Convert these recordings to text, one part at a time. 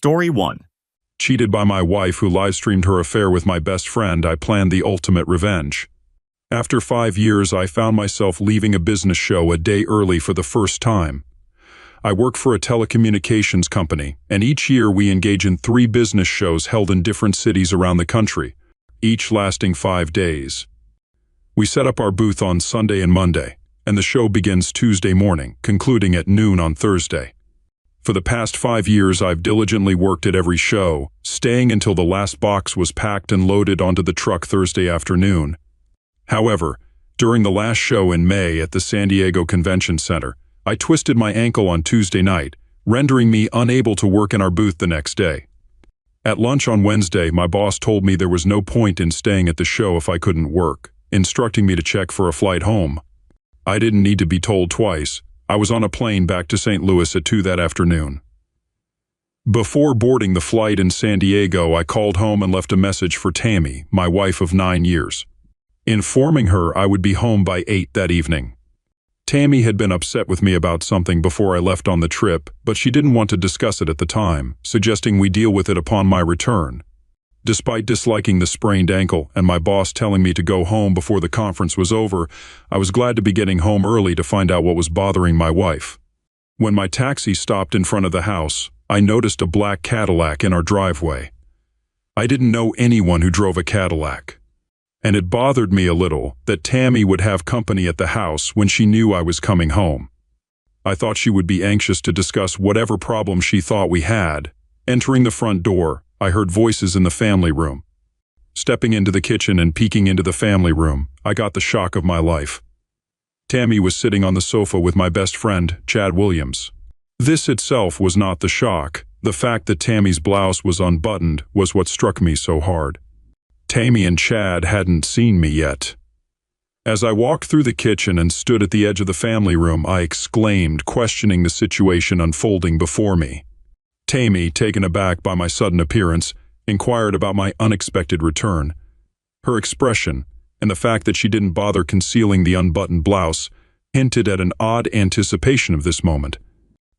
Story 1. Cheated by my wife who livestreamed her affair with my best friend, I planned the ultimate revenge. After 5 years, I found myself leaving a business show a day early for the first time. I work for a telecommunications company, and each year we engage in 3 business shows held in different cities around the country, each lasting 5 days. We set up our booth on Sunday and Monday, and the show begins Tuesday morning, concluding at noon on Thursday. For the past 5 years, I've diligently worked at every show, staying until the last box was packed and loaded onto the truck Thursday afternoon. However, during the last show in May at the San Diego Convention Center, I twisted my ankle on Tuesday night, rendering me unable to work in our booth the next day. At lunch on Wednesday, my boss told me there was no point in staying at the show if I couldn't work, instructing me to check for a flight home. I didn't need to be told twice. I was on a plane back to St. Louis at 2 that afternoon. Before boarding the flight in San Diego, I called home and left a message for Tammy, my wife of 9 years, informing her I would be home by 8 that evening. Tammy had been upset with me about something before I left on the trip, but she didn't want to discuss it at the time, suggesting we deal with it upon my return. Despite disliking the sprained ankle and my boss telling me to go home before the conference was over, I was glad to be getting home early to find out what was bothering my wife. When my taxi stopped in front of the house, I noticed a black Cadillac in our driveway. I didn't know anyone who drove a Cadillac, and it bothered me a little that Tammy would have company at the house when she knew I was coming home. I thought she would be anxious to discuss whatever problem she thought we had. Entering the front door, I heard voices in the family room. Stepping into the kitchen and peeking into the family room, I got the shock of my life. Tammy was sitting on the sofa with my best friend, Chad Williams. This itself was not the shock. The fact that Tammy's blouse was unbuttoned was what struck me so hard. Tammy and Chad hadn't seen me yet. As I walked through the kitchen and stood at the edge of the family room, I exclaimed, questioning the situation unfolding before me. Tammy, taken aback by my sudden appearance, inquired about my unexpected return. Her expression, and the fact that she didn't bother concealing the unbuttoned blouse, hinted at an odd anticipation of this moment.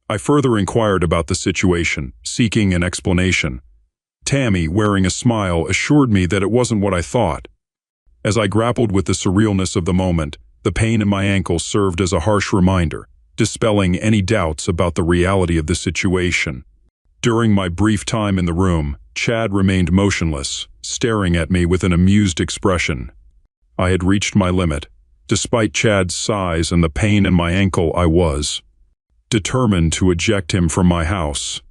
I further inquired about the situation, seeking an explanation. Tammy, wearing a smile, assured me that it wasn't what I thought. As I grappled with the surrealness of the moment, the pain in my ankle served as a harsh reminder, dispelling any doubts about the reality of the situation. During my brief time in the room, Chad remained motionless, staring at me with an amused expression. I had reached my limit. Despite Chad's size and the pain in my ankle, I was determined to eject him from my house.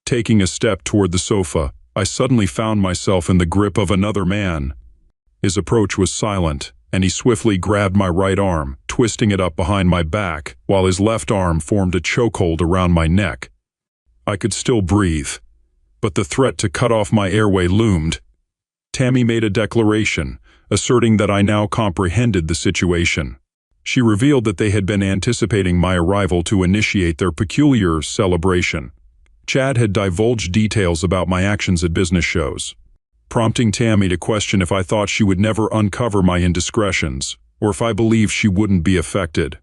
Taking a step toward the sofa, I suddenly found myself in the grip of another man. His approach was silent, and he swiftly grabbed my right arm, twisting it up behind my back, while his left arm formed a chokehold around my neck. I could still breathe, but the threat to cut off my airway loomed. Tammy made a declaration, asserting that I now comprehended the situation. She revealed that they had been anticipating my arrival to initiate their peculiar celebration. Chad had divulged details about my actions at business shows, prompting Tammy to question if I thought she would never uncover my indiscretions, or if I believed she wouldn't be affected.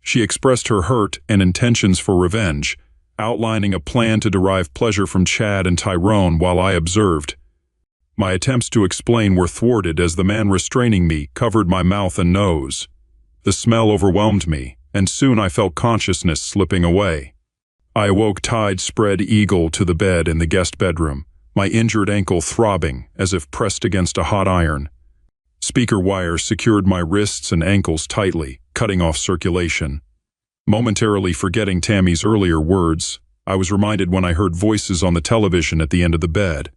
She expressed her hurt and intentions for revenge, outlining a plan to derive pleasure from Chad and Tyrone while I observed. My attempts to explain were thwarted as the man restraining me covered my mouth and nose. The smell overwhelmed me, and soon I felt consciousness slipping away. I awoke tied spread eagle to the bed in the guest bedroom, my injured ankle throbbing as if pressed against a hot iron. Speaker wires secured my wrists and ankles tightly, cutting off circulation. Momentarily forgetting Tammy's earlier words, I was reminded when I heard voices on the television at the end of the bed.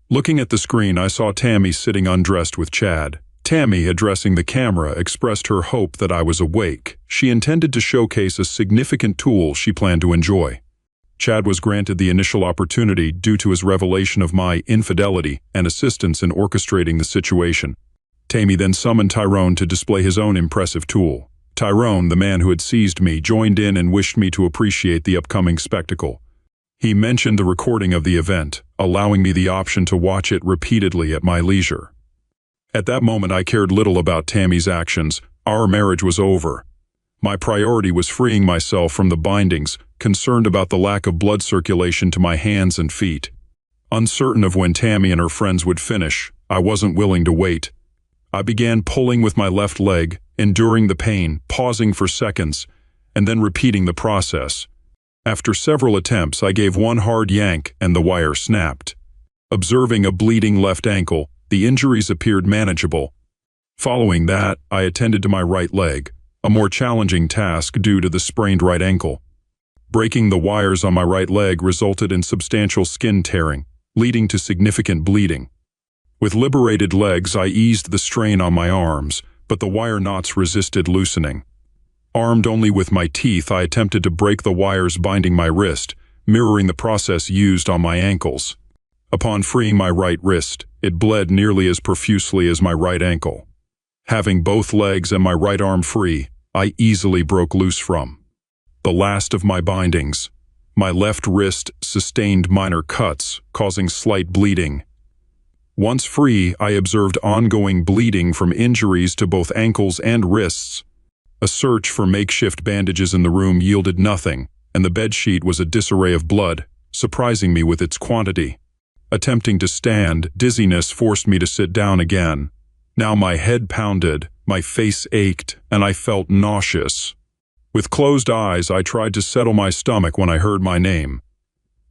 Looking at the screen, I saw Tammy sitting undressed with Chad. Tammy, addressing the camera, expressed her hope that I was awake. She intended to showcase a significant tool she planned to enjoy. Chad was granted the initial opportunity due to his revelation of my infidelity and assistance in orchestrating the situation. Tammy then summoned Tyrone to display his own impressive tool. Tyrone, the man who had seized me, joined in and wished me to appreciate the upcoming spectacle. He mentioned the recording of the event, allowing me the option to watch it repeatedly at my leisure. At that moment, I cared little about Tammy's actions. Our marriage was over. My priority was freeing myself from the bindings, concerned about the lack of blood circulation to my hands and feet. Uncertain of when Tammy and her friends would finish, I wasn't willing to wait. I began pulling with my left leg, enduring the pain, pausing for seconds, and then repeating the process. After several attempts, I gave one hard yank and the wire snapped. Observing a bleeding left ankle, the injuries appeared manageable. Following that, I attended to my right leg, a more challenging task due to the sprained right ankle. Breaking the wires on my right leg resulted in substantial skin tearing, leading to significant bleeding. With liberated legs, I eased the strain on my arms, but the wire knots resisted loosening. Armed only with my teeth, I attempted to break the wires binding my wrist, mirroring the process used on my ankles. Upon freeing my right wrist, it bled nearly as profusely as my right ankle. Having both legs and my right arm free, I easily broke loose from the last of my bindings. My left wrist sustained minor cuts, causing slight bleeding. Once free, I observed ongoing bleeding from injuries to both ankles and wrists. A search for makeshift bandages in the room yielded nothing, and the bedsheet was a disarray of blood, surprising me with its quantity. Attempting to stand, dizziness forced me to sit down again. Now my head pounded, my face ached, and I felt nauseous. With closed eyes, I tried to settle my stomach when I heard my name.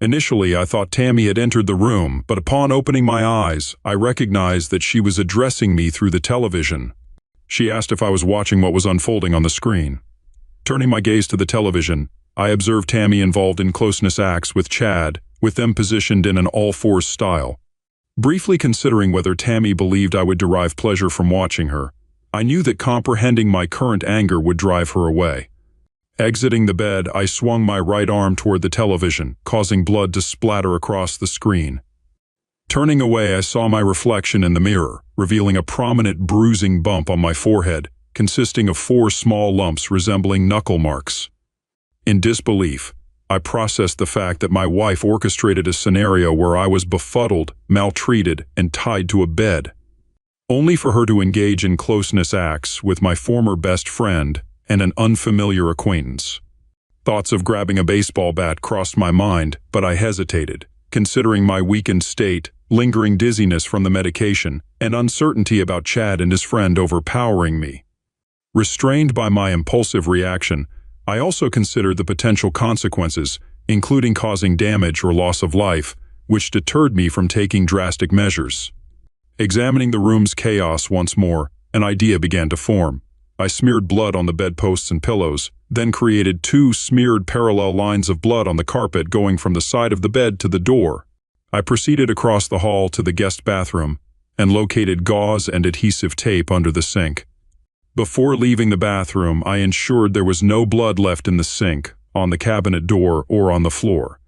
Initially, I thought Tammy had entered the room, but upon opening my eyes, I recognized that she was addressing me through the television. She asked if I was watching what was unfolding on the screen. Turning my gaze to the television, I observed Tammy involved in closeness acts with Chad, with them positioned in an all-fours style. Briefly considering whether Tammy believed I would derive pleasure from watching her, I knew that comprehending my current anger would drive her away. Exiting the bed, I swung my right arm toward the television, causing blood to splatter across the screen. Turning away, I saw my reflection in the mirror, revealing a prominent bruising bump on my forehead, consisting of 4 small lumps resembling knuckle marks. In disbelief, I processed the fact that my wife orchestrated a scenario where I was befuddled, maltreated, and tied to a bed, only for her to engage in closeness acts with my former best friend and an unfamiliar acquaintance. Thoughts of grabbing a baseball bat crossed my mind, but I hesitated, considering my weakened state, lingering dizziness from the medication, and uncertainty about Chad and his friend overpowering me. Restrained by my impulsive reaction, I also considered the potential consequences, including causing damage or loss of life, which deterred me from taking drastic measures. Examining the room's chaos once more, an idea began to form. I smeared blood on the bedposts and pillows, then created 2 smeared parallel lines of blood on the carpet going from the side of the bed to the door. I proceeded across the hall to the guest bathroom and located gauze and adhesive tape under the sink. Before leaving the bathroom, I ensured there was no blood left in the sink, on the cabinet door, or on the floor.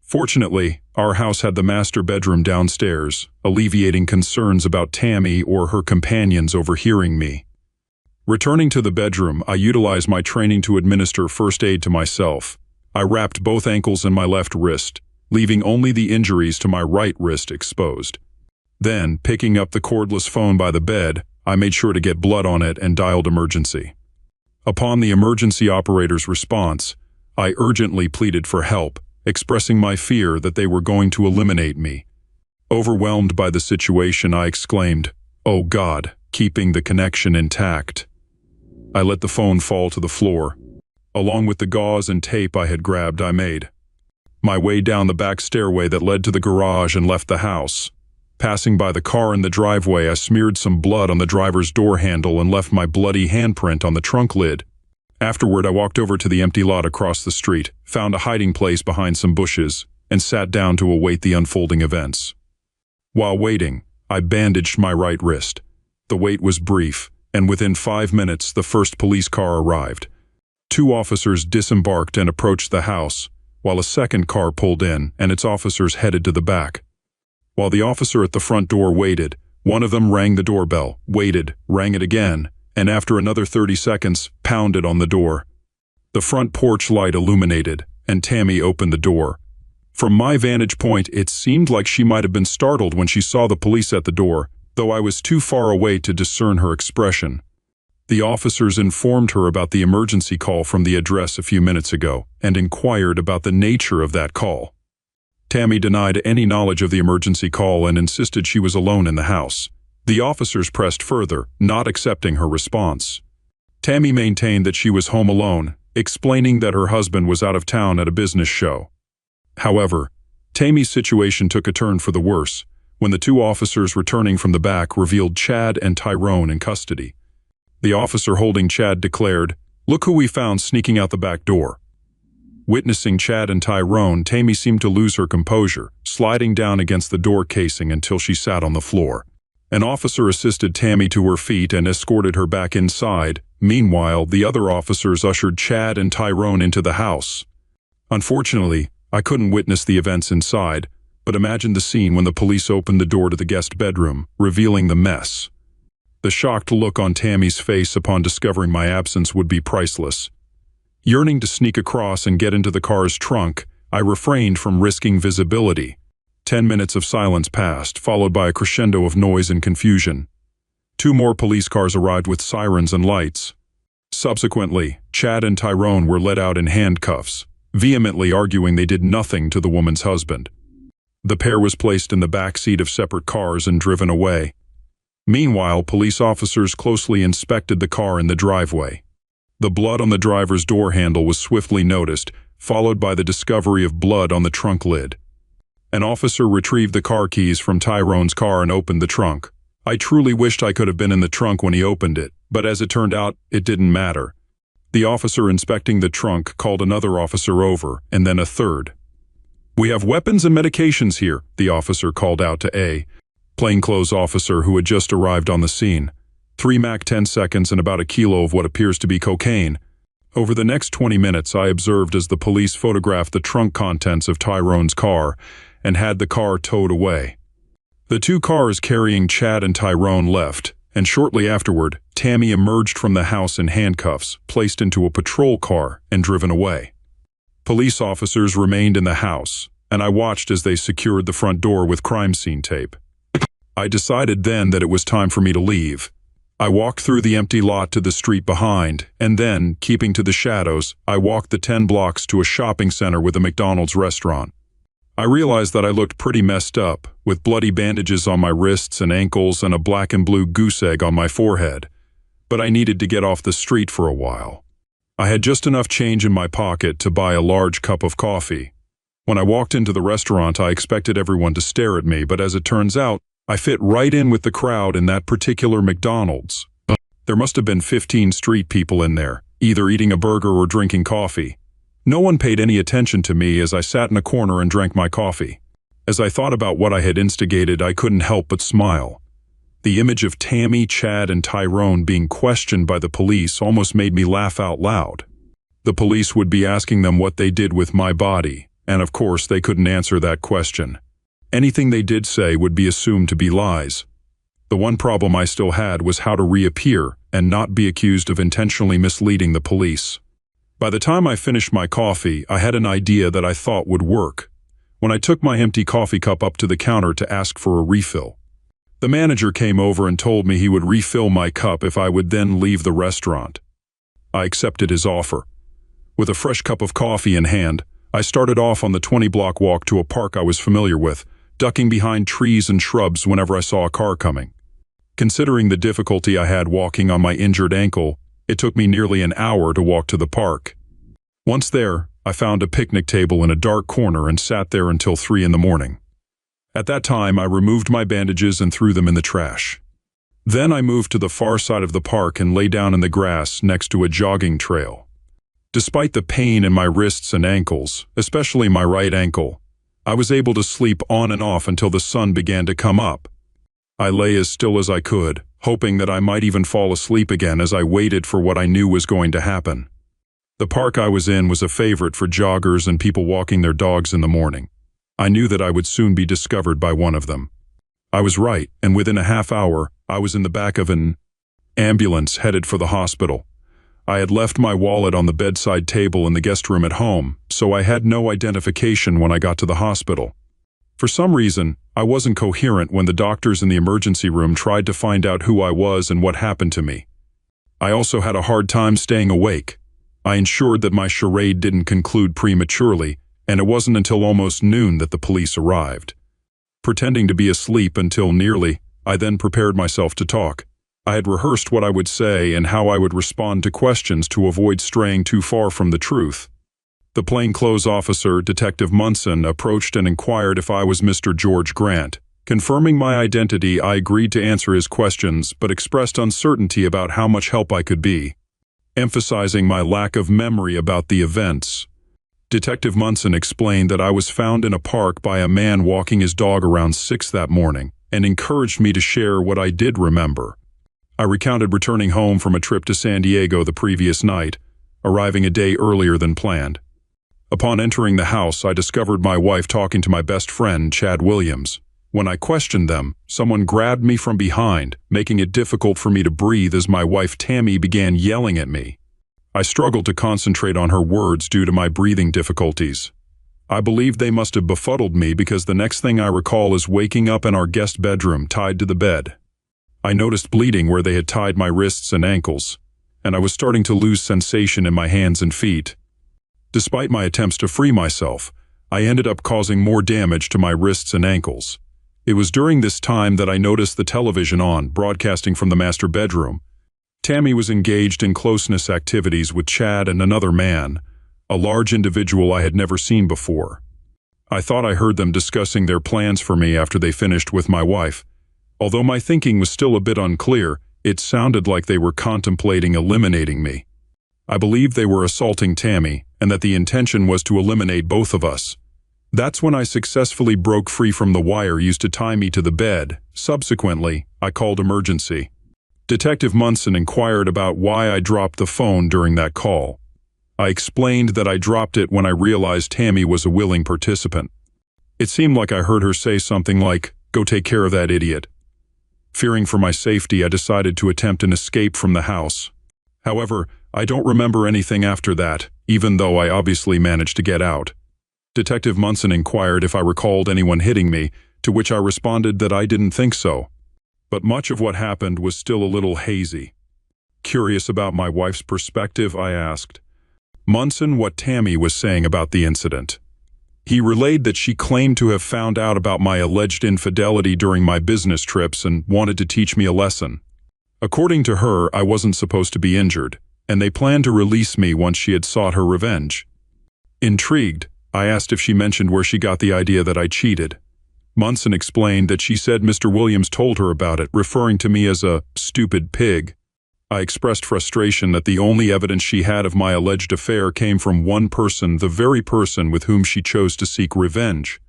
Fortunately, our house had the master bedroom downstairs, alleviating concerns about Tammy or her companions overhearing me. Returning to the bedroom, I utilized my training to administer first aid to myself. I wrapped both ankles in my left wrist, leaving only the injuries to my right wrist exposed. Then, picking up the cordless phone by the bed, I made sure to get blood on it and dialed emergency. Upon the emergency operator's response, I urgently pleaded for help, expressing my fear that they were going to eliminate me. Overwhelmed by the situation, I exclaimed, "Oh God," keeping the connection intact. I let the phone fall to the floor. Along with the gauze and tape I had grabbed, I made my way down the back stairway that led to the garage and left the house. Passing by the car in the driveway, I smeared some blood on the driver's door handle and left my bloody handprint on the trunk lid. Afterward, I walked over to the empty lot across the street, found a hiding place behind some bushes, and sat down to await the unfolding events. While waiting, I bandaged my right wrist. The wait was brief, and within 5 minutes the first police car arrived. 2 officers disembarked and approached the house, while a second car pulled in and its officers headed to the back. While the officer at the front door waited, one of them rang the doorbell, waited, rang it again, and after another 30 seconds, pounded on the door. The front porch light illuminated, and Tammy opened the door. From my vantage point, it seemed like she might have been startled when she saw the police at the door, though I was too far away to discern her expression. The officers informed her about the emergency call from the address a few minutes ago and inquired about the nature of that call. Tammy denied any knowledge of the emergency call and insisted she was alone in the house. The officers pressed further, not accepting her response. Tammy maintained that she was home alone, explaining that her husband was out of town at a business show. However, Tammy's situation took a turn for the worse when the two officers returning from the back revealed Chad and Tyrone in custody. The officer holding Chad declared, "Look who we found sneaking out the back door." Witnessing Chad and Tyrone, Tammy seemed to lose her composure, sliding down against the door casing until she sat on the floor. An officer assisted Tammy to her feet and escorted her back inside. Meanwhile, the other officers ushered Chad and Tyrone into the house. Unfortunately, I couldn't witness the events inside, but imagine the scene when the police opened the door to the guest bedroom, revealing the mess. The shocked look on Tammy's face upon discovering my absence would be priceless. Yearning to sneak across and get into the car's trunk, I refrained from risking visibility. 10 minutes of silence passed, followed by a crescendo of noise and confusion. 2 more police cars arrived with sirens and lights. Subsequently, Chad and Tyrone were led out in handcuffs, vehemently arguing they did nothing to the woman's husband. The pair was placed in the back seat of separate cars and driven away. Meanwhile, police officers closely inspected the car in the driveway. The blood on the driver's door handle was swiftly noticed, followed by the discovery of blood on the trunk lid. An officer retrieved the car keys from Tyrone's car and opened the trunk. I truly wished I could have been in the trunk when he opened it, but as it turned out, it didn't matter. The officer inspecting the trunk called another officer over, and then a third. "We have weapons and medications here," the officer called out to a plainclothes officer who had just arrived on the scene. 3 Mac 10 seconds and about a kilo of what appears to be cocaine. Over the next 20 minutes, I observed as the police photographed the trunk contents of Tyrone's car and had the car towed away. The 2 cars carrying Chad and Tyrone left, and shortly afterward, Tammy emerged from the house in handcuffs, placed into a patrol car, and driven away. Police officers remained in the house, and I watched as they secured the front door with crime scene tape. I decided then that it was time for me to leave. I walked through the empty lot to the street behind, and then, keeping to the shadows, I walked the 10 blocks to a shopping center with a McDonald's restaurant. I realized that I looked pretty messed up, with bloody bandages on my wrists and ankles and a black and blue goose egg on my forehead. But I needed to get off the street for a while. I had just enough change in my pocket to buy a large cup of coffee. When I walked into the restaurant, I expected everyone to stare at me, but as it turns out, I fit right in with the crowd in that particular McDonald's. There must have been 15 street people in there, either eating a burger or drinking coffee. No one paid any attention to me as I sat in a corner and drank my coffee. As I thought about what I had instigated, I couldn't help but smile. The image of Tammy, Chad, and Tyrone being questioned by the police almost made me laugh out loud. The police would be asking them what they did with my body, and of course they couldn't answer that question. Anything they did say would be assumed to be lies. The one problem I still had was how to reappear and not be accused of intentionally misleading the police. By the time I finished my coffee, I had an idea that I thought would work. When I took my empty coffee cup up to the counter to ask for a refill, the manager came over and told me he would refill my cup if I would then leave the restaurant. I accepted his offer. With a fresh cup of coffee in hand, I started off on the 20-block walk to a park I was familiar with, ducking behind trees and shrubs whenever I saw a car coming. Considering the difficulty I had walking on my injured ankle, it took me nearly an hour to walk to the park. Once there, I found a picnic table in a dark corner and sat there until 3 in the morning. At that time, I removed my bandages and threw them in the trash. Then I moved to the far side of the park and lay down in the grass next to a jogging trail. Despite the pain in my wrists and ankles, especially my right ankle, I was able to sleep on and off until the sun began to come up. I lay as still as I could, hoping that I might even fall asleep again as I waited for what I knew was going to happen. The park I was in was a favorite for joggers and people walking their dogs in the morning. I knew that I would soon be discovered by one of them. I was right, and within a half hour, I was in the back of an ambulance headed for the hospital. I had left my wallet on the bedside table in the guest room at home, so I had no identification when I got to the hospital. For some reason, I wasn't coherent when the doctors in the emergency room tried to find out who I was and what happened to me. I also had a hard time staying awake. I ensured that my charade didn't conclude prematurely, and it wasn't until almost noon that the police arrived. Pretending to be asleep until nearly, I then prepared myself to talk. I had rehearsed what I would say and how I would respond to questions to avoid straying too far from the truth. The plainclothes officer, Detective Munson, approached and inquired if I was Mr. George Grant. Confirming my identity, I agreed to answer his questions, but expressed uncertainty about how much help I could be, emphasizing my lack of memory about the events. Detective Munson explained that I was found in a park by a man walking his dog around 6 that morning, and encouraged me to share what I did remember. I recounted returning home from a trip to San Diego the previous night, arriving a day earlier than planned. Upon entering the house, I discovered my wife talking to my best friend, Chad Williams. When I questioned them, someone grabbed me from behind, making it difficult for me to breathe as my wife Tammy began yelling at me. I struggled to concentrate on her words due to my breathing difficulties. I believe they must have befuddled me because the next thing I recall is waking up in our guest bedroom tied to the bed. I noticed bleeding where they had tied my wrists and ankles, and I was starting to lose sensation in my hands and feet. Despite my attempts to free myself, I ended up causing more damage to my wrists and ankles. It was during this time that I noticed the television on, broadcasting from the master bedroom. Tammy was engaged in closeness activities with Chad and another man, a large individual I had never seen before. I thought I heard them discussing their plans for me after they finished with my wife. Although my thinking was still a bit unclear, it sounded like they were contemplating eliminating me. I believed they were assaulting Tammy, and that the intention was to eliminate both of us. That's when I successfully broke free from the wire used to tie me to the bed. Subsequently, I called emergency. Detective Munson inquired about why I dropped the phone during that call. I explained that I dropped it when I realized Tammy was a willing participant. It seemed like I heard her say something like, "Go take care of that idiot." Fearing for my safety, I decided to attempt an escape from the house. However, I don't remember anything after that, even though I obviously managed to get out. Detective Munson inquired if I recalled anyone hitting me, to which I responded that I didn't think so. But much of what happened was still a little hazy. Curious about my wife's perspective, I asked Munson what Tammy was saying about the incident. He relayed that she claimed to have found out about my alleged infidelity during my business trips and wanted to teach me a lesson. According to her, I wasn't supposed to be injured, and they planned to release me once she had sought her revenge. Intrigued, I asked if she mentioned where she got the idea that I cheated. Munson explained that she said Mr. Williams told her about it, referring to me as a stupid pig. I expressed frustration that the only evidence she had of my alleged affair came from one person, the very person with whom she chose to seek revenge.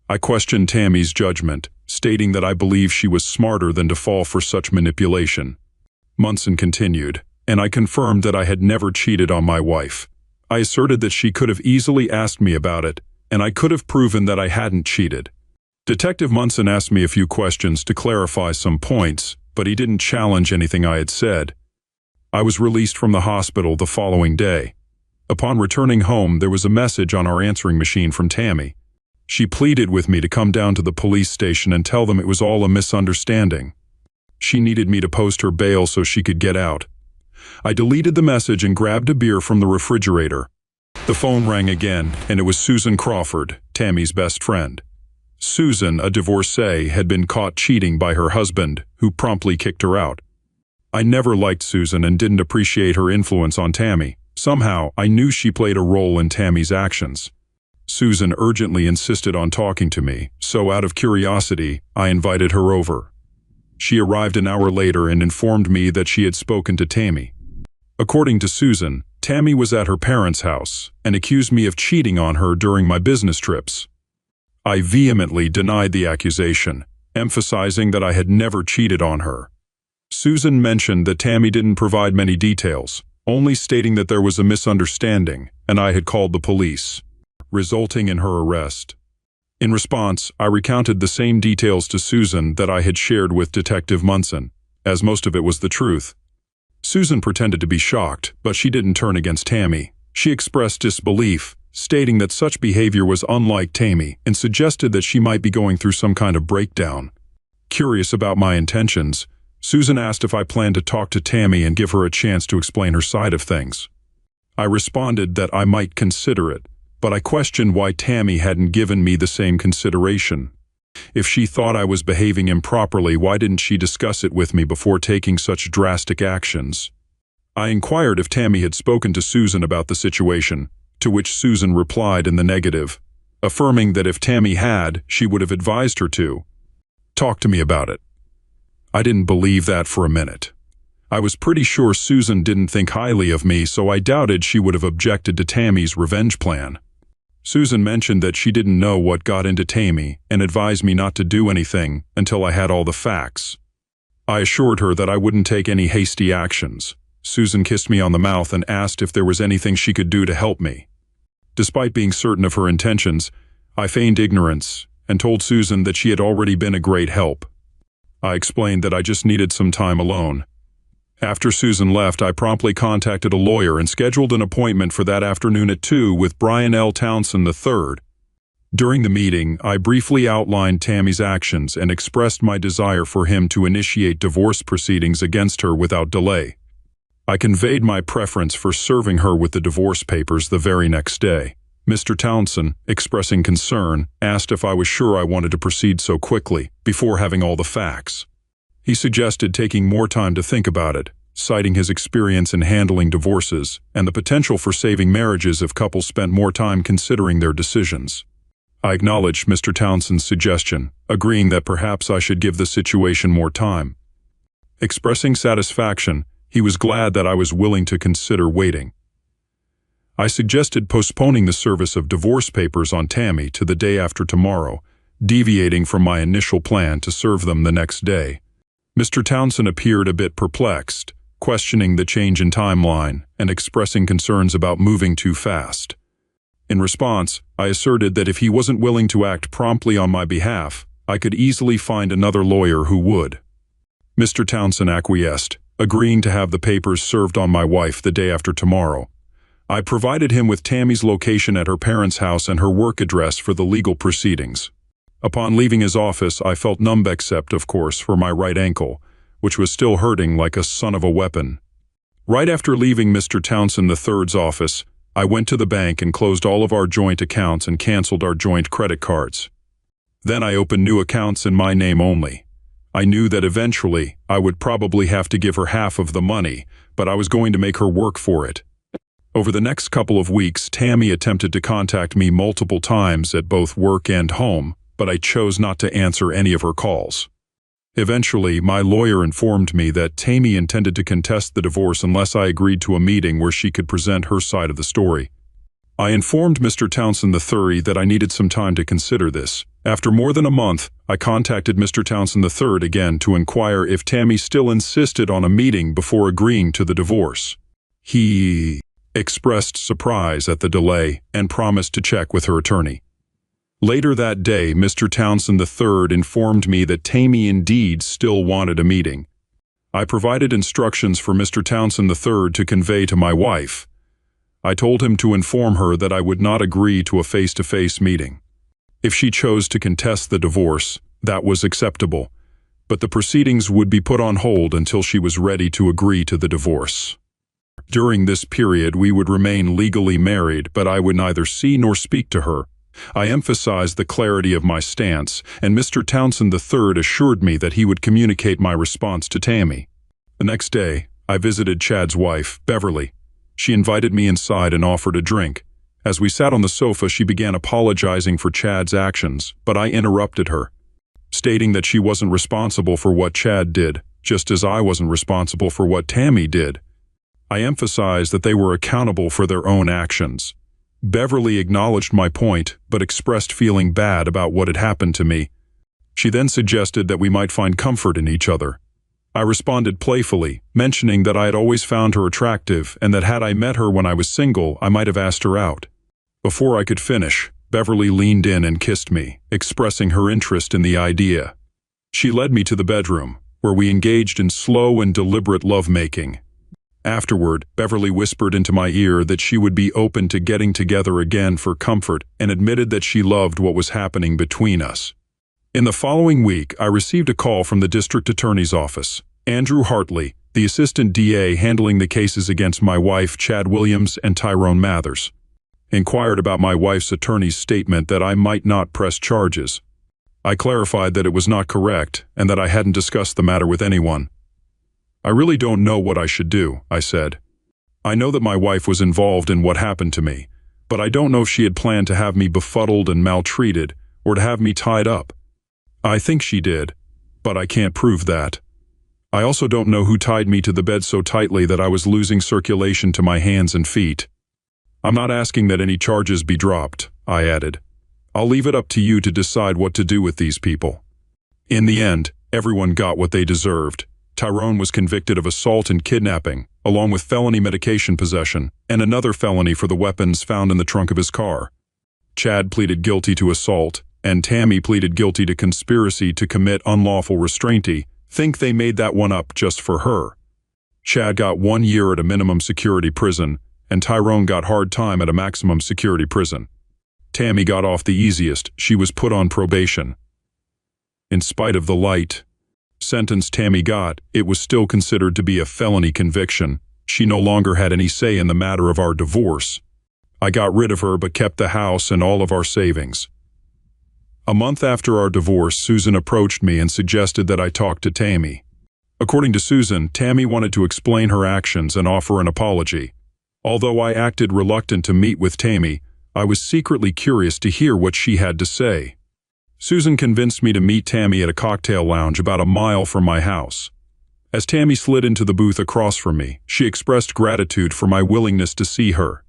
I questioned Tammy's judgment, stating that I believe she was smarter than to fall for such manipulation. Munson continued, and I confirmed that I had never cheated on my wife. I asserted that she could have easily asked me about it, and I could have proven that I hadn't cheated. Detective Munson asked me a few questions to clarify some points, but he didn't challenge anything I had said. I was released from the hospital the following day. Upon returning home, there was a message on our answering machine from Tammy. She pleaded with me to come down to the police station and tell them it was all a misunderstanding. She needed me to post her bail so she could get out. I deleted the message and grabbed a beer from the refrigerator. The phone rang again, and it was Susan Crawford, Tammy's best friend. Susan, a divorcee, had been caught cheating by her husband, who promptly kicked her out. I never liked Susan and didn't appreciate her influence on Tammy. Somehow, I knew she played a role in Tammy's actions. Susan urgently insisted on talking to me, so out of curiosity, I invited her over. She arrived an hour later and informed me that she had spoken to Tammy. According to Susan, Tammy was at her parents' house and accused me of cheating on her during my business trips. I vehemently denied the accusation, emphasizing that I had never cheated on her. Susan mentioned that Tammy didn't provide many details, only stating that there was a misunderstanding and I had called the police, resulting in her arrest. In response, I recounted the same details to Susan that I had shared with Detective Munson, as most of it was the truth. Susan pretended to be shocked, but she didn't turn against Tammy. She expressed disbelief, stating that such behavior was unlike Tammy and suggested that she might be going through some kind of breakdown. Curious about my intentions, Susan asked if I planned to talk to Tammy and give her a chance to explain her side of things. I responded that I might consider it, but I questioned why Tammy hadn't given me the same consideration. If she thought I was behaving improperly, why didn't she discuss it with me before taking such drastic actions? I inquired if Tammy had spoken to Susan about the situation, to which Susan replied in the negative, affirming that if Tammy had, she would have advised her to talk to me about it. I didn't believe that for a minute. I was pretty sure Susan didn't think highly of me, so I doubted she would have objected to Tammy's revenge plan. Susan mentioned that she didn't know what got into Tammy and advised me not to do anything until I had all the facts. I assured her that I wouldn't take any hasty actions. Susan kissed me on the mouth and asked if there was anything she could do to help me. Despite being certain of her intentions, I feigned ignorance and told Susan that she had already been a great help. I explained that I just needed some time alone. After Susan left, I promptly contacted a lawyer and scheduled an appointment for that afternoon at 2 with Brian L. Townsend III. During the meeting, I briefly outlined Tammy's actions and expressed my desire for him to initiate divorce proceedings against her without delay. I conveyed my preference for serving her with the divorce papers the very next day. Mr. Townsend, expressing concern, asked if I was sure I wanted to proceed so quickly, before having all the facts. He suggested taking more time to think about it, citing his experience in handling divorces and the potential for saving marriages if couples spent more time considering their decisions. I acknowledged Mr. Townsend's suggestion, agreeing that perhaps I should give the situation more time. Expressing satisfaction, he was glad that I was willing to consider waiting. I suggested postponing the service of divorce papers on Tammy to the day after tomorrow, deviating from my initial plan to serve them the next day. Mr. Townsend appeared a bit perplexed, questioning the change in timeline and expressing concerns about moving too fast. In response, I asserted that if he wasn't willing to act promptly on my behalf, I could easily find another lawyer who would. Mr. Townsend acquiesced, agreeing to have the papers served on my wife the day after tomorrow. I provided him with Tammy's location at her parents' house and her work address for the legal proceedings. Upon leaving his office, I felt numb except, of course, for my right ankle, which was still hurting like a son of a weapon. Right after leaving Mr. Townsend III's office, I went to the bank and closed all of our joint accounts and canceled our joint credit cards. Then I opened new accounts in my name only. I knew that eventually I would probably have to give her half of the money, but I was going to make her work for it. Over the next couple of weeks, Tammy attempted to contact me multiple times at both work and home, but I chose not to answer any of her calls. Eventually, my lawyer informed me that Tammy intended to contest the divorce unless I agreed to a meeting where she could present her side of the story. I informed Mr. Townsend III that I needed some time to consider this. After more than a month, I contacted Mr. Townsend III again to inquire if Tammy still insisted on a meeting before agreeing to the divorce. He expressed surprise at the delay and promised to check with her attorney. Later that day, Mr. Townsend III informed me that Tammy indeed still wanted a meeting. I provided instructions for Mr. Townsend III to convey to my wife. I told him to inform her that I would not agree to a face-to-face meeting. If she chose to contest the divorce, that was acceptable, but the proceedings would be put on hold until she was ready to agree to the divorce. During this period, we would remain legally married, but I would neither see nor speak to her. I emphasized the clarity of my stance, and Mr. Townsend III assured me that he would communicate my response to Tammy. The next day, I visited Chad's wife, Beverly. She invited me inside and offered a drink. As we sat on the sofa, she began apologizing for Chad's actions, but I interrupted her, stating that she wasn't responsible for what Chad did, just as I wasn't responsible for what Tammy did. I emphasized that they were accountable for their own actions. Beverly acknowledged my point, but expressed feeling bad about what had happened to me. She then suggested that we might find comfort in each other. I responded playfully, mentioning that I had always found her attractive and that had I met her when I was single, I might have asked her out. Before I could finish, Beverly leaned in and kissed me, expressing her interest in the idea. She led me to the bedroom, where we engaged in slow and deliberate lovemaking. Afterward, Beverly whispered into my ear that she would be open to getting together again for comfort and admitted that she loved what was happening between us. In the following week, I received a call from the district attorney's office. Andrew Hartley, the assistant DA handling the cases against my wife, Chad Williams, and Tyrone Mathers, inquired about my wife's attorney's statement that I might not press charges. I clarified that it was not correct and that I hadn't discussed the matter with anyone. I really don't know what I should do, I said. I know that my wife was involved in what happened to me, but I don't know if she had planned to have me befuddled and maltreated or to have me tied up. I think she did, but I can't prove that. I also don't know who tied me to the bed so tightly that I was losing circulation to my hands and feet. I'm not asking that any charges be dropped, I added. I'll leave it up to you to decide what to do with these people. In the end, everyone got what they deserved. Tyrone was convicted of assault and kidnapping, along with felony medication possession, and another felony for the weapons found in the trunk of his car. Chad pleaded guilty to assault, and Tammy pleaded guilty to conspiracy to commit unlawful restraint. Think they made that one up just for her. Chad got 1 year at a minimum security prison, and Tyrone got hard time at a maximum security prison. Tammy got off the easiest. She was put on probation. In spite of the light sentence Tammy got, it was still considered to be a felony conviction. She no longer had any say in the matter of our divorce. I got rid of her but kept the house and all of our savings. A month after our divorce, Susan approached me and suggested that I talk to Tammy. According to Susan, Tammy wanted to explain her actions and offer an apology. Although I acted reluctant to meet with Tammy, I was secretly curious to hear what she had to say. Susan convinced me to meet Tammy at a cocktail lounge about a mile from my house. As Tammy slid into the booth across from me, she expressed gratitude for my willingness to see her.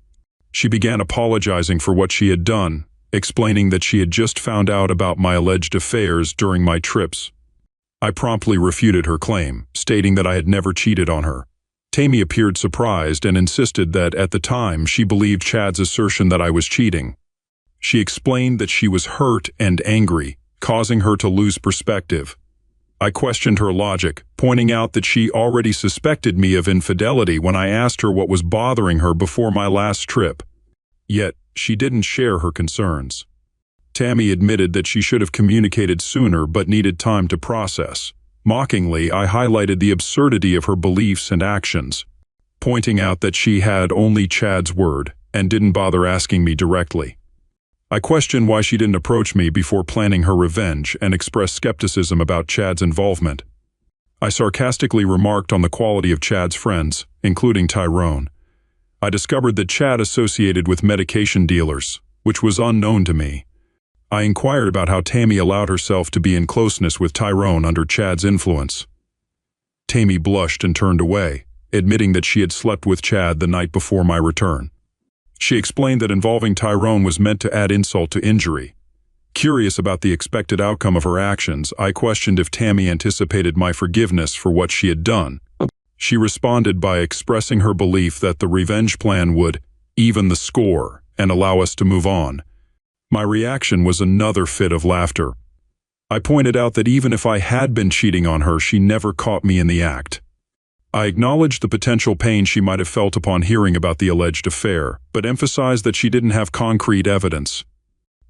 She began apologizing for what she had done, explaining that she had just found out about my alleged affairs during my trips. I promptly refuted her claim, stating that I had never cheated on her. Tammy appeared surprised and insisted that at the time she believed Chad's assertion that I was cheating. She explained that she was hurt and angry, causing her to lose perspective. I questioned her logic, pointing out that she already suspected me of infidelity when I asked her what was bothering her before my last trip. Yet, she didn't share her concerns. Tammy admitted that she should have communicated sooner but needed time to process. Mockingly, I highlighted the absurdity of her beliefs and actions, pointing out that she had only Chad's word and didn't bother asking me directly. I questioned why she didn't approach me before planning her revenge and expressed skepticism about Chad's involvement. I sarcastically remarked on the quality of Chad's friends, including Tyrone. I discovered that Chad associated with medication dealers, which was unknown to me. I inquired about how Tammy allowed herself to be in closeness with Tyrone under Chad's influence. Tammy blushed and turned away, admitting that she had slept with Chad the night before my return. She explained that involving Tyrone was meant to add insult to injury. Curious about the expected outcome of her actions, I questioned if Tammy anticipated my forgiveness for what she had done. She responded by expressing her belief that the revenge plan would even the score and allow us to move on. My reaction was another fit of laughter. I pointed out that even if I had been cheating on her, she never caught me in the act. I acknowledged the potential pain she might have felt upon hearing about the alleged affair, but emphasized that she didn't have concrete evidence.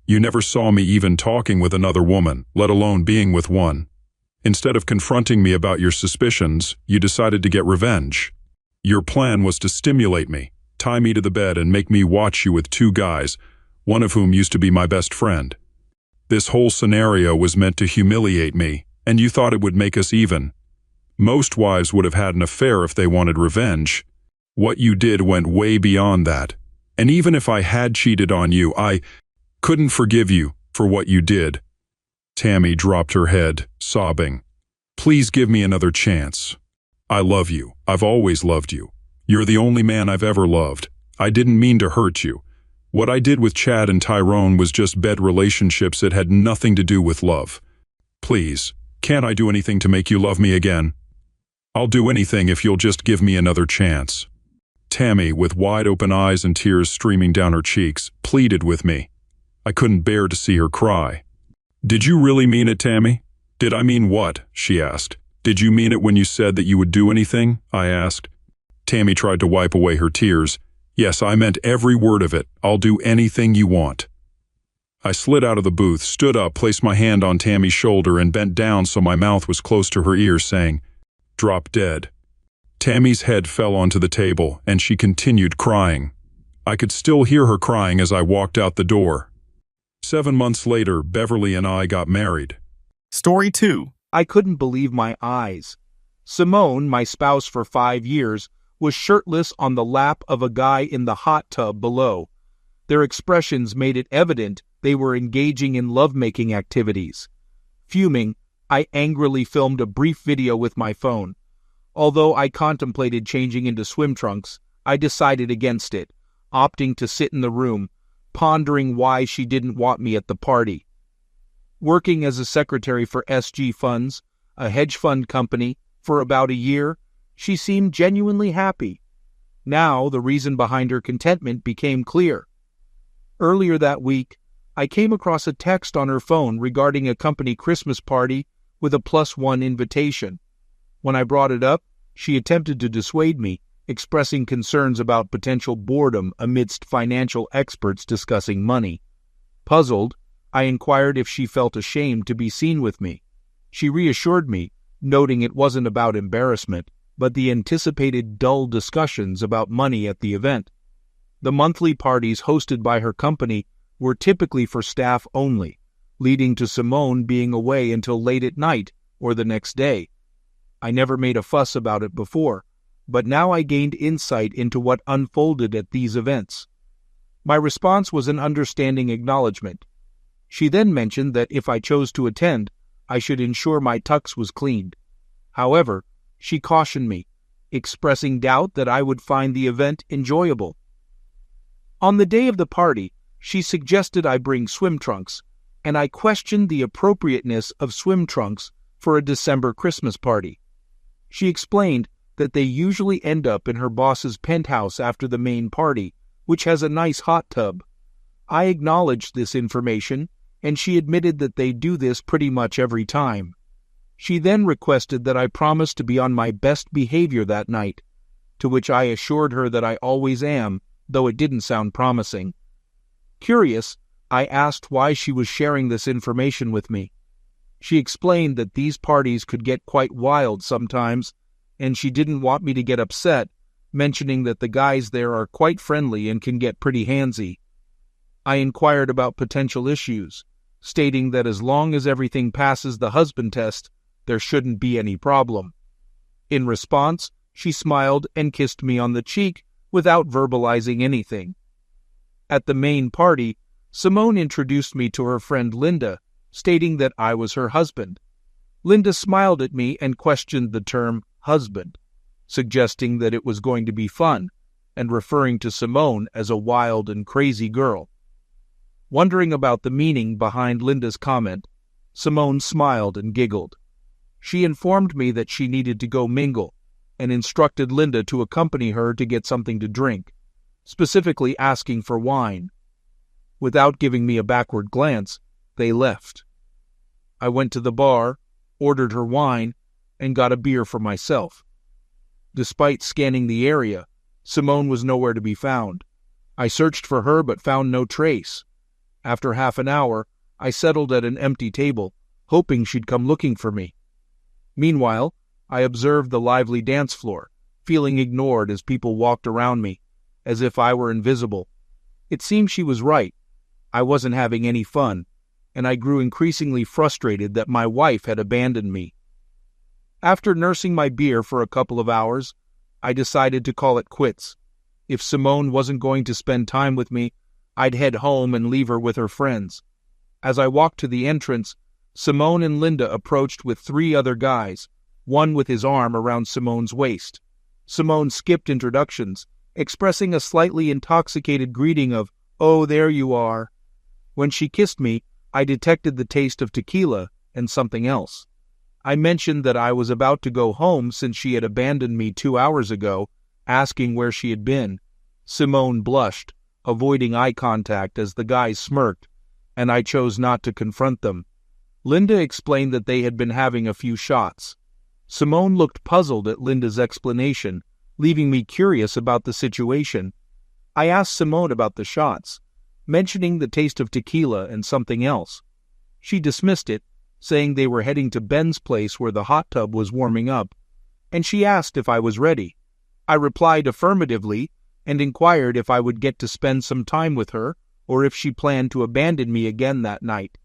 You never saw me even talking with another woman, let alone being with one. Instead of confronting me about your suspicions, you decided to get revenge. Your plan was to stimulate me, tie me to the bed and make me watch you with 2 guys, one of whom used to be my best friend. This whole scenario was meant to humiliate me, and you thought it would make us even. Most wives would have had an affair if they wanted revenge. What you did went way beyond that, and even if I had cheated on you, I couldn't forgive you for what you did. Tammy dropped her head, sobbing. Please give me another chance. I love you. I've always loved you. You're the only man I've ever loved. I didn't mean to hurt you. What I did with Chad and Tyrone was just bed relationships. It had nothing to do with love. Please, can't I do anything to make you love me again? I'll do anything if you'll just give me another chance. Tammy, with wide-open eyes and tears streaming down her cheeks, pleaded with me. I couldn't bear to see her cry. Did you really mean it, Tammy? Did I mean what? She asked. Did you mean it when you said that you would do anything? I asked. Tammy tried to wipe away her tears. Yes, I meant every word of it. I'll do anything you want. I slid out of the booth, stood up, placed my hand on Tammy's shoulder, and bent down so my mouth was close to her ear, saying, dropped dead. Tammy's head fell onto the table, and she continued crying. I could still hear her crying as I walked out the door. 7 months later, Beverly and I got married. Story 2. I couldn't believe my eyes. Simone, my spouse for 5 years, was shirtless on the lap of a guy in the hot tub below. Their expressions made it evident they were engaging in lovemaking activities. Fuming, I angrily filmed a brief video with my phone. Although I contemplated changing into swim trunks, I decided against it, opting to sit in the room, pondering why she didn't want me at the party. Working as a secretary for SG Funds, a hedge fund company, for about a year, she seemed genuinely happy. Now, the reason behind her contentment became clear. Earlier that week, I came across a text on her phone regarding a company Christmas party with a +1 invitation. When I brought it up, she attempted to dissuade me, expressing concerns about potential boredom amidst financial experts discussing money. Puzzled, I inquired if she felt ashamed to be seen with me. She reassured me, noting it wasn't about embarrassment, but the anticipated dull discussions about money at the event. The monthly parties hosted by her company were typically for staff only, leading to Simone being away until late at night or the next day. I never made a fuss about it before, but now I gained insight into what unfolded at these events. My response was an understanding acknowledgement. She then mentioned that if I chose to attend, I should ensure my tux was cleaned. However, she cautioned me, expressing doubt that I would find the event enjoyable. On the day of the party, she suggested I bring swim trunks, and I questioned the appropriateness of swim trunks for a December Christmas party. She explained that they usually end up in her boss's penthouse after the main party, which has a nice hot tub. I acknowledged this information, and she admitted that they do this pretty much every time. She then requested that I promise to be on my best behavior that night, to which I assured her that I always am, though it didn't sound promising. Curious, I asked why she was sharing this information with me. She explained that these parties could get quite wild sometimes, and she didn't want me to get upset, mentioning that the guys there are quite friendly and can get pretty handsy. I inquired about potential issues, stating that as long as everything passes the husband test, there shouldn't be any problem. In response, she smiled and kissed me on the cheek without verbalizing anything. At the main party, Simone introduced me to her friend Linda, stating that I was her husband. Linda smiled at me and questioned the term husband, suggesting that it was going to be fun, and referring to Simone as a wild and crazy girl. Wondering about the meaning behind Linda's comment, Simone smiled and giggled. She informed me that she needed to go mingle, and instructed Linda to accompany her to get something to drink, specifically asking for wine. Without giving me a backward glance, they left. I went to the bar, ordered her wine, and got a beer for myself. Despite scanning the area, Simone was nowhere to be found. I searched for her but found no trace. After half an hour, I settled at an empty table, hoping she'd come looking for me. Meanwhile, I observed the lively dance floor, feeling ignored as people walked around me, as if I were invisible. It seemed she was right. I wasn't having any fun, and I grew increasingly frustrated that my wife had abandoned me. After nursing my beer for a couple of hours, I decided to call it quits. If Simone wasn't going to spend time with me, I'd head home and leave her with her friends. As I walked to the entrance, Simone and Linda approached with 3 other guys, one with his arm around Simone's waist. Simone skipped introductions, expressing a slightly intoxicated greeting of, "Oh, there you are." When she kissed me, I detected the taste of tequila and something else. I mentioned that I was about to go home since she had abandoned me 2 hours ago, asking where she had been. Simone blushed, avoiding eye contact as the guys smirked, and I chose not to confront them. Linda explained that they had been having a few shots. Simone looked puzzled at Linda's explanation, leaving me curious about the situation. I asked Simone about the shots, mentioning the taste of tequila and something else. She dismissed it, saying they were heading to Ben's place where the hot tub was warming up. and she asked if I was ready. I replied affirmatively and inquired if I would get to spend some time with her or if she planned to abandon me again that night.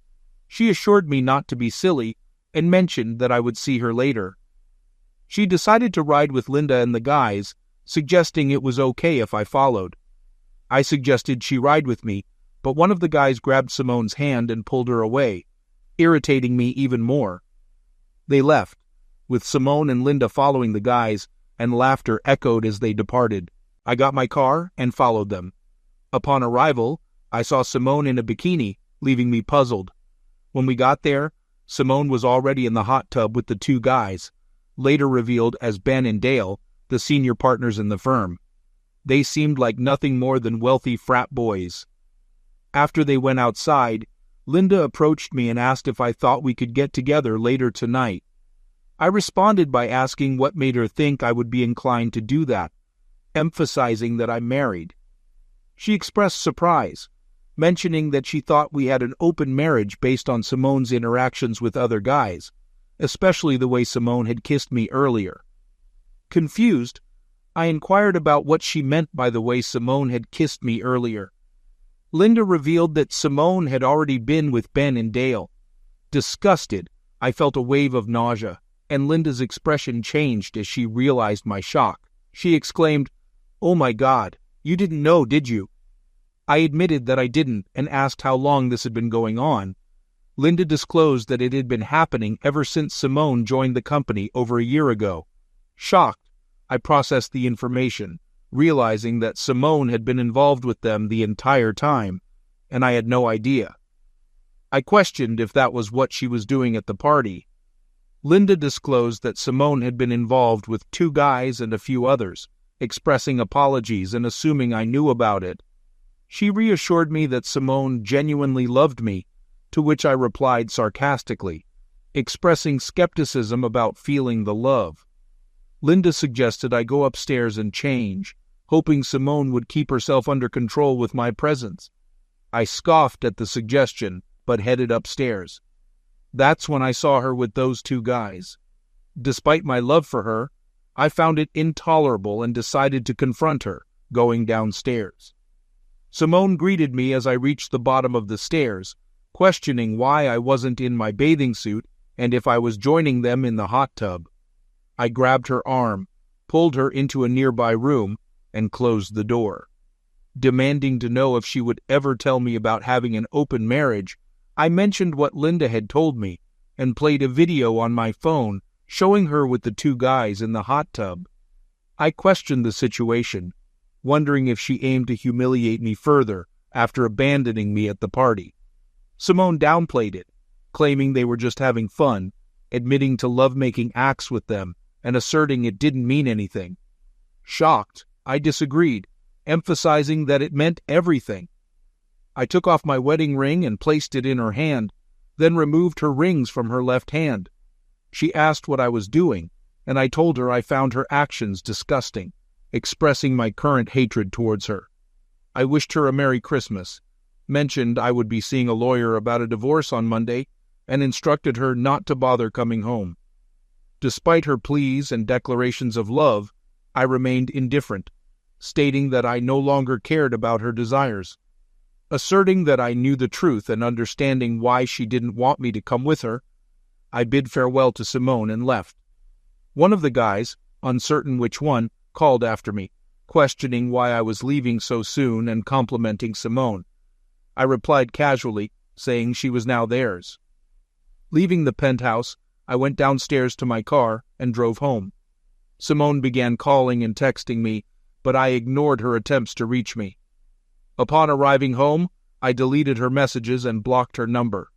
She assured me not to be silly and mentioned that I would see her later. She decided to ride with Linda and the guys, suggesting it was okay if I followed. I suggested she ride with me, but one of the guys grabbed Simone's hand and pulled her away, irritating me even more. They left, with Simone and Linda following the guys, and laughter echoed as they departed. I got my car and followed them. Upon arrival, I saw Simone in a bikini, leaving me puzzled. When we got there, Simone was already in the hot tub with the two guys, later revealed as Ben and Dale, the senior partners in the firm. They seemed like nothing more than wealthy frat boys. After they went outside, Linda approached me and asked if I thought we could get together later tonight. I responded by asking what made her think I would be inclined to do that, emphasizing that I'm married. She expressed surprise, mentioning that she thought we had an open marriage based on Simone's interactions with other guys, especially the way Simone had kissed me earlier. Confused, I inquired about what she meant by the way Simone had kissed me earlier. Linda revealed that Simone had already been with Ben and Dale. Disgusted, I felt a wave of nausea, and Linda's expression changed as she realized my shock. She exclaimed, "Oh my God, you didn't know, did you?" I admitted that I didn't and asked how long this had been going on. Linda disclosed that it had been happening ever since Simone joined the company over a year ago. Shocked, I processed the information, realizing that Simone had been involved with them the entire time, and I had no idea. I questioned if that was what she was doing at the party. Linda disclosed that Simone had been involved with two guys and a few others, expressing apologies and assuming I knew about it. She reassured me that Simone genuinely loved me, to which I replied sarcastically, expressing skepticism about feeling the love. Linda suggested I go upstairs and change, hoping Simone would keep herself under control with my presence. I scoffed at the suggestion, but headed upstairs. That's when I saw her with those two guys. Despite my love for her, I found it intolerable and decided to confront her, going downstairs. Simone greeted me as I reached the bottom of the stairs, questioning why I wasn't in my bathing suit and if I was joining them in the hot tub. I grabbed her arm, pulled her into a nearby room, and closed the door. Demanding to know if she would ever tell me about having an open marriage, I mentioned what Linda had told me and played a video on my phone showing her with the two guys in the hot tub. I questioned the situation, wondering if she aimed to humiliate me further after abandoning me at the party. Simone downplayed it, claiming they were just having fun, admitting to lovemaking acts with them, and asserting it didn't mean anything. Shocked, I disagreed, emphasizing that it meant everything. I took off my wedding ring and placed it in her hand, then removed her rings from her left hand. She asked what I was doing, and I told her I found her actions disgusting, expressing my current hatred towards her. I wished her a Merry Christmas, mentioned I would be seeing a lawyer about a divorce on Monday, and instructed her not to bother coming home. Despite her pleas and declarations of love, I remained indifferent, stating that I no longer cared about her desires. Asserting that I knew the truth and understanding why she didn't want me to come with her, I bid farewell to Simone and left. One of the guys, uncertain which one, called after me, questioning why I was leaving so soon and complimenting Simone. I replied casually, saying she was now theirs. Leaving the penthouse, I went downstairs to my car and drove home. Simone began calling and texting me, but I ignored her attempts to reach me. Upon arriving home, I deleted her messages and blocked her number.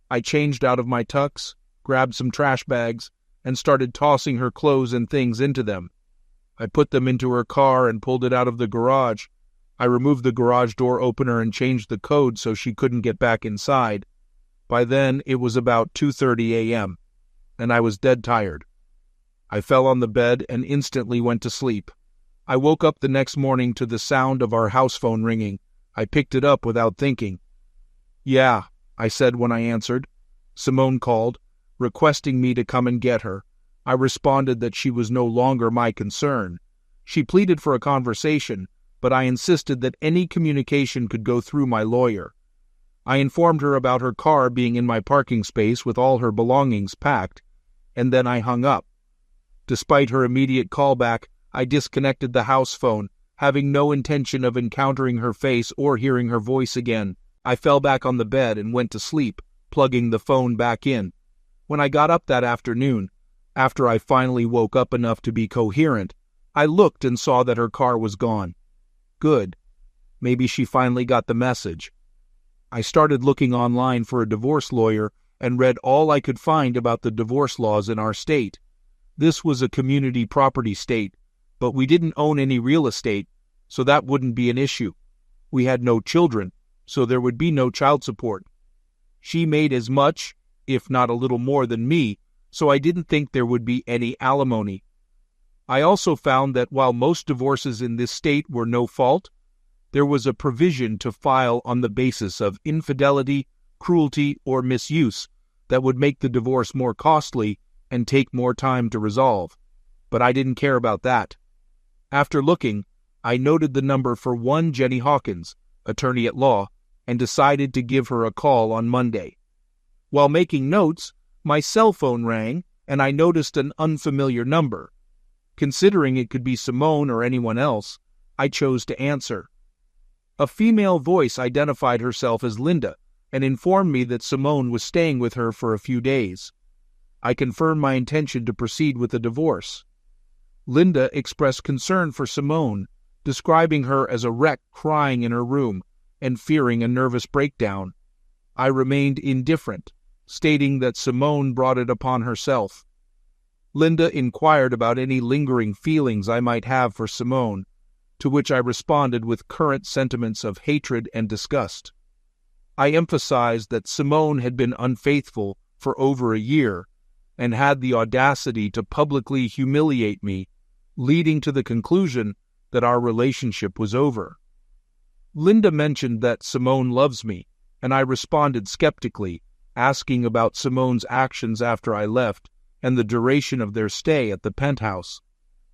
I changed out of my tux, grabbed some trash bags, and started tossing her clothes and things into them. I put them into her car and pulled it out of the garage. I removed the garage door opener and changed the code so she couldn't get back inside. By then, it was about 2:30 a.m., and I was dead tired. I fell on the bed and instantly went to sleep. I woke up the next morning to the sound of our house phone ringing. I picked it up without thinking. "Yeah," I said when I answered. Simone called, requesting me to come and get her, I responded that she was no longer my concern. She pleaded for a conversation, but I insisted that any communication could go through my lawyer. I informed her about her car being in my parking space with all her belongings packed, and then I hung up. Despite her immediate callback, I disconnected the house phone, having no intention of encountering her face or hearing her voice again. I fell back on the bed and went to sleep, plugging the phone back in. When I got up that afternoon, after I finally woke up enough to be coherent, I looked and saw that her car was gone. Good. Maybe she finally got the message. I started looking online for a divorce lawyer and read all I could find about the divorce laws in our state. This was a community property state, but we didn't own any real estate, so that wouldn't be an issue. We had no children, so there would be no child support. She made as much, if not a little more than me, so I didn't think there would be any alimony. I also found that while most divorces in this state were no fault, there was a provision to file on the basis of infidelity, cruelty, or misuse that would make the divorce more costly and take more time to resolve. But I didn't care about that. After looking, I noted the number for one Jenny Hawkins, attorney at law, and decided to give her a call on Monday. While making notes, my cell phone rang, and I noticed an unfamiliar number. Considering it could be Simone or anyone else, I chose to answer. A female voice identified herself as Linda and informed me that Simone was staying with her for a few days. I confirmed my intention to proceed with the divorce. Linda expressed concern for Simone, describing her as a wreck crying in her room and fearing a nervous breakdown. I remained indifferent, stating that Simone brought it upon herself. Linda inquired about any lingering feelings I might have for Simone, to which I responded with current sentiments of hatred and disgust. I emphasized that Simone had been unfaithful for over a year and had the audacity to publicly humiliate me, leading to the conclusion that our relationship was over. Linda mentioned that Simone loves me, and I responded skeptically, asking about Simone's actions after I left and the duration of their stay at the penthouse.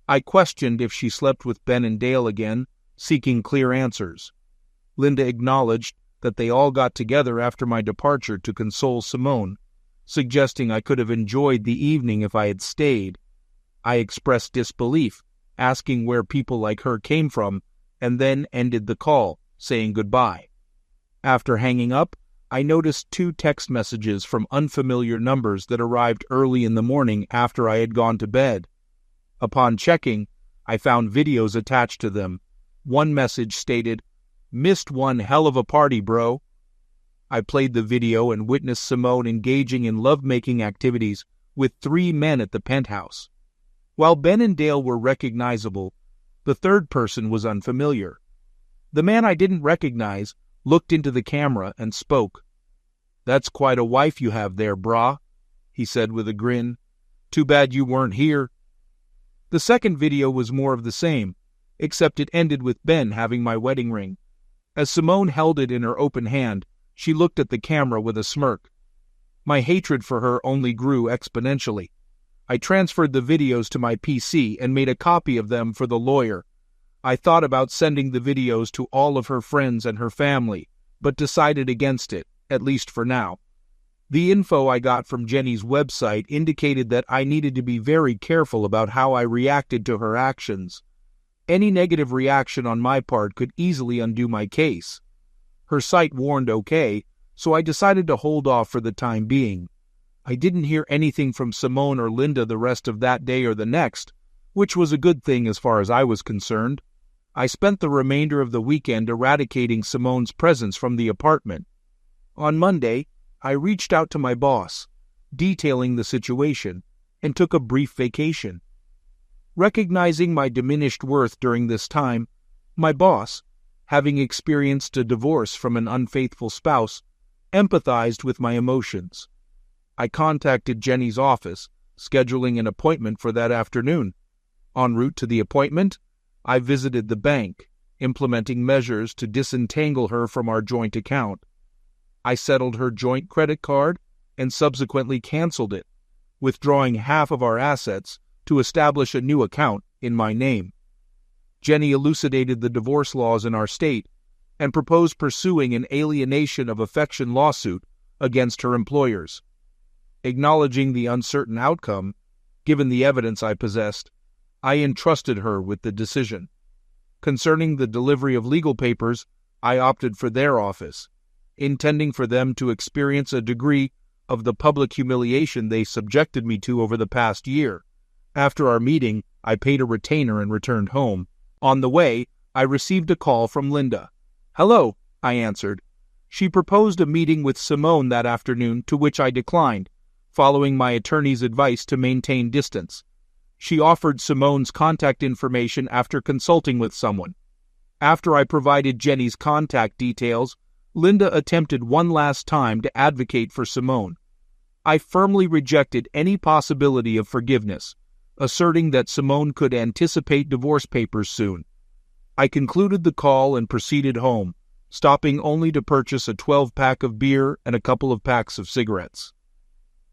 I questioned if she slept with Ben and Dale again, seeking clear answers. Linda acknowledged that they all got together after my departure to console Simone, suggesting I could have enjoyed the evening if I had stayed. I expressed disbelief, asking where people like her came from, and then ended the call, saying goodbye. After hanging up, I noticed 2 text messages from unfamiliar numbers that arrived early in the morning after I had gone to bed. Upon checking, I found videos attached to them. One message stated, "Missed one hell of a party, bro." I played the video and witnessed Simone engaging in lovemaking activities with 3 men at the penthouse. While Ben and Dale were recognizable, the third person was unfamiliar. The man I didn't recognize looked into the camera and spoke. "That's quite a wife you have there, brah," he said with a grin. "Too bad you weren't here." The second video was more of the same, except it ended with Ben having my wedding ring. As Simone held it in her open hand, she looked at the camera with a smirk. My hatred for her only grew exponentially. I transferred the videos to my PC and made a copy of them for the lawyer. I thought about sending the videos to all of her friends and her family, but decided against it, at least for now. The info I got from Jenny's website indicated that I needed to be very careful about how I reacted to her actions. Any negative reaction on my part could easily undo my case. Her site warned okay, so I decided to hold off for the time being. I didn't hear anything from Simone or Linda the rest of that day or the next, which was a good thing as far as I was concerned. I spent the remainder of the weekend eradicating Simone's presence from the apartment. On Monday, I reached out to my boss, detailing the situation, and took a brief vacation. Recognizing my diminished worth during this time, my boss, having experienced a divorce from an unfaithful spouse, empathized with my emotions. I contacted Jenny's office, scheduling an appointment for that afternoon. En route to the appointment, I visited the bank, implementing measures to disentangle her from our joint account. I settled her joint credit card and subsequently canceled it, withdrawing half of our assets to establish a new account in my name. Jenny elucidated the divorce laws in our state and proposed pursuing an alienation of affection lawsuit against her employers. Acknowledging the uncertain outcome, given the evidence I possessed, I entrusted her with the decision. Concerning the delivery of legal papers, I opted for their office, intending for them to experience a degree of the public humiliation they subjected me to over the past year. After our meeting, I paid a retainer and returned home. On the way, I received a call from Linda. "Hello," I answered. She proposed a meeting with Simone that afternoon, to which I declined, following my attorney's advice to maintain distance. She offered Simone's contact information after consulting with someone. After I provided Jenny's contact details, Linda attempted one last time to advocate for Simone. I firmly rejected any possibility of forgiveness, asserting that Simone could anticipate divorce papers soon. I concluded the call and proceeded home, stopping only to purchase a 12-pack of beer and a couple of packs of cigarettes.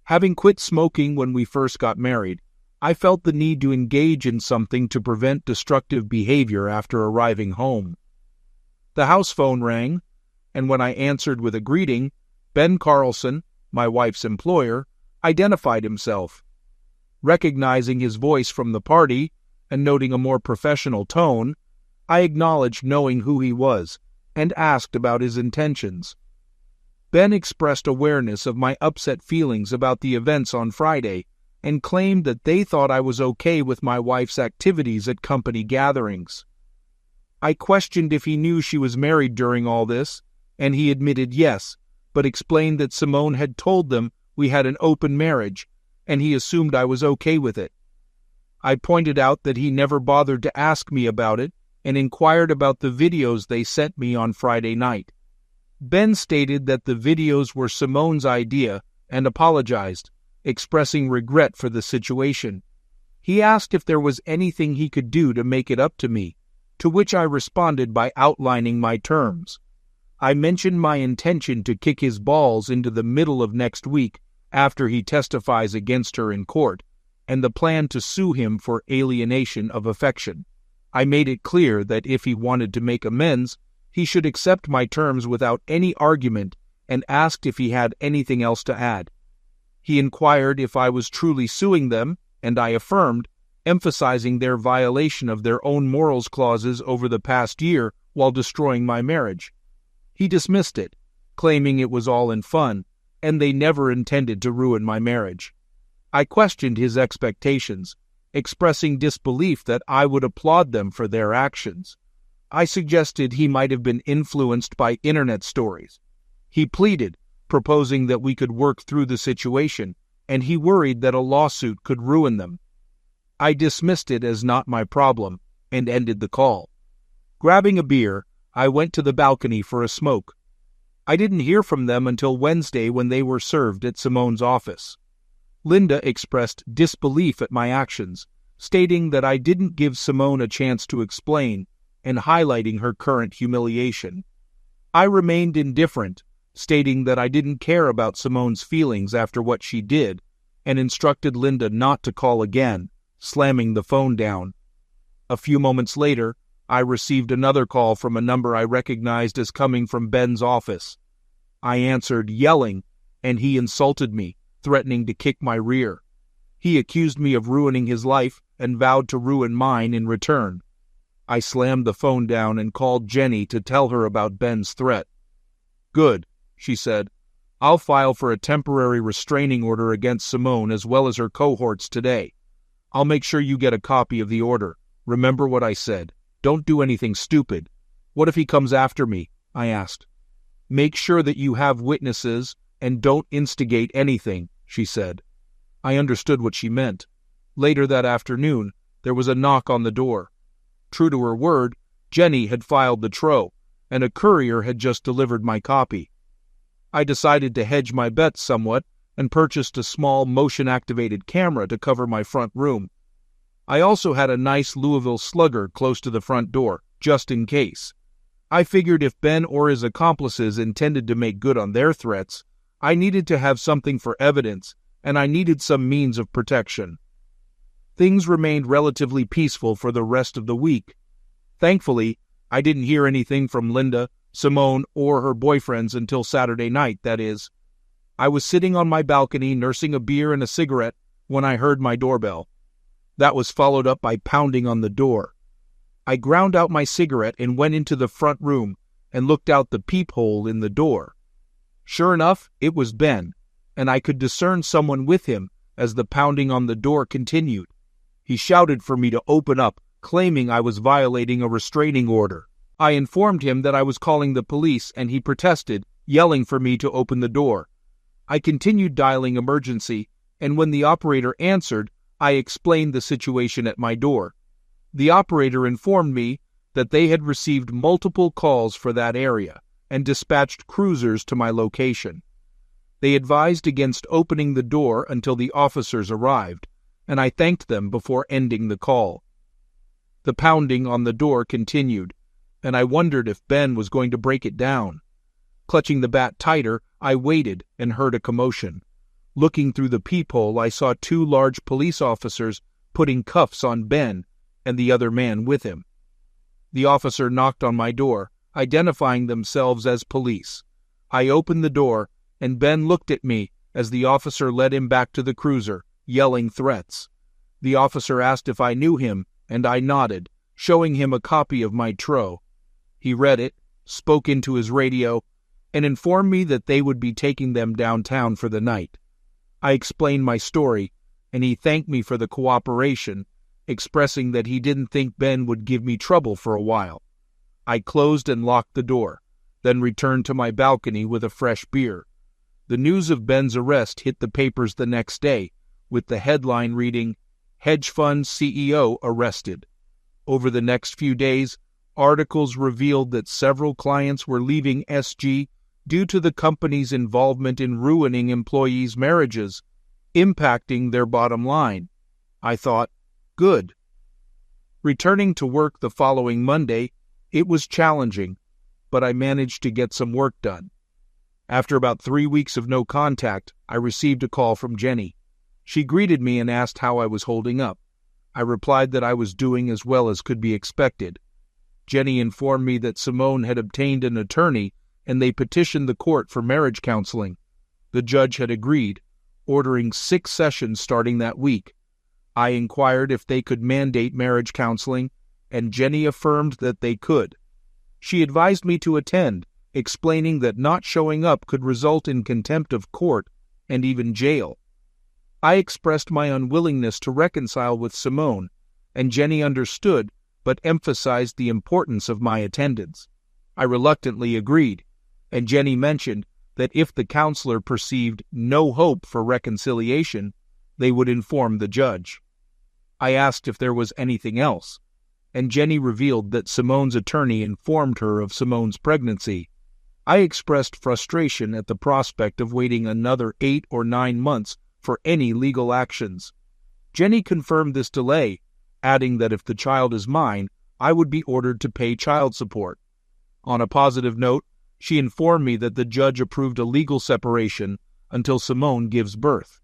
Having quit smoking when we first got married, I felt the need to engage in something to prevent destructive behavior after arriving home. The house phone rang, and when I answered with a greeting, Ben Carlson, my wife's employer, identified himself. Recognizing his voice from the party and noting a more professional tone, I acknowledged knowing who he was and asked about his intentions. Ben expressed awareness of my upset feelings about the events on Friday and claimed that they thought I was okay with my wife's activities at company gatherings. I questioned if he knew she was married during all this, and he admitted yes, but explained that Simone had told them we had an open marriage, and he assumed I was okay with it. I pointed out that he never bothered to ask me about it and inquired about the videos they sent me on Friday night. Ben stated that the videos were Simone's idea and apologized, expressing regret for the situation. He asked if there was anything he could do to make it up to me, to which I responded by outlining my terms. I mentioned my intention to kick his balls into the middle of next week after he testifies against her in court, and the plan to sue him for alienation of affection. I made it clear that if he wanted to make amends, he should accept my terms without any argument and asked if he had anything else to add. He inquired if I was truly suing them, and I affirmed, emphasizing their violation of their own morals clauses over the past year while destroying my marriage. He dismissed it, claiming it was all in fun, and they never intended to ruin my marriage. I questioned his expectations, expressing disbelief that I would applaud them for their actions. I suggested he might have been influenced by internet stories. He pleaded, proposing that we could work through the situation, and he worried that a lawsuit could ruin them. I dismissed it as not my problem and ended the call. Grabbing a beer, I went to the balcony for a smoke. I didn't hear from them until Wednesday when they were served at Simone's office. Linda expressed disbelief at my actions, stating that I didn't give Simone a chance to explain and highlighting her current humiliation. I remained indifferent, stating that I didn't care about Simone's feelings after what she did, and instructed Linda not to call again, slamming the phone down. A few moments later, I received another call from a number I recognized as coming from Ben's office. I answered, yelling, and he insulted me, threatening to kick my rear. He accused me of ruining his life and vowed to ruin mine in return. I slammed the phone down and called Jenny to tell her about Ben's threat. "Good," she said. "I'll file for a temporary restraining order against Simone as well as her cohorts today. I'll make sure you get a copy of the order. Remember what I said. Don't do anything stupid." "What if he comes after me?" I asked. "Make sure that you have witnesses and don't instigate anything," she said. I understood what she meant. Later that afternoon, there was a knock on the door. True to her word, Jenny had filed the TRO, and a courier had just delivered my copy. I decided to hedge my bets somewhat and purchased a small motion-activated camera to cover my front room. I also had a nice Louisville Slugger close to the front door, just in case. I figured if Ben or his accomplices intended to make good on their threats, I needed to have something for evidence, and I needed some means of protection. Things remained relatively peaceful for the rest of the week. Thankfully, I didn't hear anything from Linda, Simone, or her boyfriends until Saturday night, that is. I was sitting on my balcony nursing a beer and a cigarette when I heard my doorbell. That was followed up by pounding on the door. I ground out my cigarette and went into the front room and looked out the peephole in the door. Sure enough, it was Ben, and I could discern someone with him as the pounding on the door continued. He shouted for me to open up, claiming I was violating a restraining order. I informed him that I was calling the police, and he protested, yelling for me to open the door. I continued dialing emergency, and when the operator answered, I explained the situation at my door. The operator informed me that they had received multiple calls for that area and dispatched cruisers to my location. They advised against opening the door until the officers arrived, and I thanked them before ending the call. The pounding on the door continued, and I wondered if Ben was going to break it down. Clutching the bat tighter, I waited and heard a commotion. Looking through the peephole, I saw 2 large police officers putting cuffs on Ben and the other man with him. The officer knocked on my door, identifying themselves as police. I opened the door, and Ben looked at me as the officer led him back to the cruiser, yelling threats. The officer asked if I knew him, and I nodded, showing him a copy of my TRO. He read it, spoke into his radio, and informed me that they would be taking them downtown for the night. I explained my story, and he thanked me for the cooperation, expressing that he didn't think Ben would give me trouble for a while. I closed and locked the door, then returned to my balcony with a fresh beer. The news of Ben's arrest hit the papers the next day, with the headline reading, "Hedge Fund CEO Arrested." Over the next few days, articles revealed that several clients were leaving SG due to the company's involvement in ruining employees' marriages, impacting their bottom line. I thought, good. Returning to work the following Monday, it was challenging, but I managed to get some work done. After about 3 weeks of no contact, I received a call from Jenny. She greeted me and asked how I was holding up. I replied that I was doing as well as could be expected. Jenny informed me that Simone had obtained an attorney and they petitioned the court for marriage counseling. The judge had agreed, ordering 6 sessions starting that week. I inquired if they could mandate marriage counseling, and Jenny affirmed that they could. She advised me to attend, explaining that not showing up could result in contempt of court and even jail. I expressed my unwillingness to reconcile with Simone, and Jenny understood but emphasized the importance of my attendance. I reluctantly agreed, and Jenny mentioned that if the counselor perceived no hope for reconciliation, they would inform the judge. I asked if there was anything else, and Jenny revealed that Simone's attorney informed her of Simone's pregnancy. I expressed frustration at the prospect of waiting another 8 or 9 months for any legal actions. Jenny confirmed this delay, adding that if the child is mine, I would be ordered to pay child support. On a positive note, she informed me that the judge approved a legal separation until Simone gives birth.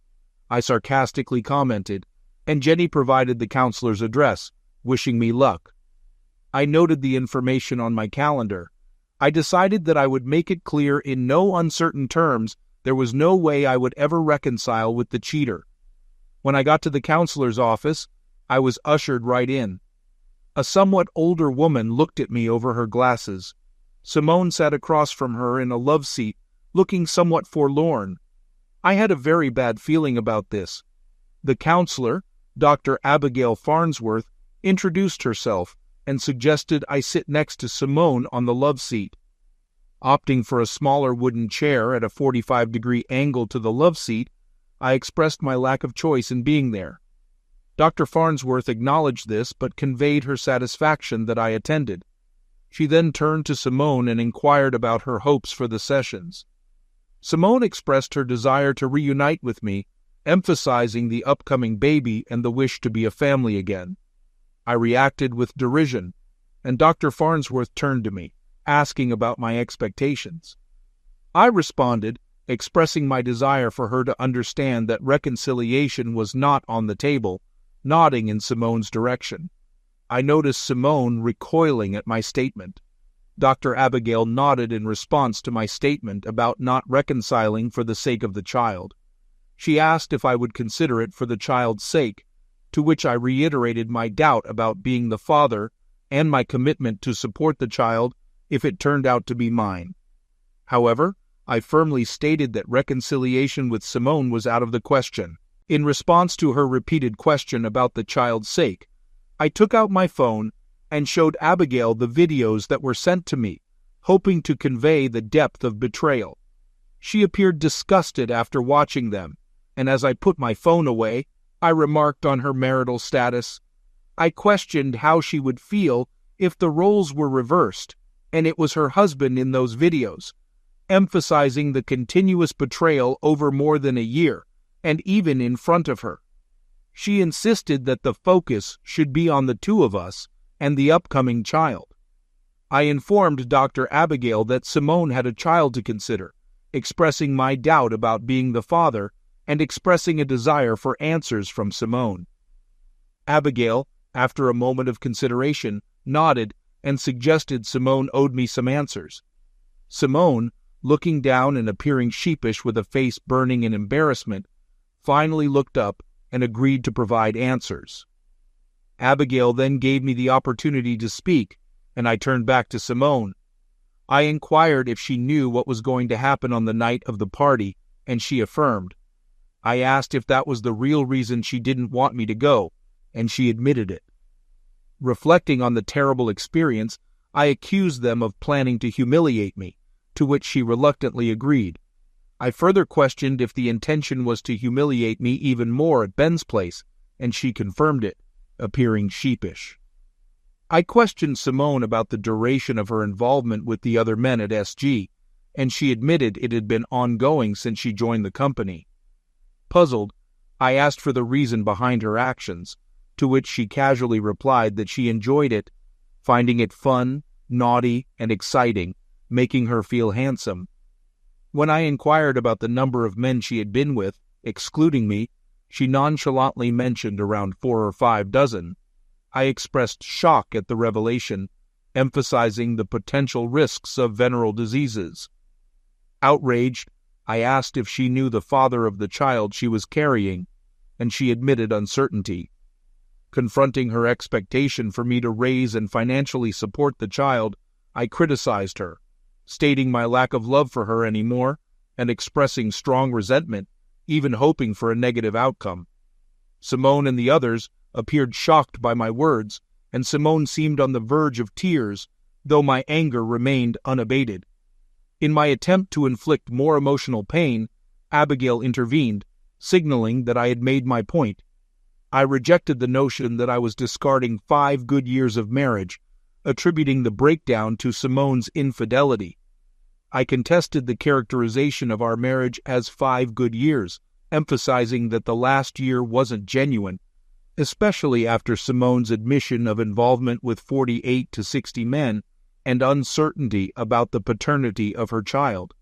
I sarcastically commented, and Jenny provided the counselor's address, wishing me luck. I noted the information on my calendar. I decided that I would make it clear in no uncertain terms there was no way I would ever reconcile with the cheater. When I got to the counselor's office, I was ushered right in. A somewhat older woman looked at me over her glasses. Simone sat across from her in a love seat, looking somewhat forlorn. I had a very bad feeling about this. The counselor, Dr. Abigail Farnsworth, introduced herself and suggested I sit next to Simone on the love seat. Opting for a smaller wooden chair at a 45-degree angle to the love seat, I expressed my lack of choice in being there. Dr. Farnsworth acknowledged this but conveyed her satisfaction that I attended. She then turned to Simone and inquired about her hopes for the sessions. Simone expressed her desire to reunite with me, emphasizing the upcoming baby and the wish to be a family again. I reacted with derision, and Dr. Farnsworth turned to me, asking about my expectations. I responded, expressing my desire for her to understand that reconciliation was not on the table, nodding in Simone's direction. I noticed Simone recoiling at my statement. Dr. Abigail nodded in response to my statement about not reconciling for the sake of the child. She asked if I would consider it for the child's sake, to which I reiterated my doubt about being the father and my commitment to support the child if it turned out to be mine. However, I firmly stated that reconciliation with Simone was out of the question. In response to her repeated question about the child's sake, I took out my phone and showed Abigail the videos that were sent to me, hoping to convey the depth of betrayal. She appeared disgusted after watching them, and as I put my phone away, I remarked on her marital status. I questioned how she would feel if the roles were reversed, and it was her husband in those videos, emphasizing the continuous betrayal over more than a year, and even in front of her. She insisted that the focus should be on the two of us and the upcoming child. I informed Dr. Abigail that Simone had a child to consider, expressing my doubt about being the father and expressing a desire for answers from Simone. Abigail, after a moment of consideration, nodded and suggested Simone owed me some answers. Simone, looking down and appearing sheepish with a face burning in embarrassment, finally looked up and agreed to provide answers. Abigail then gave me the opportunity to speak, and I turned back to Simone. I inquired if she knew what was going to happen on the night of the party, and she affirmed. I asked if that was the real reason she didn't want me to go, and she admitted it. Reflecting on the terrible experience, I accused them of planning to humiliate me, to which she reluctantly agreed. I further questioned if the intention was to humiliate me even more at Ben's place, and she confirmed it, appearing sheepish. I questioned Simone about the duration of her involvement with the other men at SG, and she admitted it had been ongoing since she joined the company. Puzzled, I asked for the reason behind her actions, to which she casually replied that she enjoyed it, finding it fun, naughty, and exciting, making her feel handsome. When I inquired about the number of men she had been with, excluding me, she nonchalantly mentioned around 4 or 5 dozen. I expressed shock at the revelation, emphasizing the potential risks of venereal diseases. Outraged, I asked if she knew the father of the child she was carrying, and she admitted uncertainty. Confronting her expectation for me to raise and financially support the child, I criticized her, stating my lack of love for her anymore and expressing strong resentment, even hoping for a negative outcome. Simone and the others appeared shocked by my words, and Simone seemed on the verge of tears, though my anger remained unabated. In my attempt to inflict more emotional pain, Abigail intervened, signaling that I had made my point. I rejected the notion that I was discarding 5 good years of marriage, attributing the breakdown to Simone's infidelity. I contested the characterization of our marriage as 5 good years, emphasizing that the last year wasn't genuine, especially after Simone's admission of involvement with 48 to 60 men and uncertainty about the paternity of her child.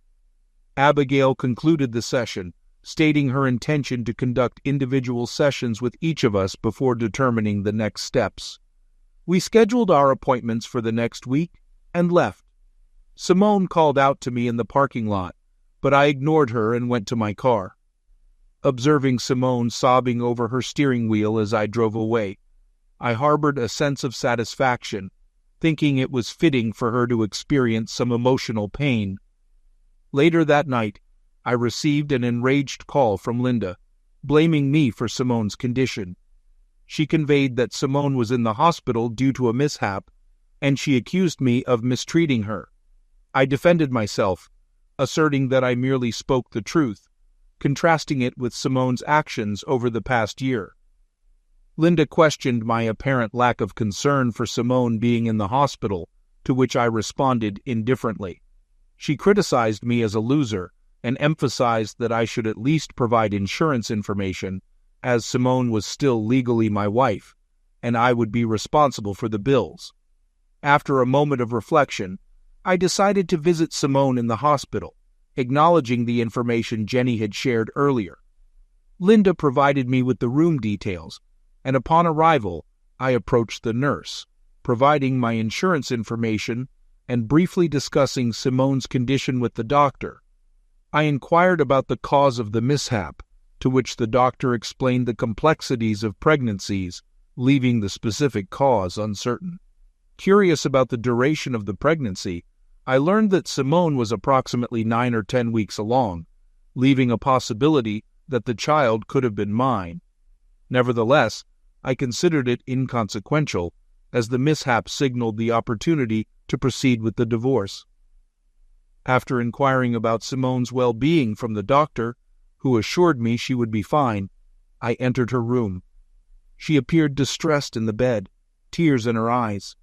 Abigail concluded the session, stating her intention to conduct individual sessions with each of us before determining the next steps. We scheduled our appointments for the next week and left. Simone called out to me in the parking lot, but I ignored her and went to my car. Observing Simone sobbing over her steering wheel as I drove away, I harbored a sense of satisfaction, thinking it was fitting for her to experience some emotional pain. Later that night, I received an enraged call from Linda, blaming me for Simone's condition. She conveyed that Simone was in the hospital due to a mishap, and she accused me of mistreating her. I defended myself, asserting that I merely spoke the truth, contrasting it with Simone's actions over the past year. Linda questioned my apparent lack of concern for Simone being in the hospital, to which I responded indifferently. She criticized me as a loser and emphasized that I should at least provide insurance information, as Simone was still legally my wife, and I would be responsible for the bills. After a moment of reflection, I decided to visit Simone in the hospital, acknowledging the information Jenny had shared earlier. Linda provided me with the room details, and upon arrival, I approached the nurse, providing my insurance information and briefly discussing Simone's condition with the doctor. I inquired about the cause of the mishap, to which the doctor explained the complexities of pregnancies, leaving the specific cause uncertain. Curious about the duration of the pregnancy, I learned that Simone was approximately 9 or 10 weeks along, leaving a possibility that the child could have been mine. Nevertheless, I considered it inconsequential, as the mishap signaled the opportunity to proceed with the divorce. After inquiring about Simone's well-being from the doctor, who assured me she would be fine, I entered her room. She appeared distressed in the bed, tears in her eyes.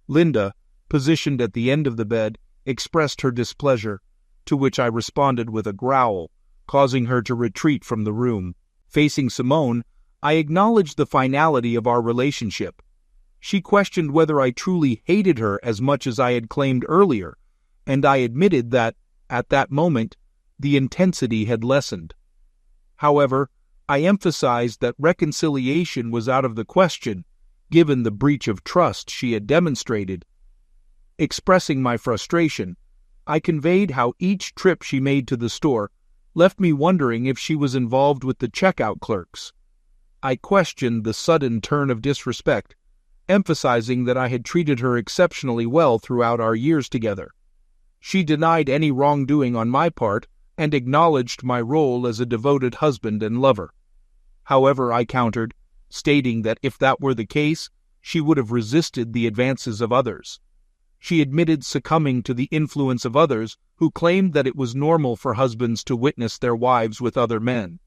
Linda, positioned at the end of the bed, expressed her displeasure, to which I responded with a growl, causing her to retreat from the room. Facing Simone, I acknowledged the finality of our relationship. She questioned whether I truly hated her as much as I had claimed earlier, and I admitted that, at that moment, the intensity had lessened. However, I emphasized that reconciliation was out of the question, given the breach of trust she had demonstrated. Expressing my frustration, I conveyed how each trip she made to the store left me wondering if she was involved with the checkout clerks. I questioned the sudden turn of disrespect, emphasizing that I had treated her exceptionally well throughout our years together. She denied any wrongdoing on my part and acknowledged my role as a devoted husband and lover. However, I countered, stating that if that were the case, she would have resisted the advances of others. She admitted succumbing to the influence of others who claimed that it was normal for husbands to witness their wives with other men.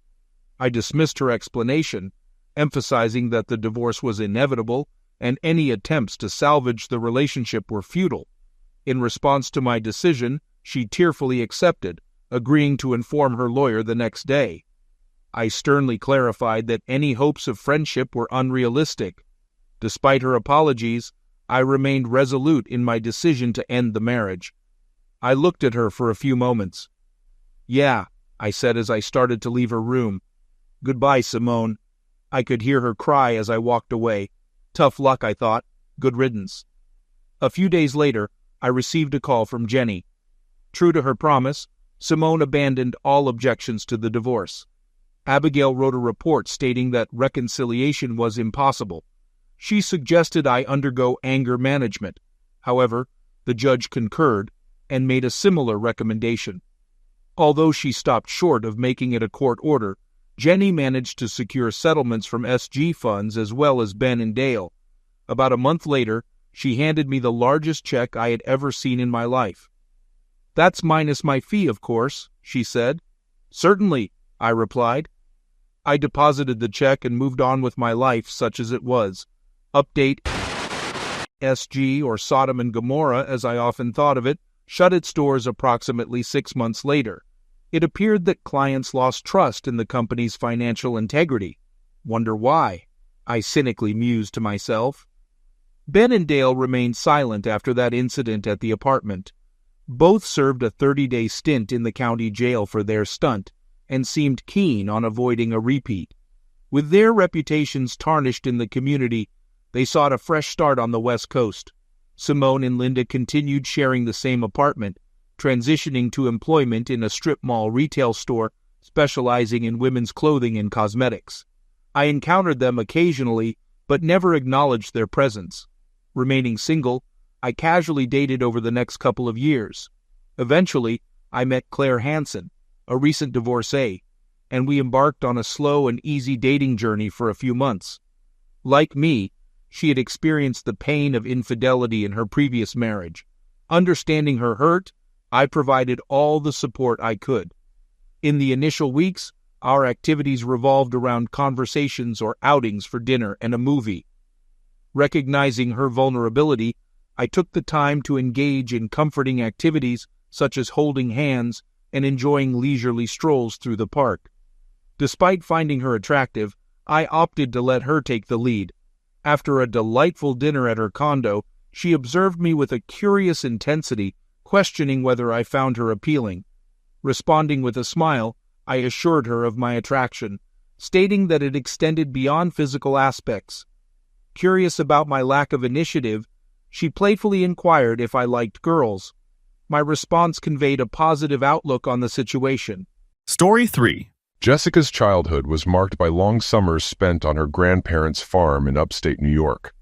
I dismissed her explanation, emphasizing that the divorce was inevitable and any attempts to salvage the relationship were futile. In response to my decision, she tearfully accepted, agreeing to inform her lawyer the next day. I sternly clarified that any hopes of friendship were unrealistic. Despite her apologies, I remained resolute in my decision to end the marriage. I looked at her for a few moments. "Yeah," I said as I started to leave her room. "Goodbye, Simone." I could hear her cry as I walked away. Tough luck, I thought. Good riddance. A few days later, I received a call from Jenny. True to her promise, Simone abandoned all objections to the divorce. Abigail wrote a report stating that reconciliation was impossible. She suggested I undergo anger management. However, the judge concurred and made a similar recommendation. Although she stopped short of making it a court order, Jenny managed to secure settlements from SG funds as well as Ben and Dale. About a month later, she handed me the largest check I had ever seen in my life. "That's minus my fee, of course," she said. "Certainly," I replied. I deposited the check and moved on with my life such as it was. Update: SG, or Sodom and Gomorrah as I often thought of it, shut its doors approximately 6 months later. It appeared that clients lost trust in the company's financial integrity. Wonder why? I cynically mused to myself. Ben and Dale remained silent after that incident at the apartment. Both served a 30-day stint in the county jail for their stunt, and seemed keen on avoiding a repeat. With their reputations tarnished in the community, they sought a fresh start on the West Coast. Simone and Linda continued sharing the same apartment, transitioning to employment in a strip mall retail store specializing in women's clothing and cosmetics. I encountered them occasionally, but never acknowledged their presence. Remaining single, I casually dated over the next couple of years. Eventually, I met Claire Hansen, a recent divorcee, and we embarked on a slow and easy dating journey for a few months. Like me, she had experienced the pain of infidelity in her previous marriage. Understanding her hurt, I provided all the support I could. In the initial weeks, our activities revolved around conversations or outings for dinner and a movie. Recognizing her vulnerability, I took the time to engage in comforting activities such as holding hands and enjoying leisurely strolls through the park. Despite finding her attractive, I opted to let her take the lead. After a delightful dinner at her condo, she observed me with a curious intensity, questioning whether I found her appealing. Responding with a smile, I assured her of my attraction, stating that it extended beyond physical aspects. Curious about my lack of initiative, she playfully inquired if I liked girls. My response conveyed a positive outlook on the situation. Story 3. Jessica's childhood was marked by long summers spent on her grandparents' farm in upstate New York.